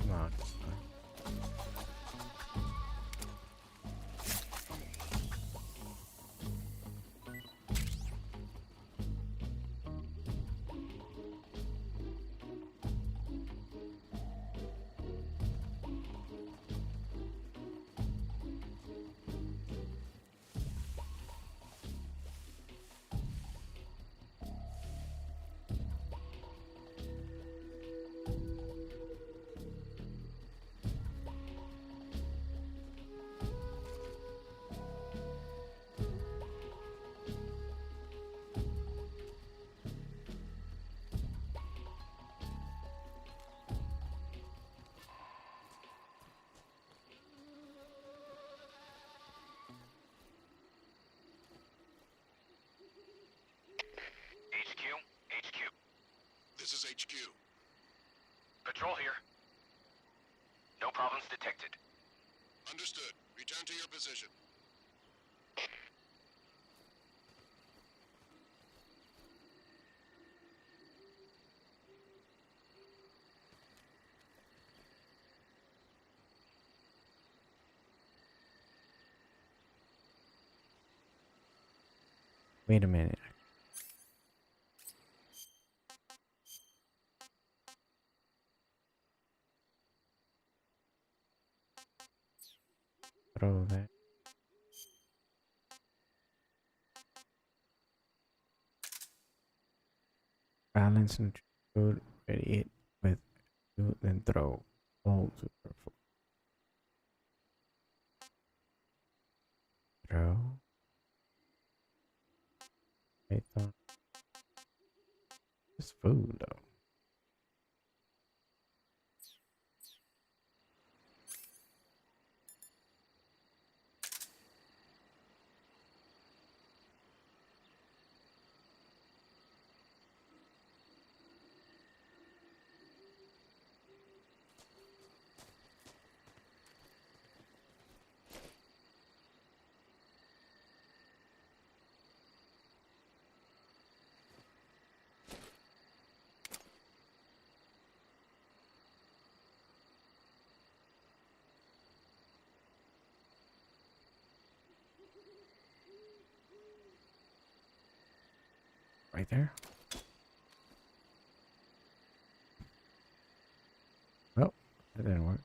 Come on. HQ. This is HQ. Patrol here. No problems detected. Understood. Return to your position. Wait a minute. Throw that. Balance and food. Ready it with two, then throw. Hold to throw. Python. It's food though. right there. Well, that didn't work.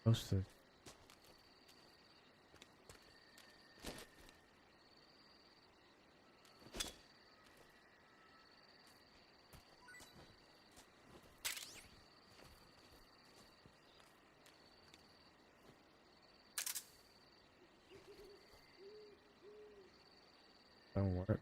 Close to. Don't work.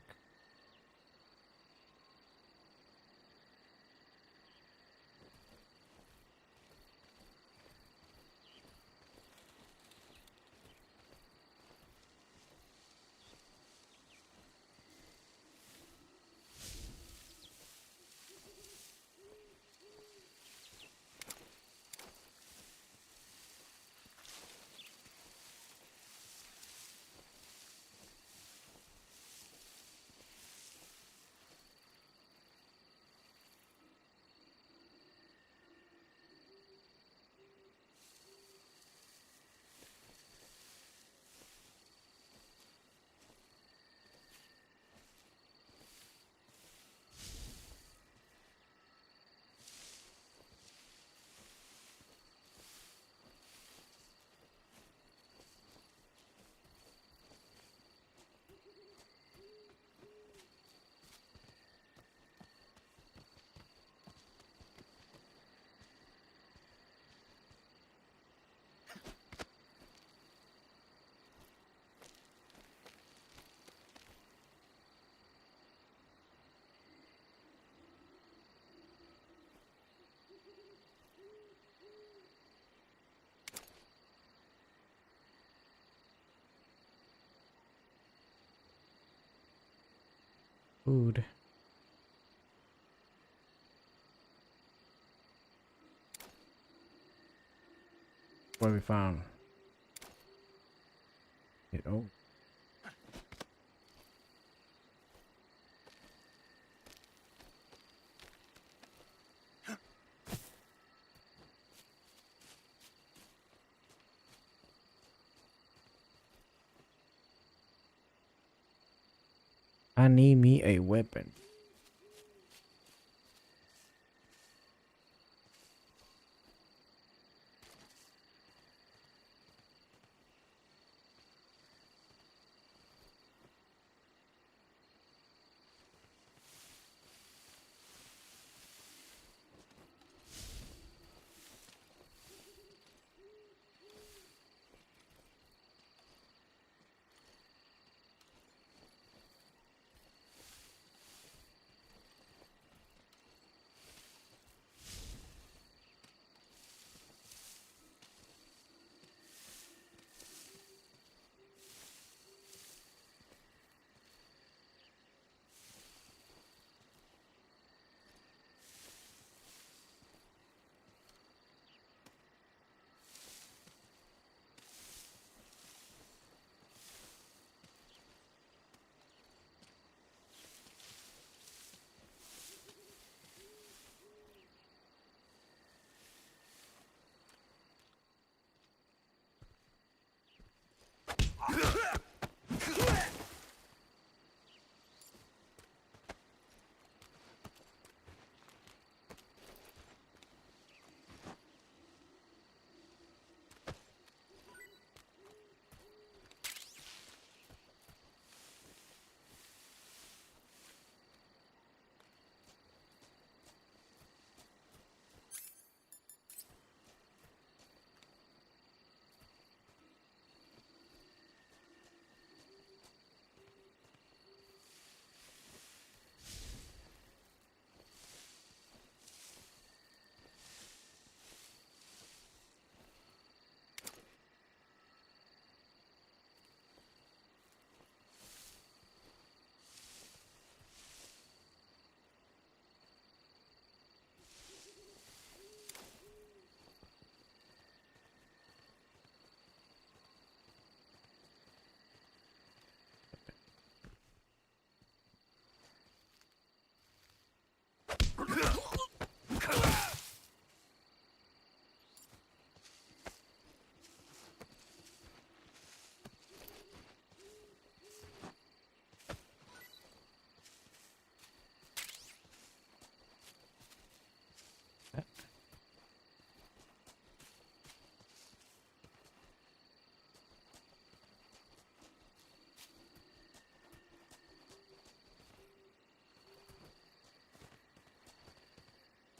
Food. What we found? Oh. I need me a weapon.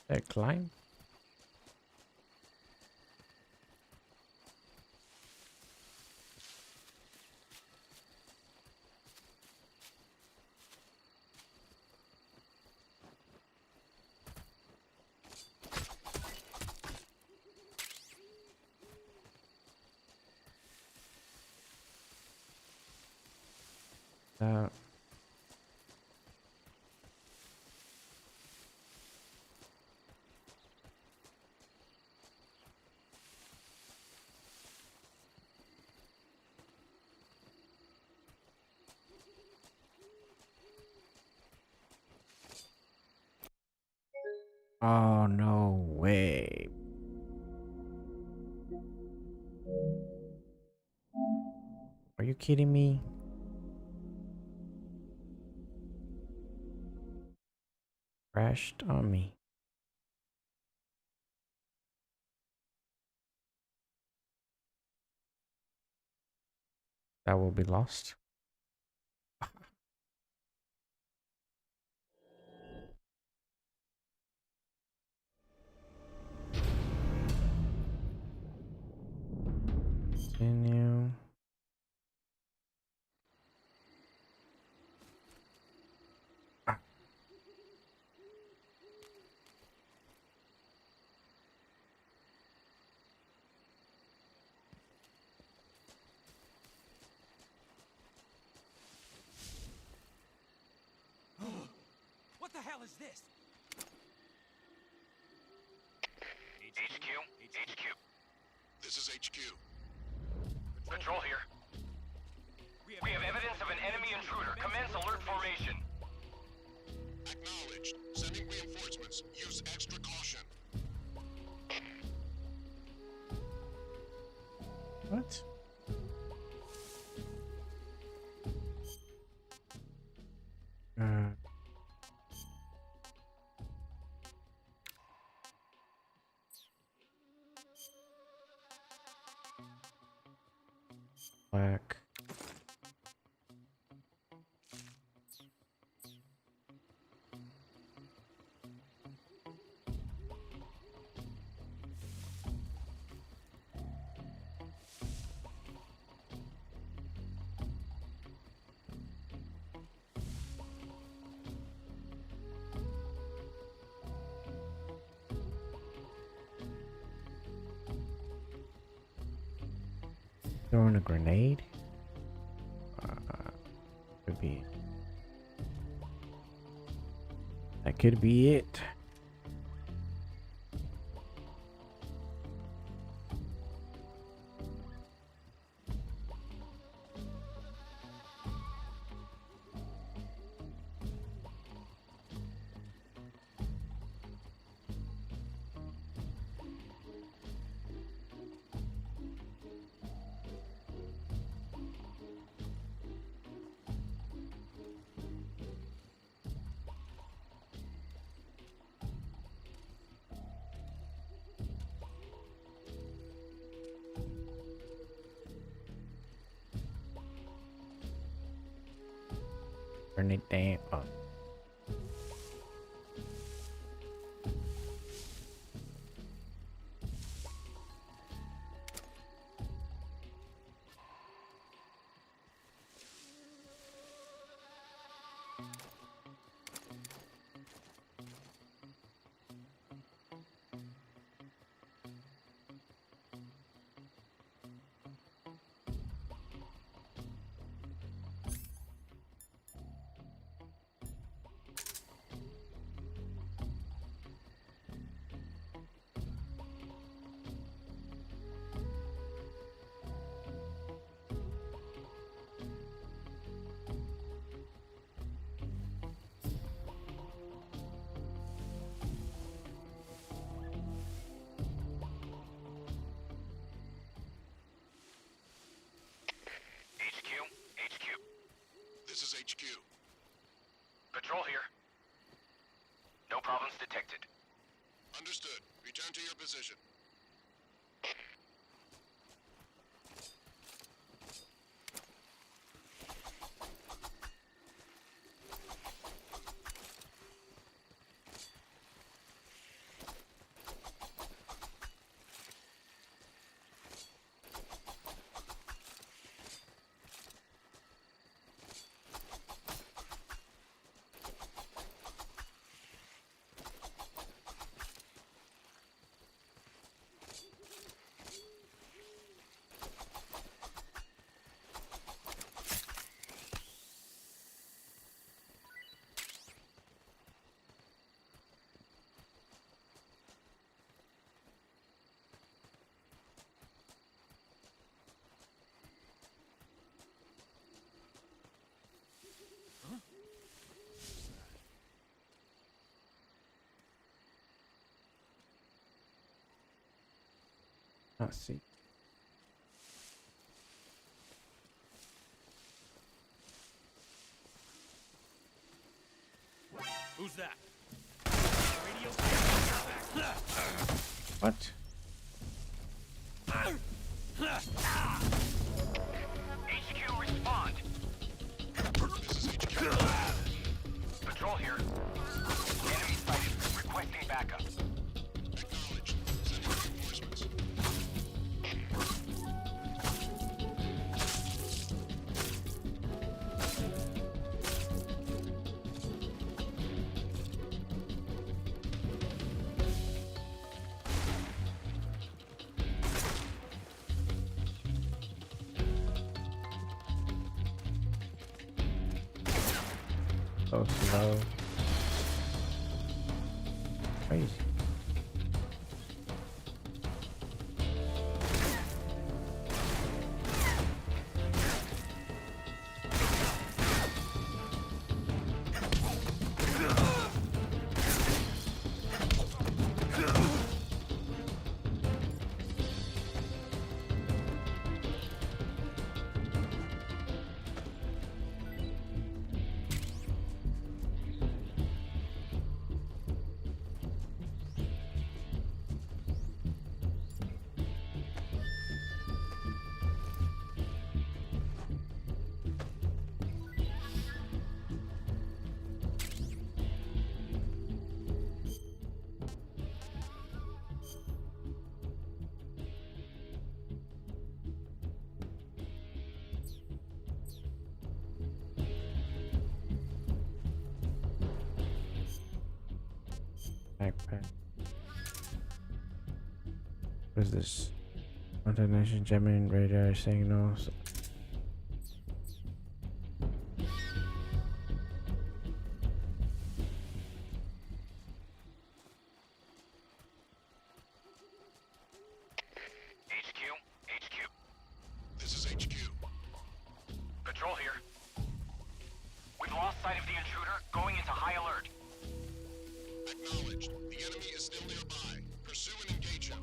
That climb? Uh, oh, no way. Are you kidding me? Crashed on me. That will be lost. Continue. What the hell is this? HQ. This is HQ. Patrol here. We have evidence of an enemy intruder. Commence alert formation. Acknowledged. Sending reinforcements. Use extra caution. What? Black. Throwing a grenade? Could be. That could be it. Turn it down. Oh. This is HQ. Patrol here. No problems detected. Understood. Return to your position. Let's see. Who's that? Radio. What? HQ, respond. This is HQ. Patrol here. Enemy sighted. Requesting backup. Acknowledged. Sending reinforcements. So slow. Crazy. Backpack. What is this? Multi-nation jamming radar signals. HQ. This is HQ. Patrol here. We've lost sight of the intruder, going into high alert. Acknowledged. The enemy is still nearby. Pursue and engage him.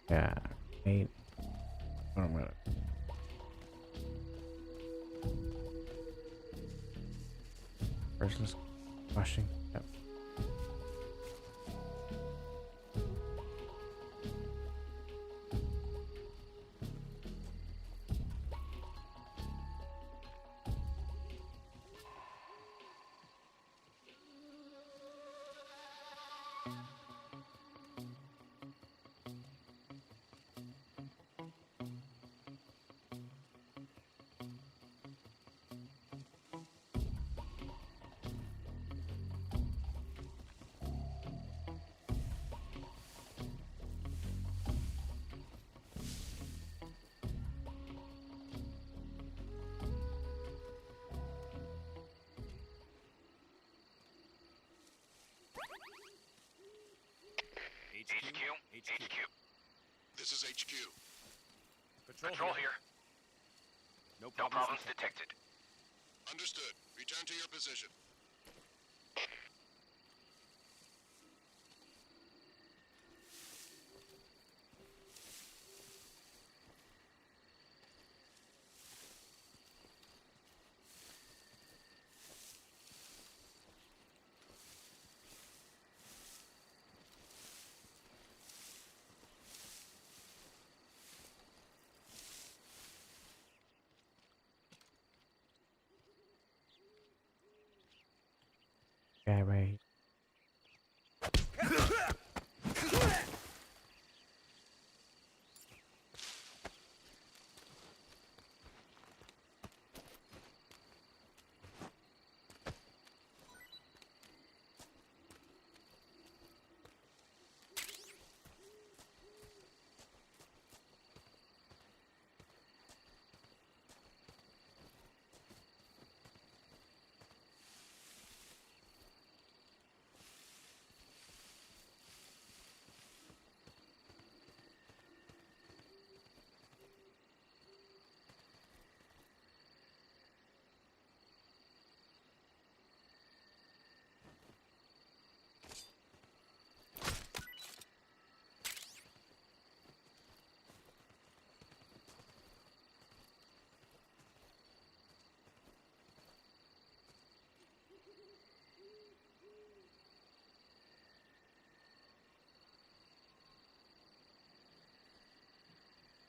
Yeah, 8. Oh, I'm gonna. First, let's washing. Yep. HQ. This is HQ. Patrol here. No problems detected. Understood. Return to your position. Guy right.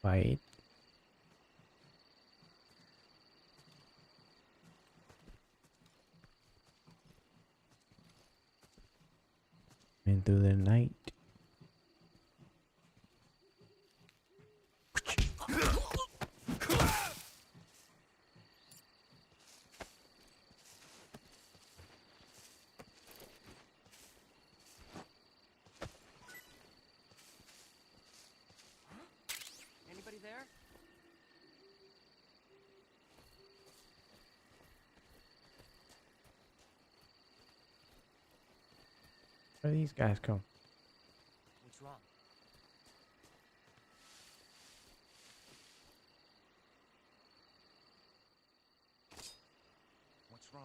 Fight. Into the night. Anybody there? Where do these guys come? What's wrong? What's wrong?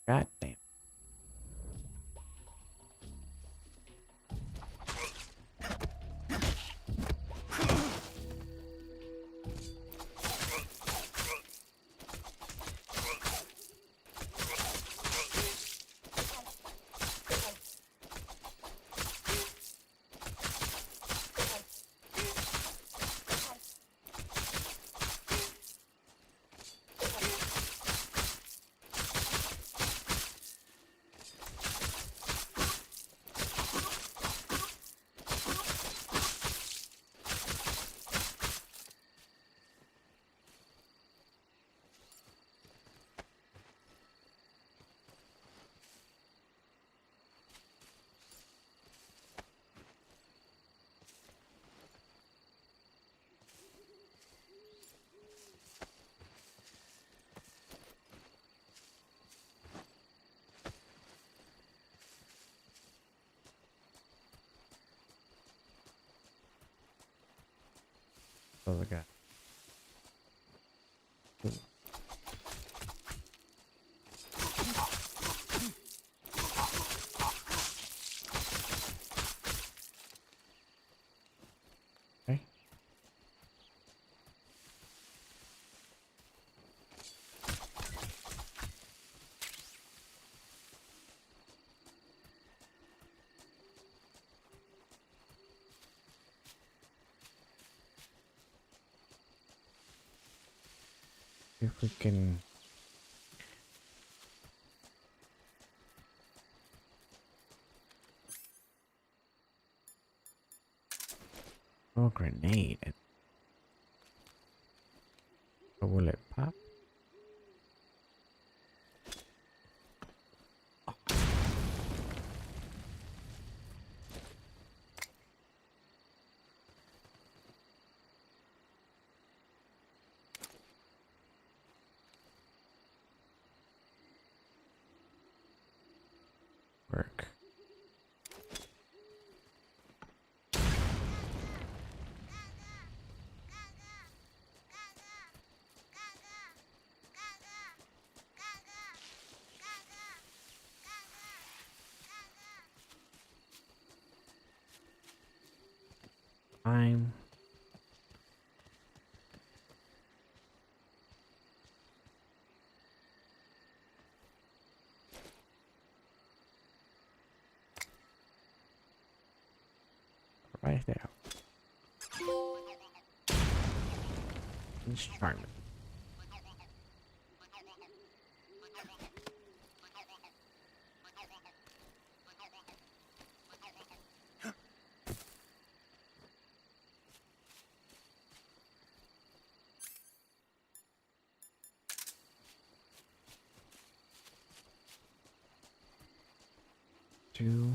God damn. Other guy. Okay. If we can Throw a grenade. Or will it pop? Work. Time. Right there. It's charming. Two.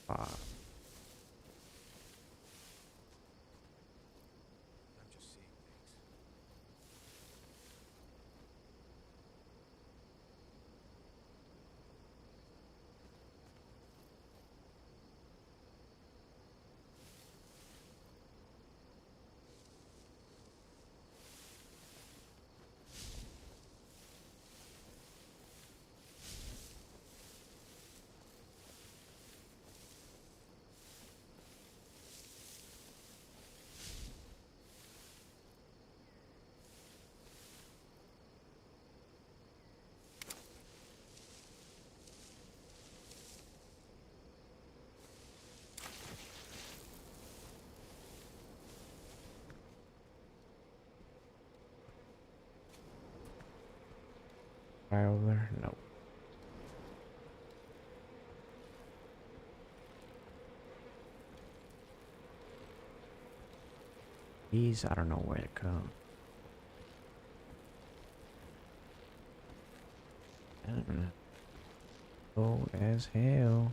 Five. Over? No. These, I don't know where to go. I don't know. Oh, as hell.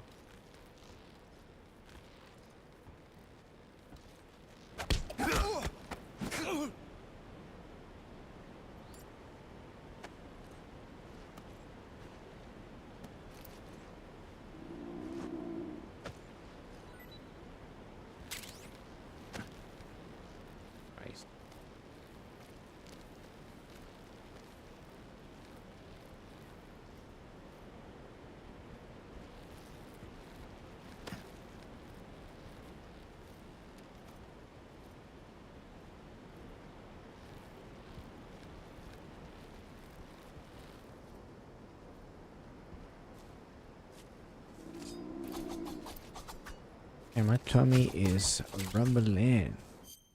And my tummy is rumbling.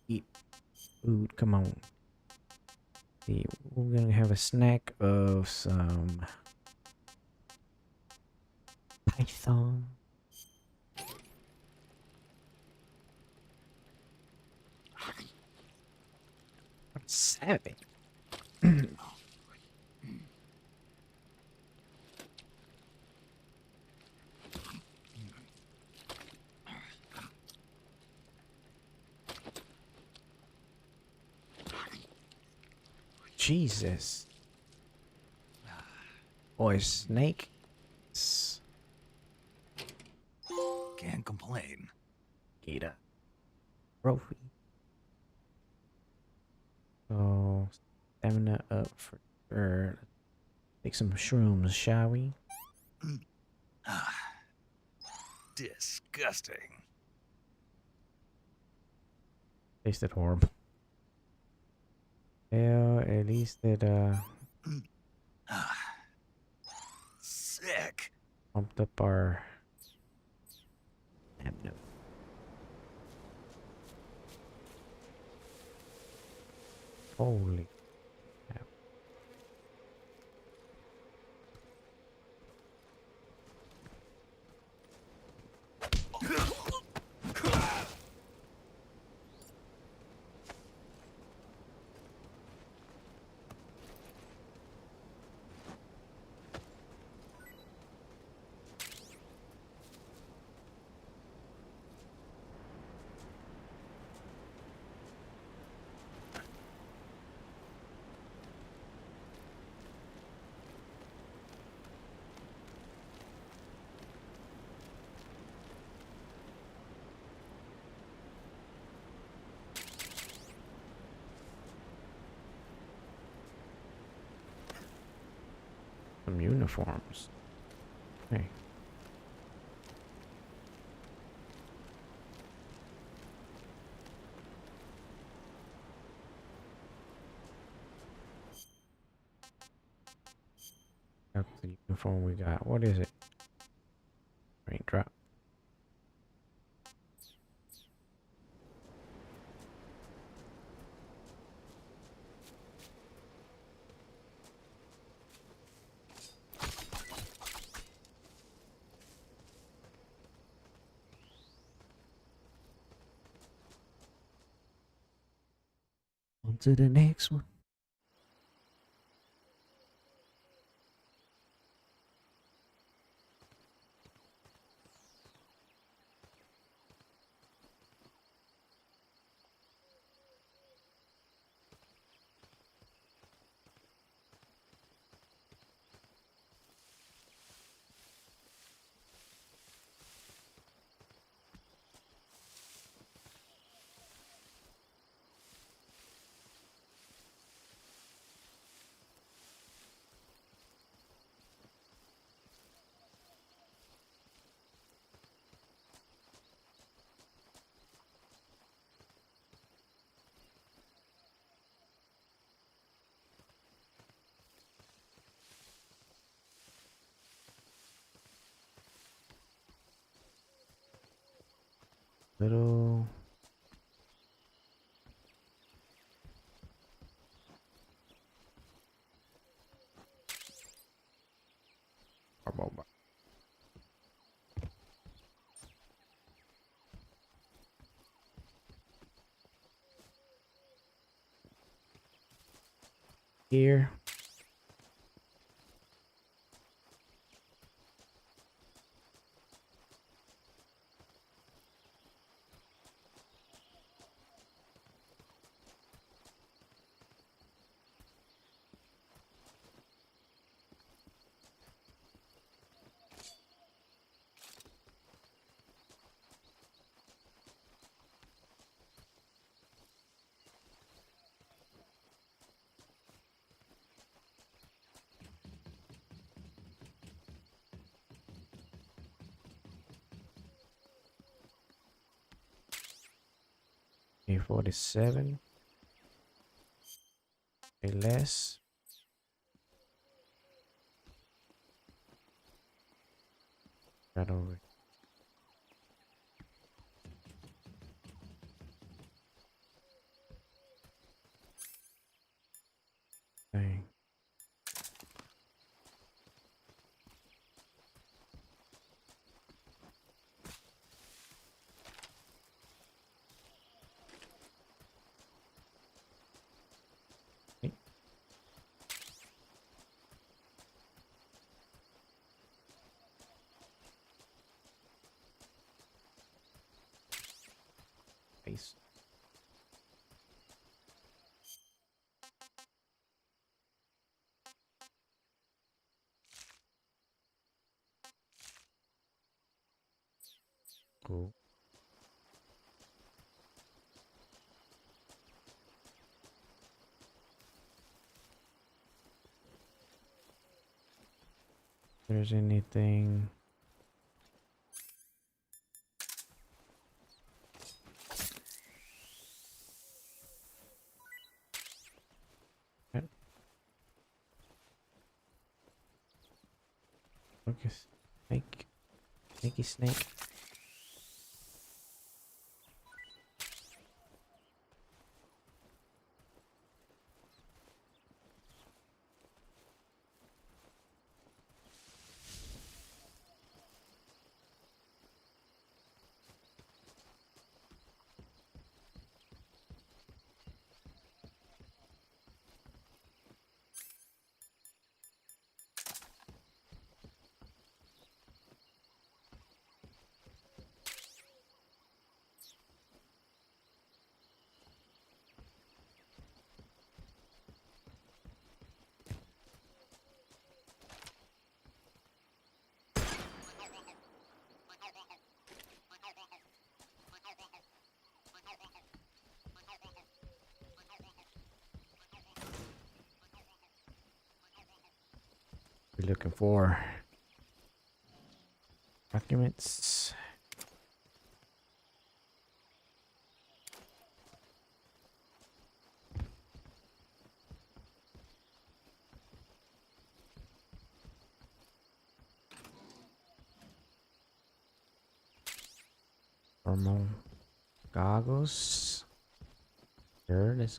Eat food, come on. See, we're gonna have a snack of some python. What a savage. Jesus. Boy, snake. Can't complain. Gator. Trophy. So, Stamina up for sure. Take some shrooms, shall we? Disgusting. Tasted horrible. Well, at least it Sick. pumped up our stamina. Holy crap. Some uniforms. Hey. That's the uniform we got. What is it? Raindrop. On to the next one. Little. Here. A47. A less. Right over. Dang. Nice. Cool. there's anything. Focus. Snake. Snaky snake. We're looking for documents. Thermal goggles. There it is.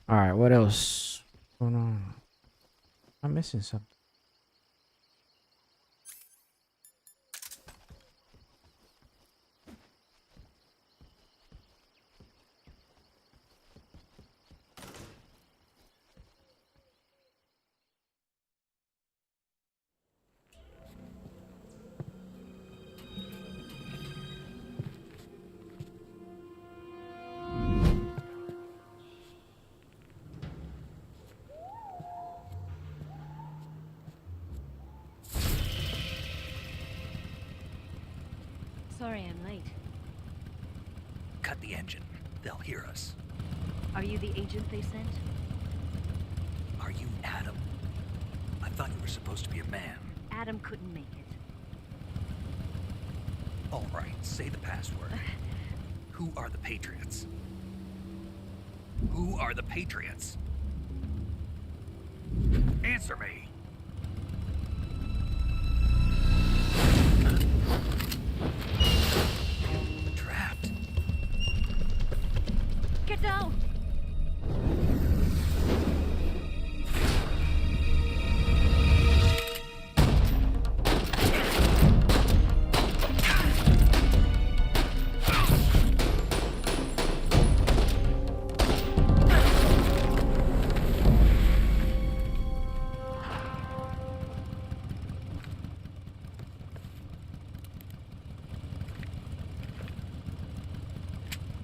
All right, what else? What's going on? I'm missing something. Sorry I'm late. Cut the engine. They'll hear us. Are you the agent they sent? Are you Adam? I thought you were supposed to be a man. Adam couldn't make it. All right, say the password. Who are the Patriots? Who are the Patriots? Answer me. Trapped. Get down!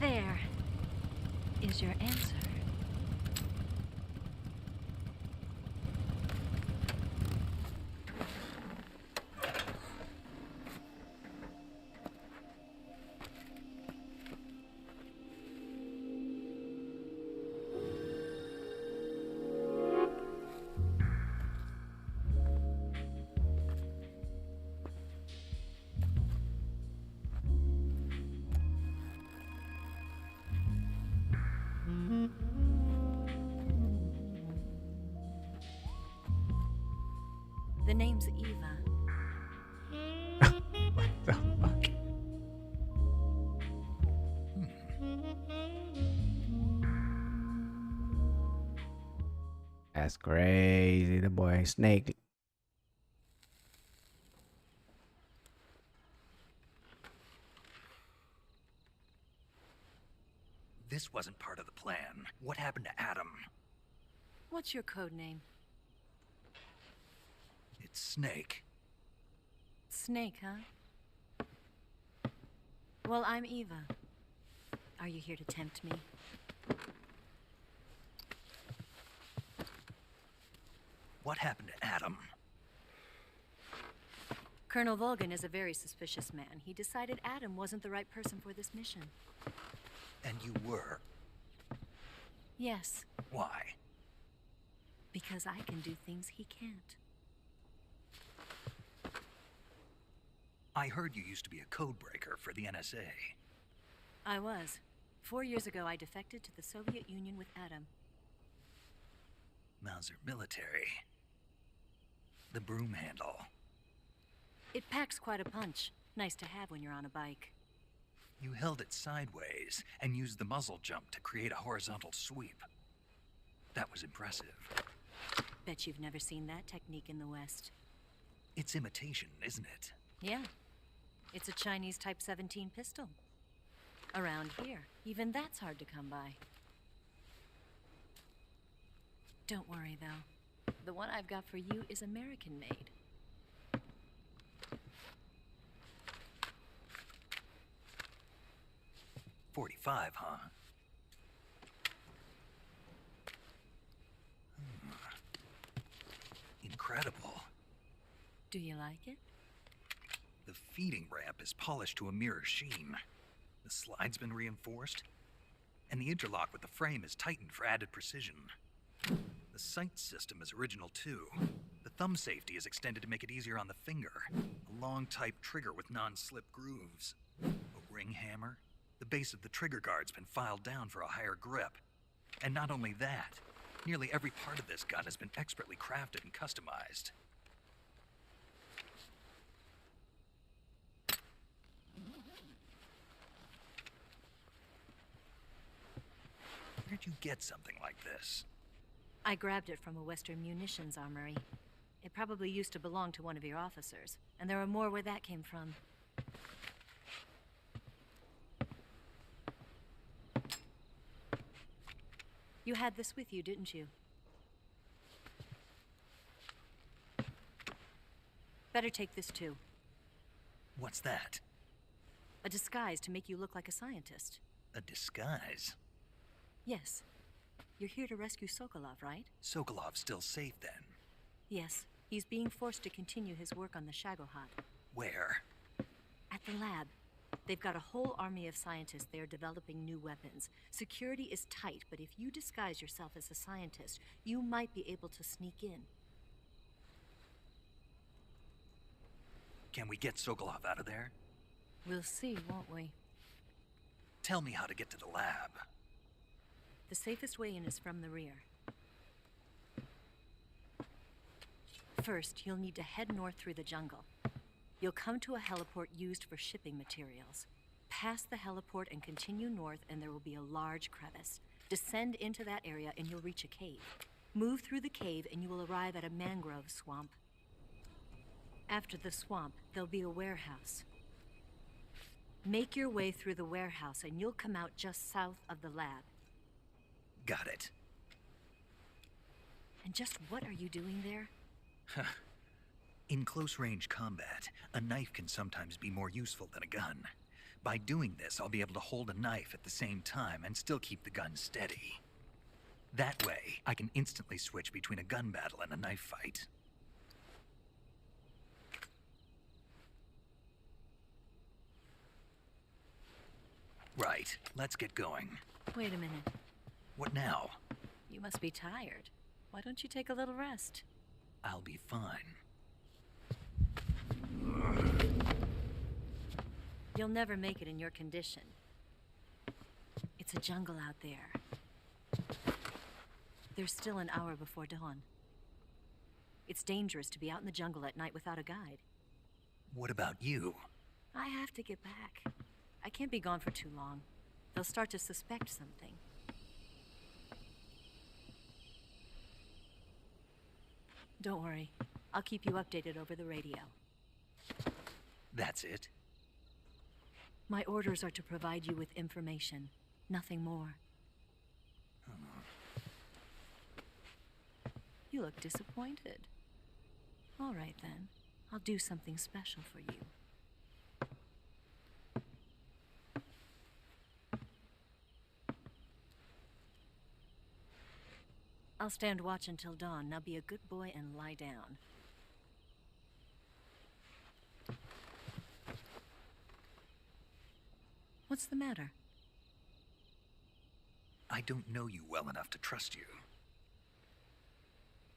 There is your answer. The name's Eva. What the fuck? That's crazy. The boy Snake. This wasn't part of the plan. What happened to Adam? What's your code name? It's Snake. Snake, huh? Well, I'm Eva. Are you here to tempt me? What happened to Adam? Colonel Volgin is a very suspicious man. He decided Adam wasn't the right person for this mission. And you were. Yes, Why? because I can do things he can't. I heard you used to be a codebreaker for the NSA. I was. 4 years ago, I defected to the Soviet Union with Adam. Mauser military. The broom handle. It packs quite a punch. Nice to have when you're on a bike. You held it sideways and used the muzzle jump to create a horizontal sweep. That was impressive. Bet you've never seen that technique in the West. It's imitation, isn't it? Yeah. It's a Chinese Type 17 pistol. Around here, even that's hard to come by. Don't worry, though. The one I've got for you is American-made. .45, huh? Incredible. Do you like it? The feeding ramp is polished to a mirror sheen. The slide's been reinforced, and the interlock with the frame is tightened for added precision. The sight system is original too. The thumb safety is extended to make it easier on the finger. A long type trigger with non-slip grooves. A ring hammer. The base of the trigger guard's been filed down for a higher grip. And not only that, nearly every part of this gun has been expertly crafted and customized. Where'd you get something like this? I grabbed it from a Western munitions armory. It probably used to belong to one of your officers, and there are more where that came from. You had this with you, didn't you? Better take this too. What's that? A disguise to make you look like a scientist. A disguise? Yes. You're here to rescue Sokolov, right? Sokolov's still safe then? Yes. He's being forced to continue his work on the Shagohod. Where? At the lab. They've got a whole army of scientists there developing new weapons. Security is tight, but if you disguise yourself as a scientist, you might be able to sneak in. Can we get Sokolov out of there? We'll see, won't we? Tell me how to get to the lab. The safest way in is from the rear. First, you'll need to head north through the jungle. You'll come to a heliport used for shipping materials. Pass the heliport and continue north, and there will be a large crevice. Descend into that area and you'll reach a cave. Move through the cave and you will arrive at a mangrove swamp. After the swamp, there'll be a warehouse. Make your way through the warehouse and you'll come out just south of the lab. Got it. And just what are you doing there? In close-range combat, a knife can sometimes be more useful than a gun. By doing this, I'll be able to hold a knife at the same time and still keep the gun steady. That way, I can instantly switch between a gun battle and a knife fight. Right, let's get going. Wait a minute. What now? You must be tired. Why don't you take a little rest? I'll be fine. You'll never make it in your condition. It's a jungle out there. There's still an hour before dawn. It's dangerous to be out in the jungle at night without a guide. What about you? I have to get back. I can't be gone for too long. They'll start to suspect something. Don't worry. I'll keep you updated over the radio. That's it? My orders are to provide you with information. Nothing more. You look disappointed. All right, then. I'll do something special for you. I'll stand watch until dawn. Now be a good boy and lie down. What's the matter? I don't know you well enough to trust you.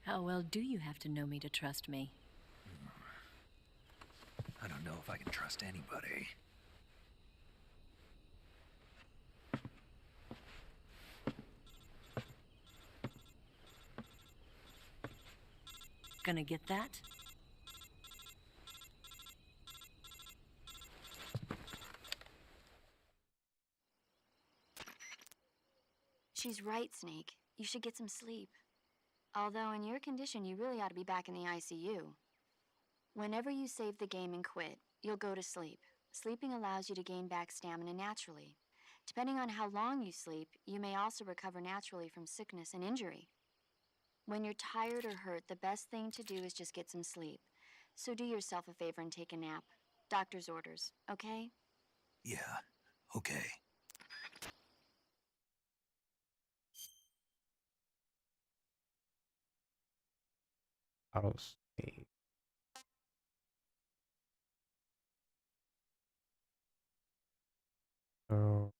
How well do you have to know me to trust me? I don't know if I can trust anybody. Gonna get that? She's right, Snake. You should get some sleep. Although in your condition, you really ought to be back in the ICU. Whenever you save the game and quit, you'll go to sleep. Sleeping allows you to gain back stamina naturally. Depending on how long you sleep, you may also recover naturally from sickness and injury. When you're tired or hurt, the best thing to do is just get some sleep. So do yourself a favor and take a nap. Doctor's orders, okay? Yeah, okay. Auto save. So,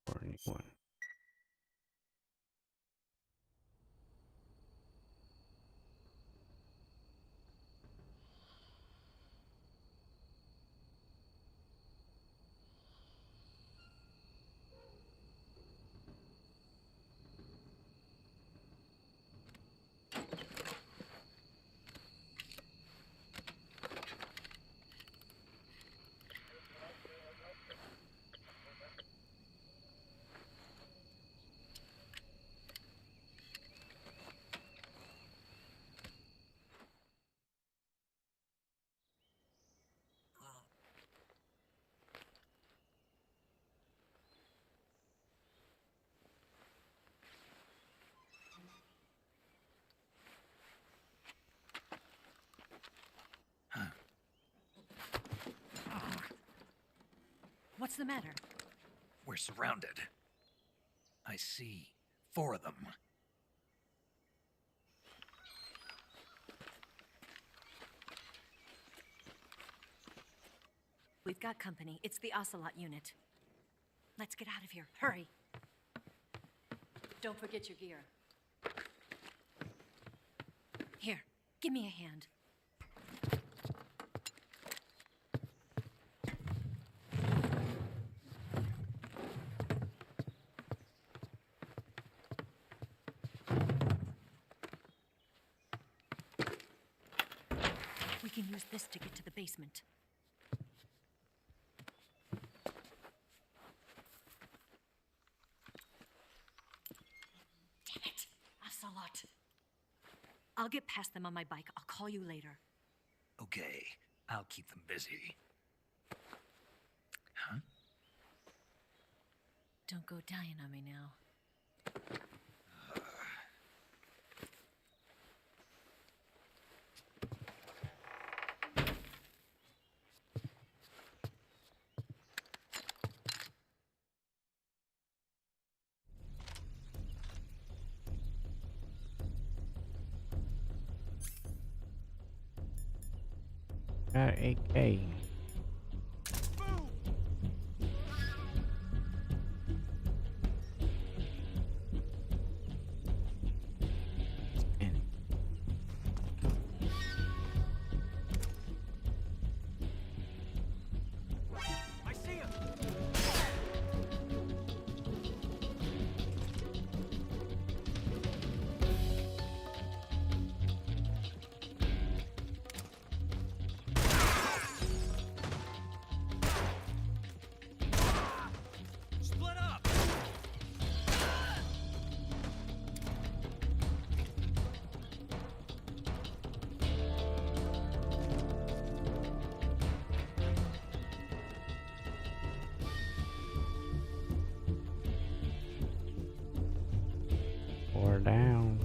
or anyone. What's the matter? We're surrounded. I see 4 of them. We've got company. It's the Ocelot unit. Let's get out of here. Hurry. Don't forget your gear. Here, give me a hand. We can use this to get to the basement. Damn it, Ocelot. I'll get past them on my bike. I'll call you later. Okay, I'll keep them busy. Huh? Don't go dying on me now. Got AK. I see him! Split up! Or down.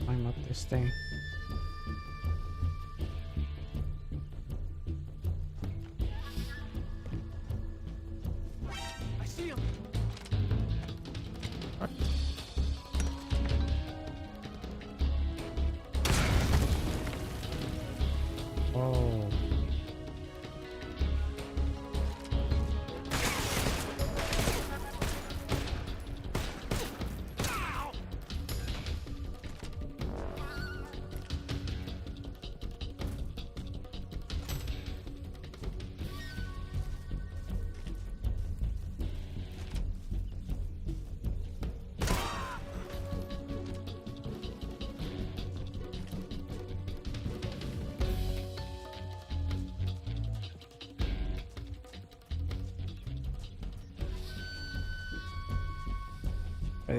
Climb up this thing. I see him!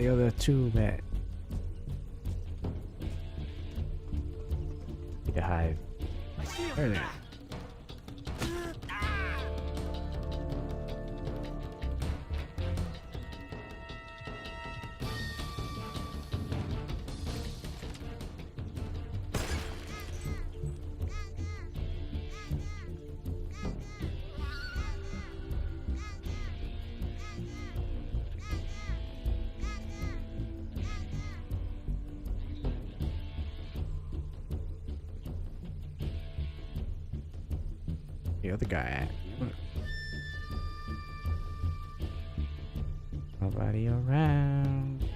the other two that need to hide. There they are. The other guy at? Nobody around.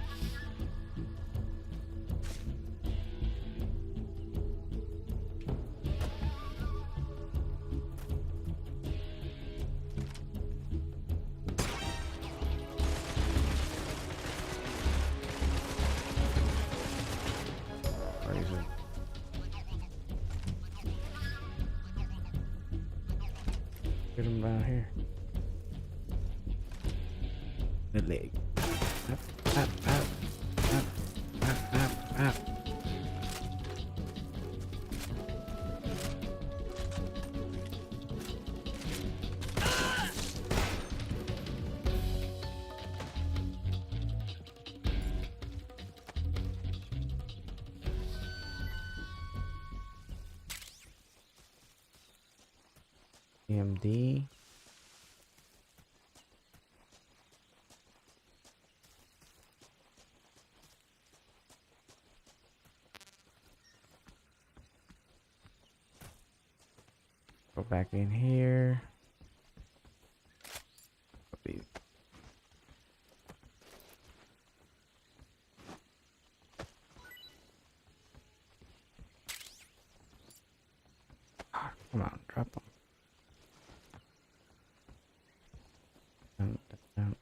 Where is it? Get him down here. The leg. Up, up, up, up, up, up. EMD. Go back in here. Come on, drop them. Down.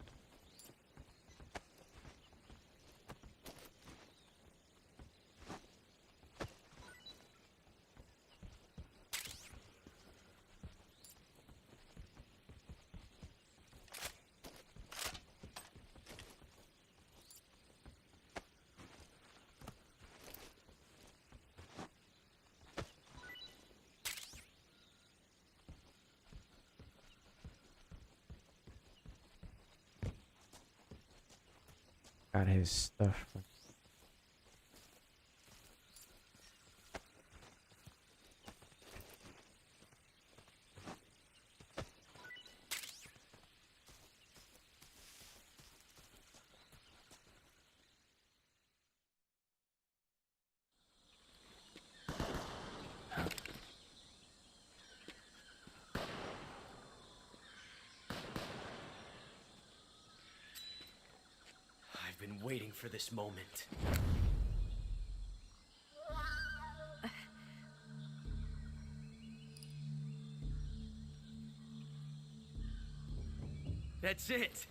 Got his stuff. I've been waiting for this moment. That's it.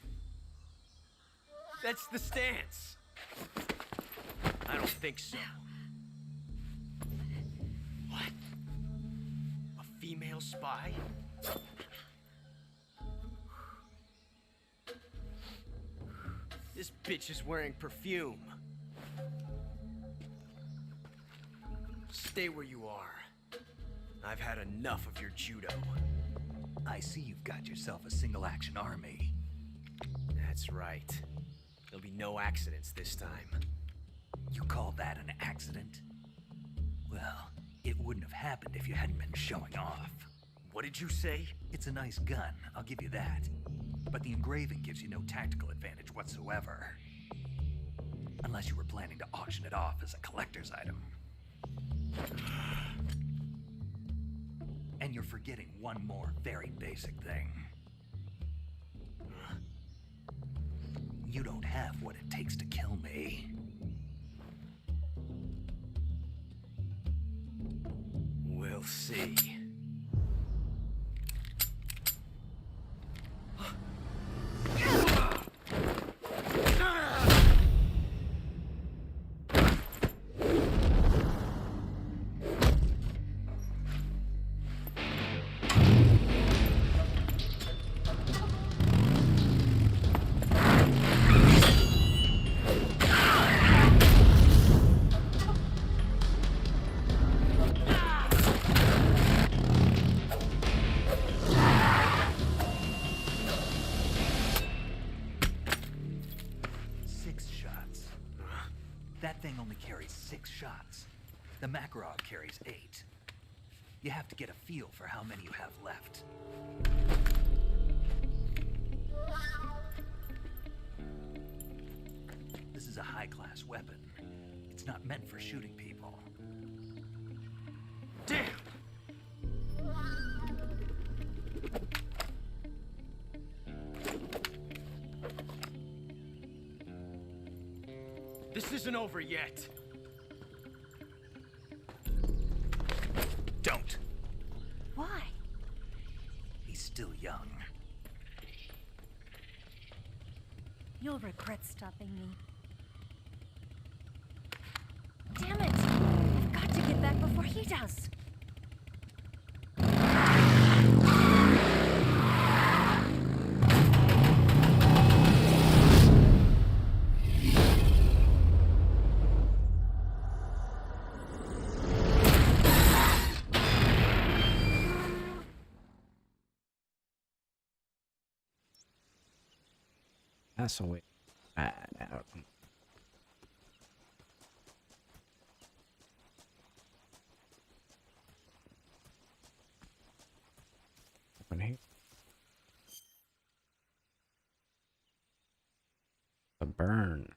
That's the stance. I don't think so. What? A female spy? This bitch is wearing perfume. Stay where you are. I've had enough of your judo. I see you've got yourself a single-action army. That's right. There'll be no accidents this time. You call that an accident? Well, it wouldn't have happened if you hadn't been showing off. What did you say? It's a nice gun, I'll give you that. But the engraving gives you no tactical advantage whatsoever. Unless you were planning to auction it off as a collector's item. And you're forgetting one more very basic thing. You don't have what it takes to kill me. We'll see. 6 shots. The Makarov carries 8. You have to get a feel for how many you have left. This is a high-class weapon. It's not meant for shooting people. Damn! This isn't over yet. Don't. Why? He's still young. You'll regret stopping me. Damn it! I've got to get back before he does. That's a way bad out. Open here. The burn.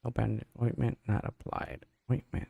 Open ointment not applied. Ointment.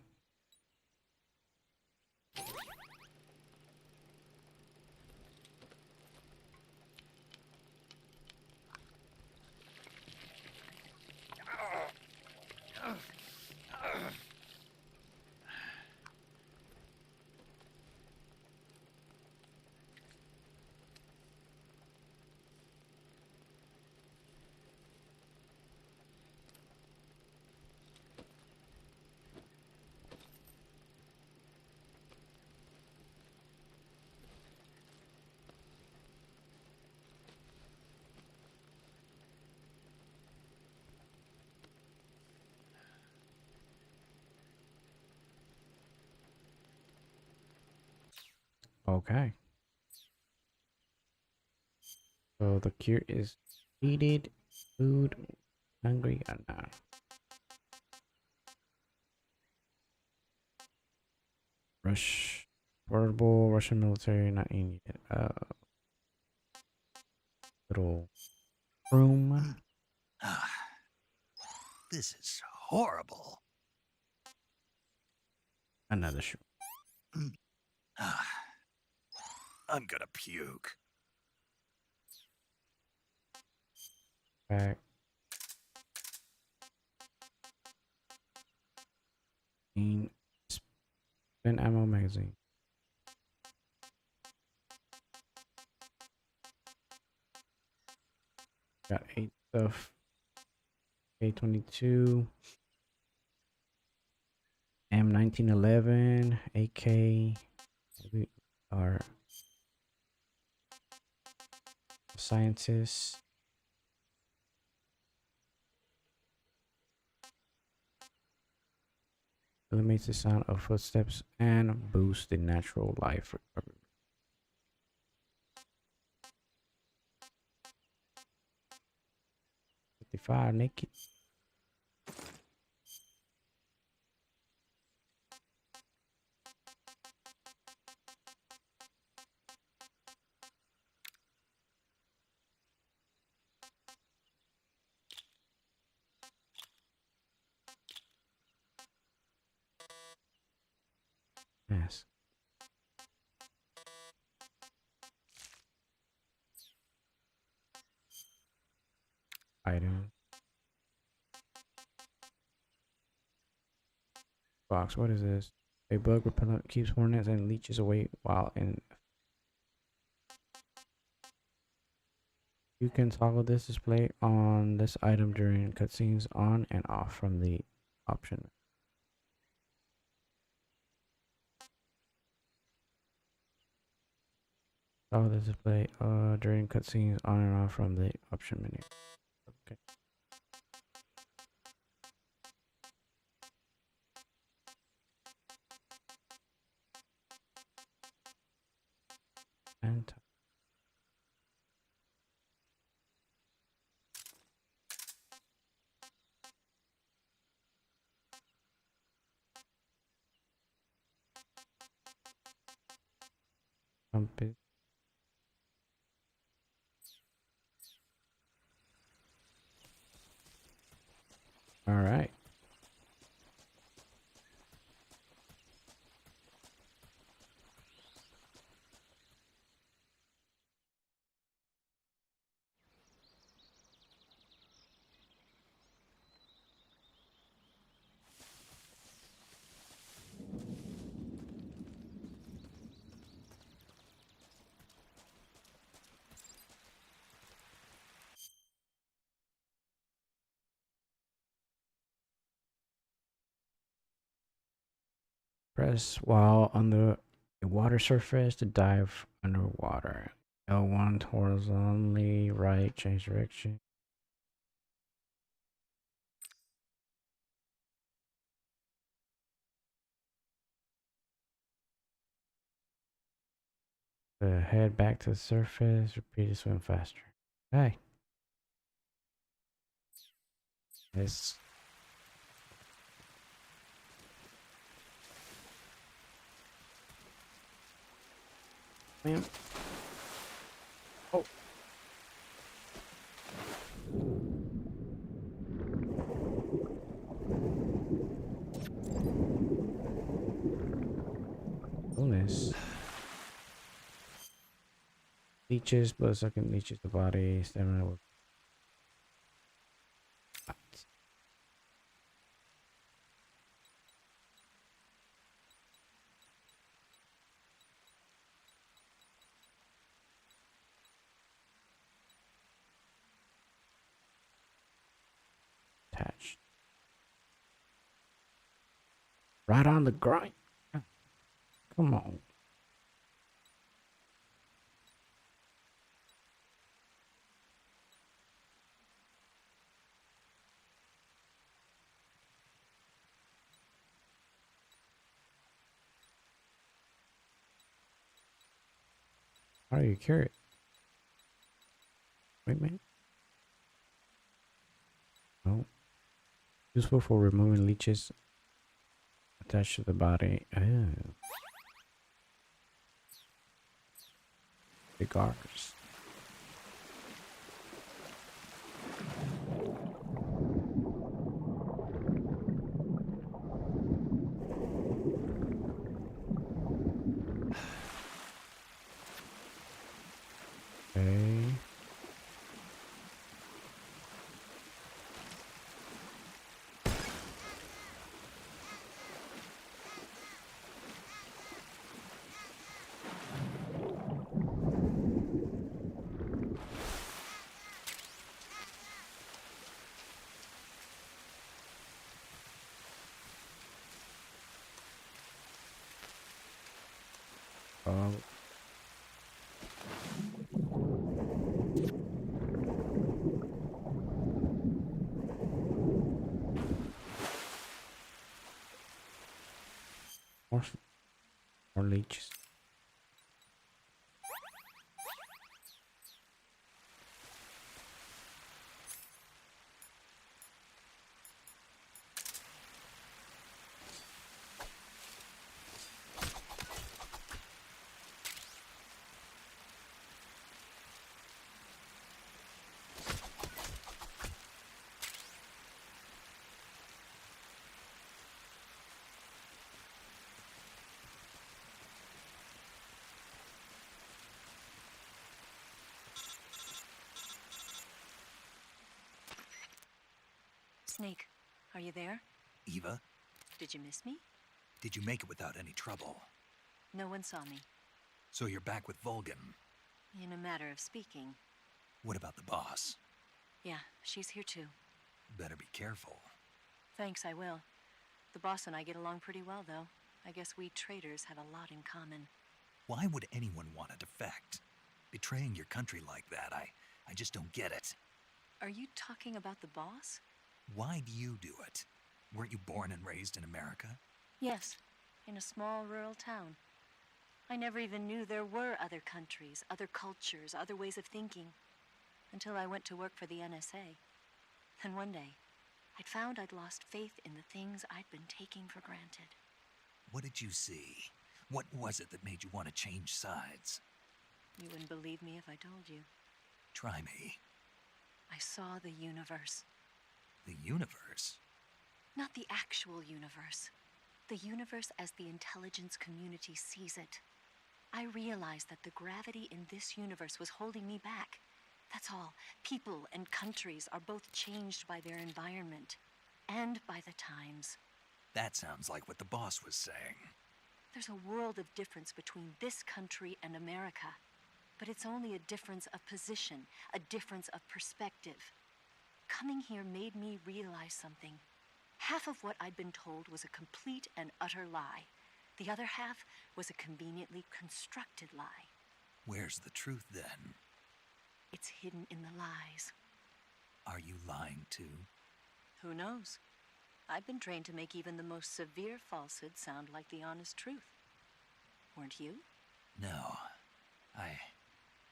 Okay. So the cure is needed. Food. Hungry or not. Rush. Portable Russian military not in yet. Little room. This is horrible. Another shoe. I'm gonna puke. Back. Spin ammo magazine. Got 8 stuff. A22. M1911. AK. We are scientists. Eliminates the sound of footsteps and boosts the natural life recovery. Fire naked. Yes. Item. Box. What is this? A bug repellent keeps hornets and leeches away while in. You can toggle this display on this item during cutscenes on and off from the option. Toggle the display during cutscenes on and off from the option menu. Okay. and compass. All right. Press while on the water surface to dive underwater. L1 horizontally, right, change direction. Head back to the surface, repeat to swim faster. Okay. Let's swim. Oh. Bonus. Leeches, blood-sucking leeches the body, stamina will attached. Right on the grind. Come on. Are you curious? Wait a minute. No. Useful for removing leeches attached to the body. Oh. Cigars. Okay. Oh. More leeches. Snake, are you there? Eva, Did you miss me? did you make it without any trouble? No one saw me. So you're back with Vulcan. In a matter of speaking. What about the boss? Yeah, she's here too. Better be careful. Thanks, I will. The boss and I get along pretty well, though. I guess we traders have a lot in common. Why would anyone want to defect? Betraying your country like that, I just don't get it. Are you talking about the boss? Why do you do it? Weren't you born and raised in America? Yes, in a small rural town. I never even knew there were other countries, other cultures, other ways of thinking, until I went to work for the NSA. And one day, I'd found I'd lost faith in the things I'd been taking for granted. What did you see? What was it that made you want to change sides? You wouldn't believe me if I told you. Try me. I saw the universe. The universe? Not the actual universe. The universe as the intelligence community sees it. I realized that the gravity in this universe was holding me back. That's all. People and countries are both changed by their environment and by the times. That sounds like what the boss was saying. There's a world of difference between this country and America. But it's only a difference of position, a difference of perspective. Coming here made me realize something. Half of what I'd been told was a complete and utter lie. The other half was a conveniently constructed lie. Where's the truth, then? It's hidden in the lies. Are you lying, too? Who knows? I've been trained to make even the most severe falsehood sound like the honest truth. Weren't you? No. I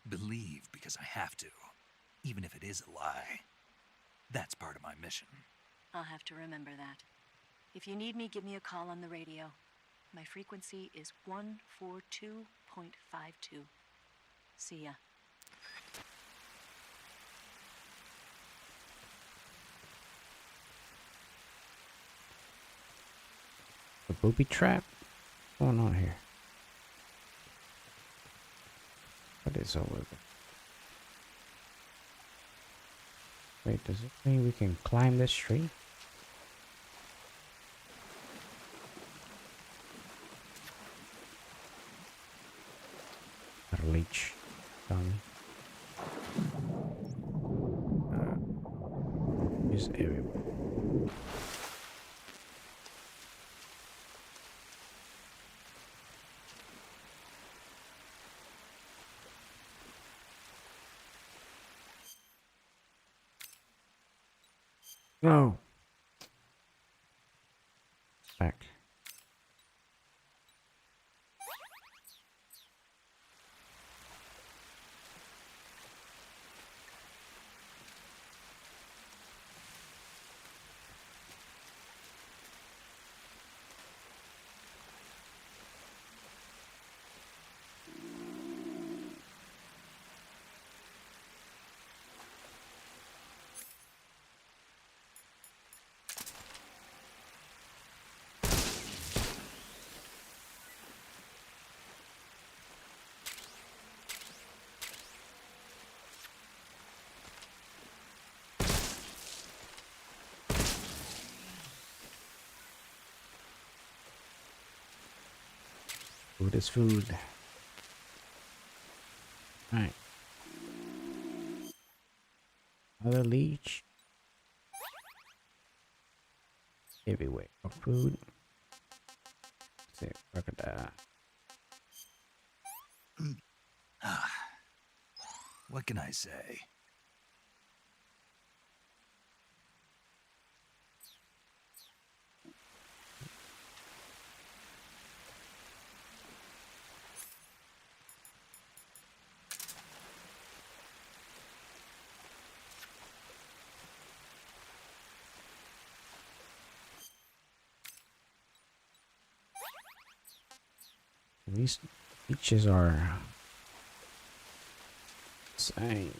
believe because I have to, even if it is a lie. That's part of my mission. I'll have to remember that. If you need me, give me a call on the radio. My frequency is 142.52. See ya. A booby trap? What's going on here? What is over there? Wait, does it mean we can climb this tree? Got a leech. Tommy. Is everywhere. No. Back. Food is food. Alright. Another leech. Everywhere. For food. Let's see, crocodile. What can I say? These leeches are insane.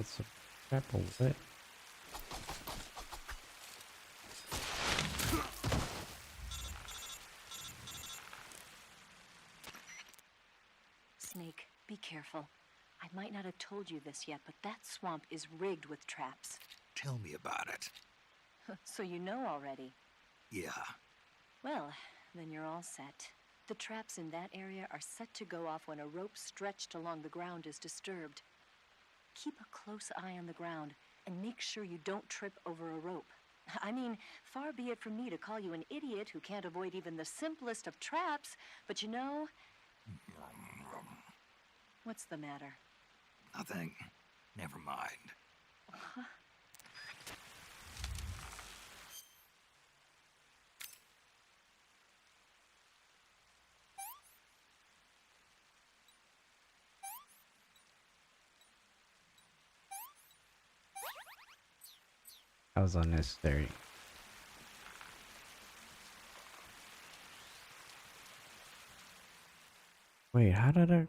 It's a trap or what? Snake, be careful. I might not have told you this yet, but that swamp is rigged with traps. Tell me about it. So you know already. Yeah. Well, then you're all set. The traps in that area are set to go off when a rope stretched along the ground is disturbed. Keep a close eye on the ground and make sure you don't trip over a rope. I mean, far be it from me to call you an idiot who can't avoid even the simplest of traps, but you know... What's the matter? Nothing. Never mind. That was unnecessary. Wait, how did I...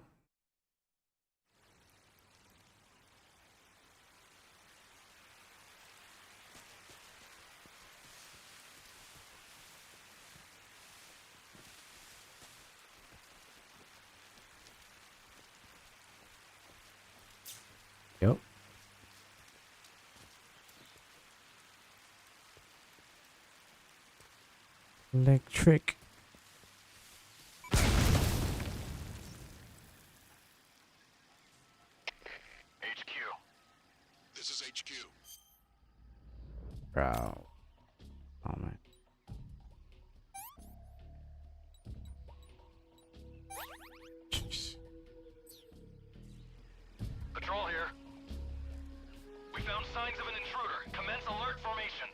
Yep. Electric. HQ. This is HQ. Bro. Oh man. Patrol here. We found signs of an intruder. Commence alert formation.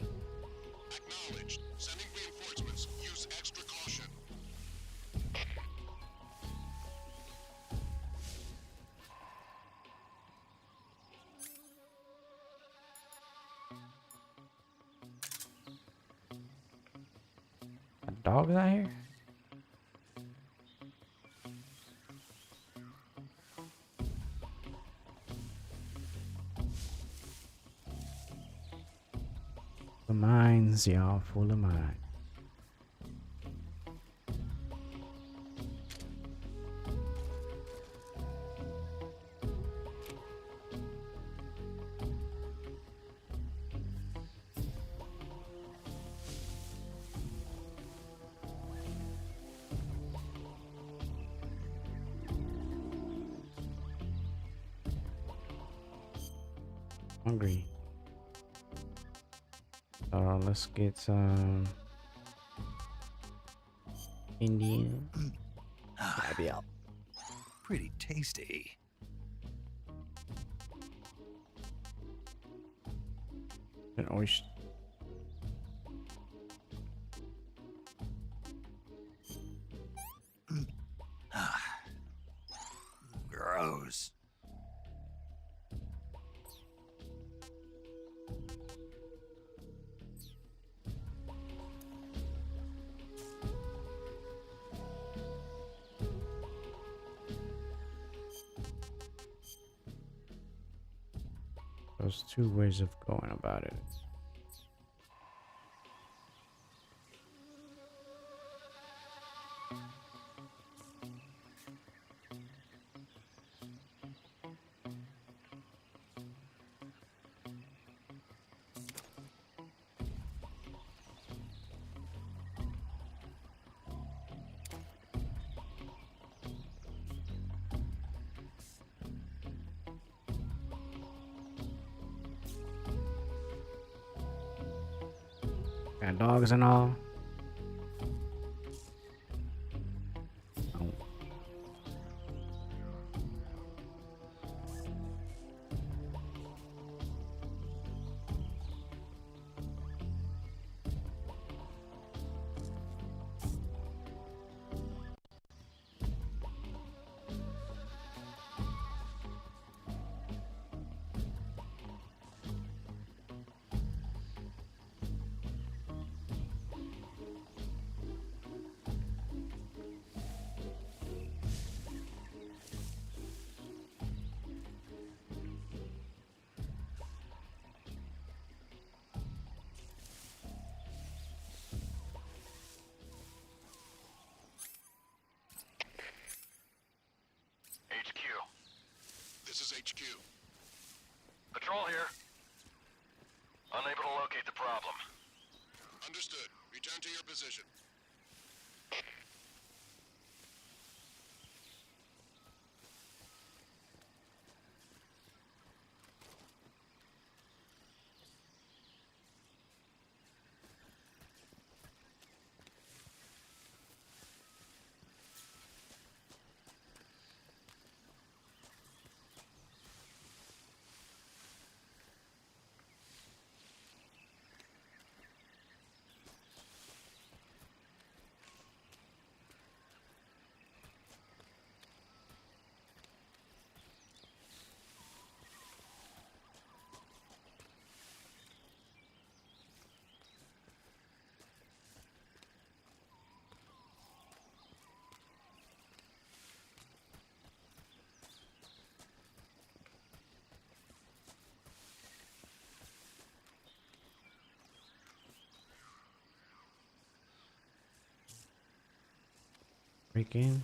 Acknowledged. Sending reinforcements. Use extra caution. Dogs out here? Full of mines, y'all. Full of mines. Hungry. Let's get some Indian. Maybe out. Pretty tasty. An oyster. Gross. There's two ways of going about it. Got dogs and all. Oh. HQ. This is HQ. Patrol here. Unable to locate the problem. Understood. Return to your position. Break in.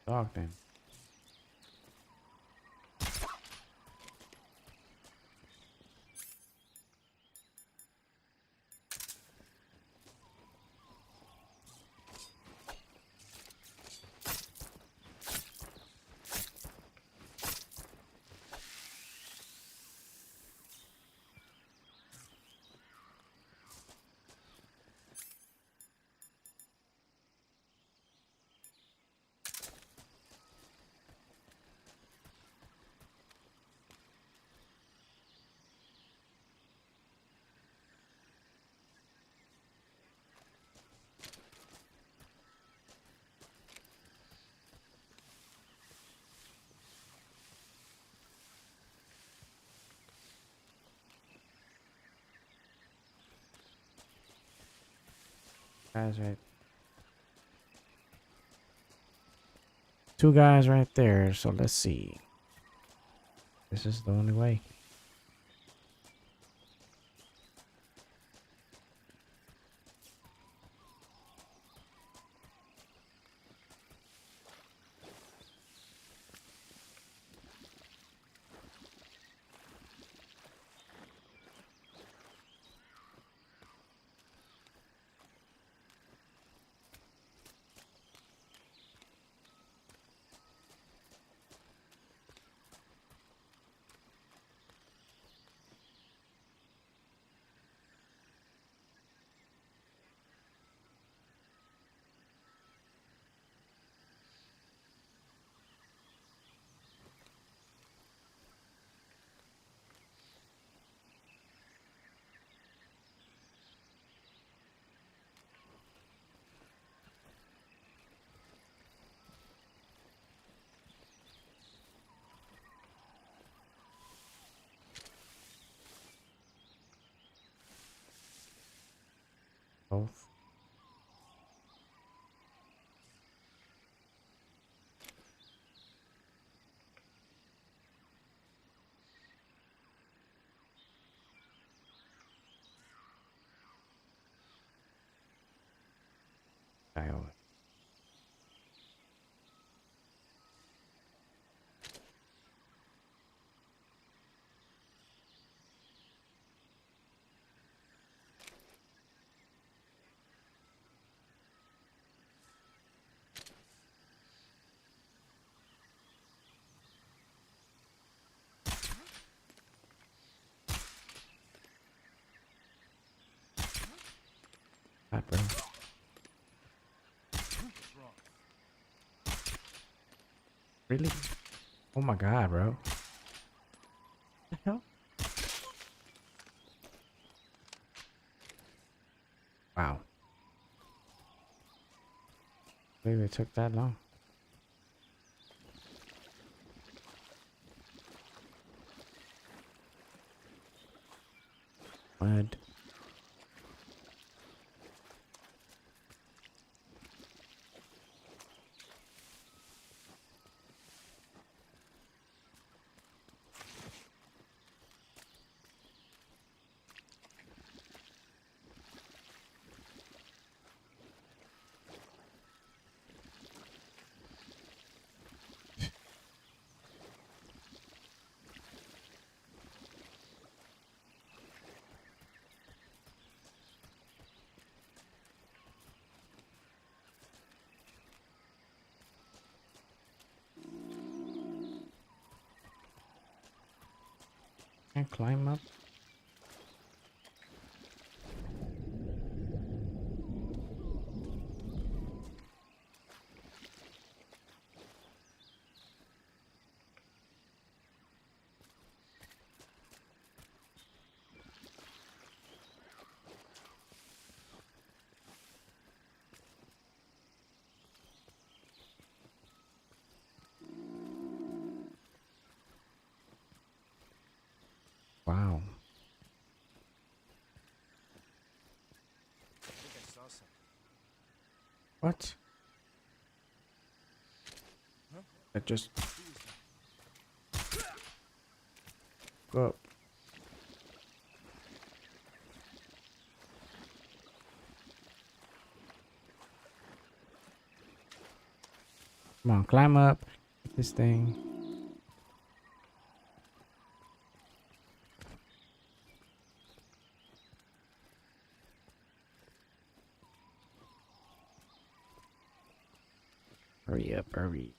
Dog then. Guys, right. Two guys right there. So let's see. This is the only way. Both. Dial. Bro. Really? Oh my god, bro. What the hell? Wow. Maybe it took that long. Mud. Can't climb up. Wow. I think I saw something. What? Huh? That just go up. Come on, climb up. Get this thing. Hurry up, hurry.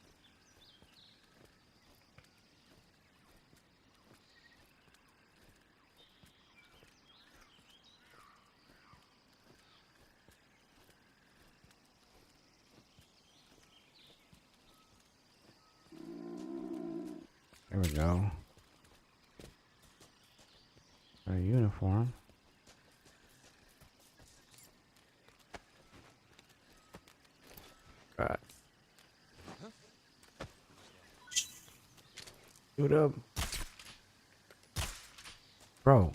There we go. A uniform. God. Shoot up. Bro.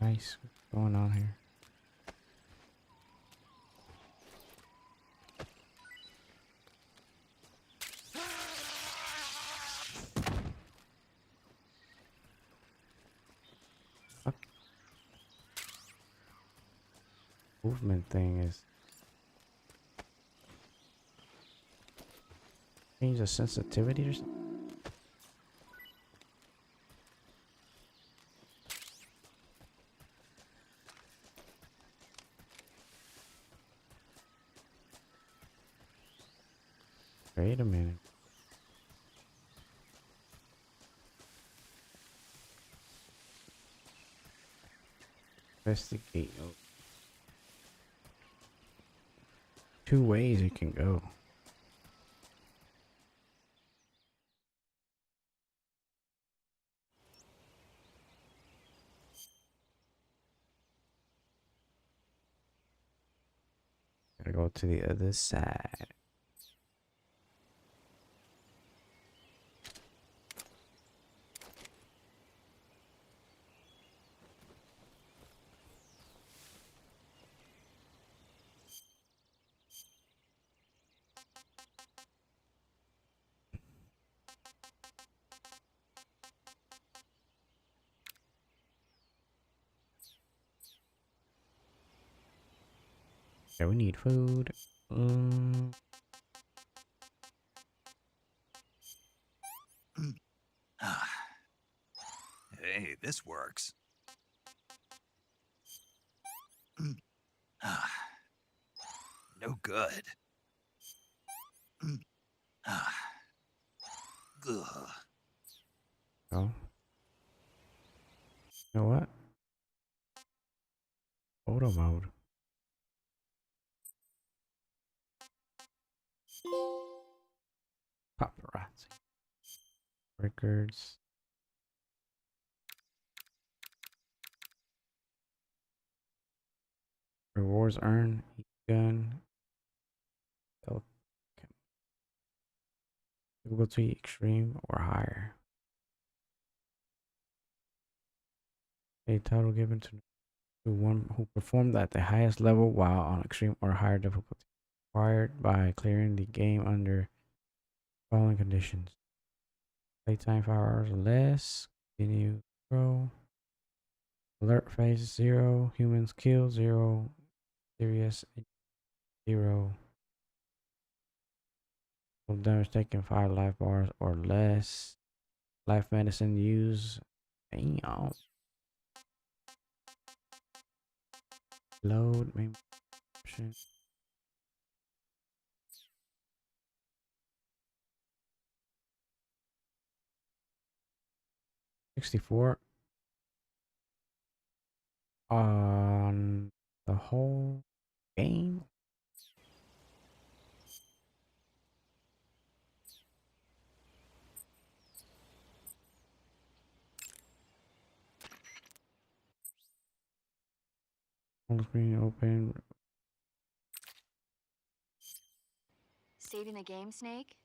Nice. What's going on here? Fuck. Movement thing is change the sensitivity or something. Wait a minute. Investigate. Oh. Two ways it can go. Gotta go to the other side. Okay, we need food. Hey, this works. No good. Ugh. Oh. You know what? Photo mode. Paparazzi. Records. Rewards earned. Gun. Difficulty extreme or higher. A total given to one who performed at the highest level while on extreme or higher difficulty. Acquired by clearing the game under following conditions. Playtime 5 hours or less. Continue. Pro. Alert phase 0. Humans killed 0. Serious 0. Damage taken 5 life bars or less. Life medicine use. Damn. Load main option. $64 on the whole game. Full screen open. Saving the game, Snake?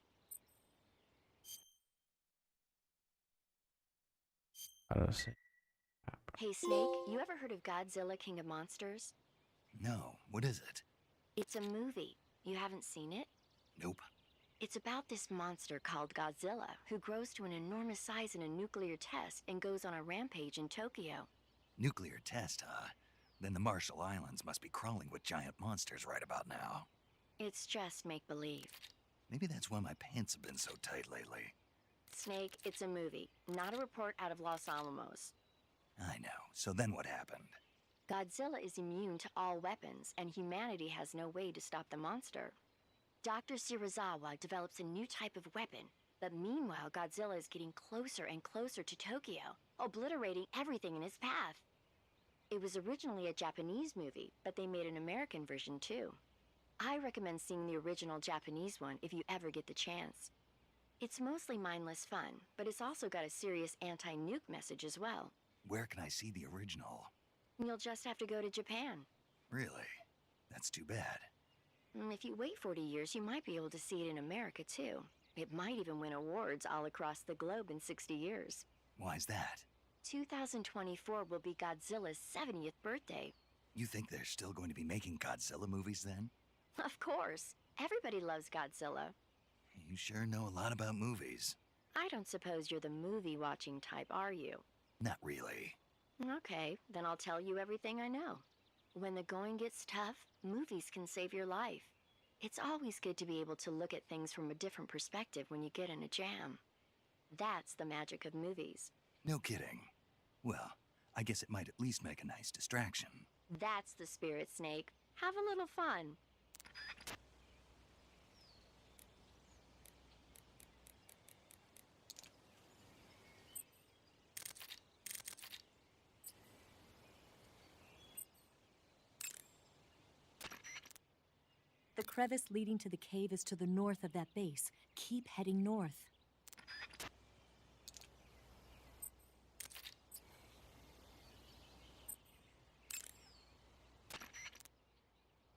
How to say? Hey, Snake, you ever heard of Godzilla King of Monsters? No, what is it? It's a movie. You haven't seen it? Nope. It's about this monster called Godzilla, who grows to an enormous size in a nuclear test and goes on a rampage in Tokyo. Nuclear test, huh? Then the Marshall Islands must be crawling with giant monsters right about now. It's just make-believe. Maybe that's why my pants have been so tight lately. Snake, it's a movie, not a report out of Los Alamos. I know. So then what happened? Godzilla is immune to all weapons, and humanity has no way to stop the monster. Dr. Shirazawa develops a new type of weapon, but meanwhile Godzilla is getting closer and closer to Tokyo, obliterating everything in his path. It was originally a Japanese movie, but they made an American version too. I recommend seeing the original Japanese one if you ever get the chance. It's mostly mindless fun, but it's also got a serious anti-nuke message as well. Where can I see the original? You'll just have to go to Japan. Really? That's too bad. If you wait 40 years, you might be able to see it in America too. It might even win awards all across the globe in 60 years. Why's that? 2024 will be Godzilla's 70th birthday. You think they're still going to be making Godzilla movies then? Of course. Everybody loves Godzilla. You sure know a lot about movies. I don't suppose you're the movie-watching type, are you? Not really. Okay, then I'll tell you everything I know. When the going gets tough, movies can save your life. It's always good to be able to look at things from a different perspective when you get in a jam. That's the magic of movies. No kidding. Well, I guess it might at least make a nice distraction. That's the spirit, Snake. Have a little fun. The crevice leading to the cave is to the north of that base. Keep heading north.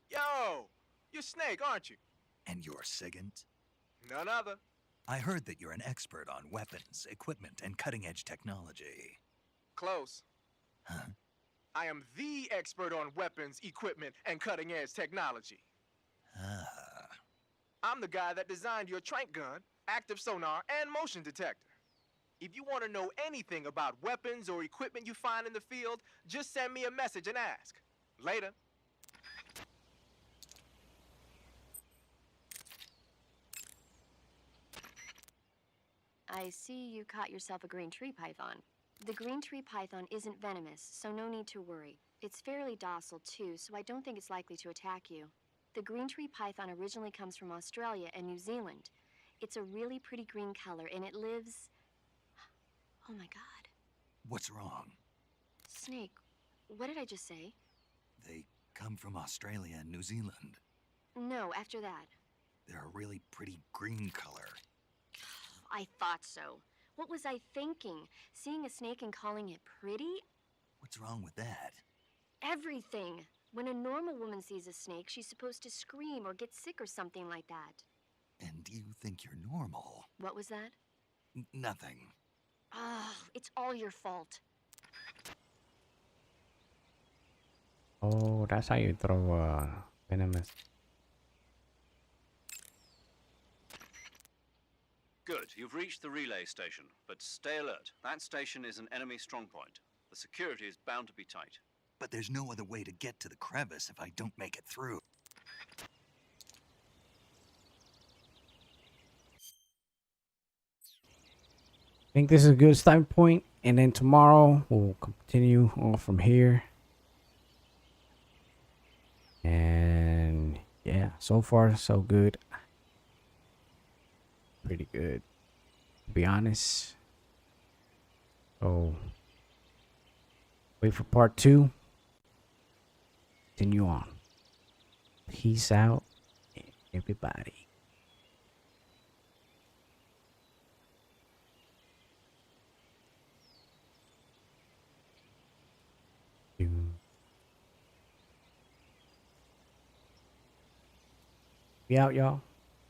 Yo! You're Snake, aren't you? And you're Sigint? None other. I heard that you're an expert on weapons, equipment, and cutting-edge technology. Close. Huh? I am the expert on weapons, equipment, and cutting-edge technology. Ah. I'm the guy that designed your trank gun, active sonar, and motion detector. If you want to know anything about weapons or equipment you find in the field, just send me a message and ask. Later. I see you caught yourself a green tree python. The green tree python isn't venomous, so no need to worry. It's fairly docile too, so I don't think it's likely to attack you. The green tree python originally comes from Australia and New Zealand. It's a really pretty green color, and it lives... Oh my god. What's wrong? Snake, what did I just say? They come from Australia and New Zealand. No, after that. They're a really pretty green color. I thought so. What was I thinking? Seeing a snake and calling it pretty? What's wrong with that? Everything. When a normal woman sees a snake, she's supposed to scream or get sick or something like that. And you think you're normal? What was that? Nothing. Oh, it's all your fault. Oh, that's how you throw venomous. Good, you've reached the relay station, but stay alert. That station is an enemy strongpoint. The security is bound to be tight. But there's no other way to get to the crevice if I don't make it through. I think this is a good starting point, and then tomorrow we'll continue on from here. And yeah, so far so good. Pretty good, to be honest. So wait for part 2. Continue on. Peace out, everybody. Be out, y'all.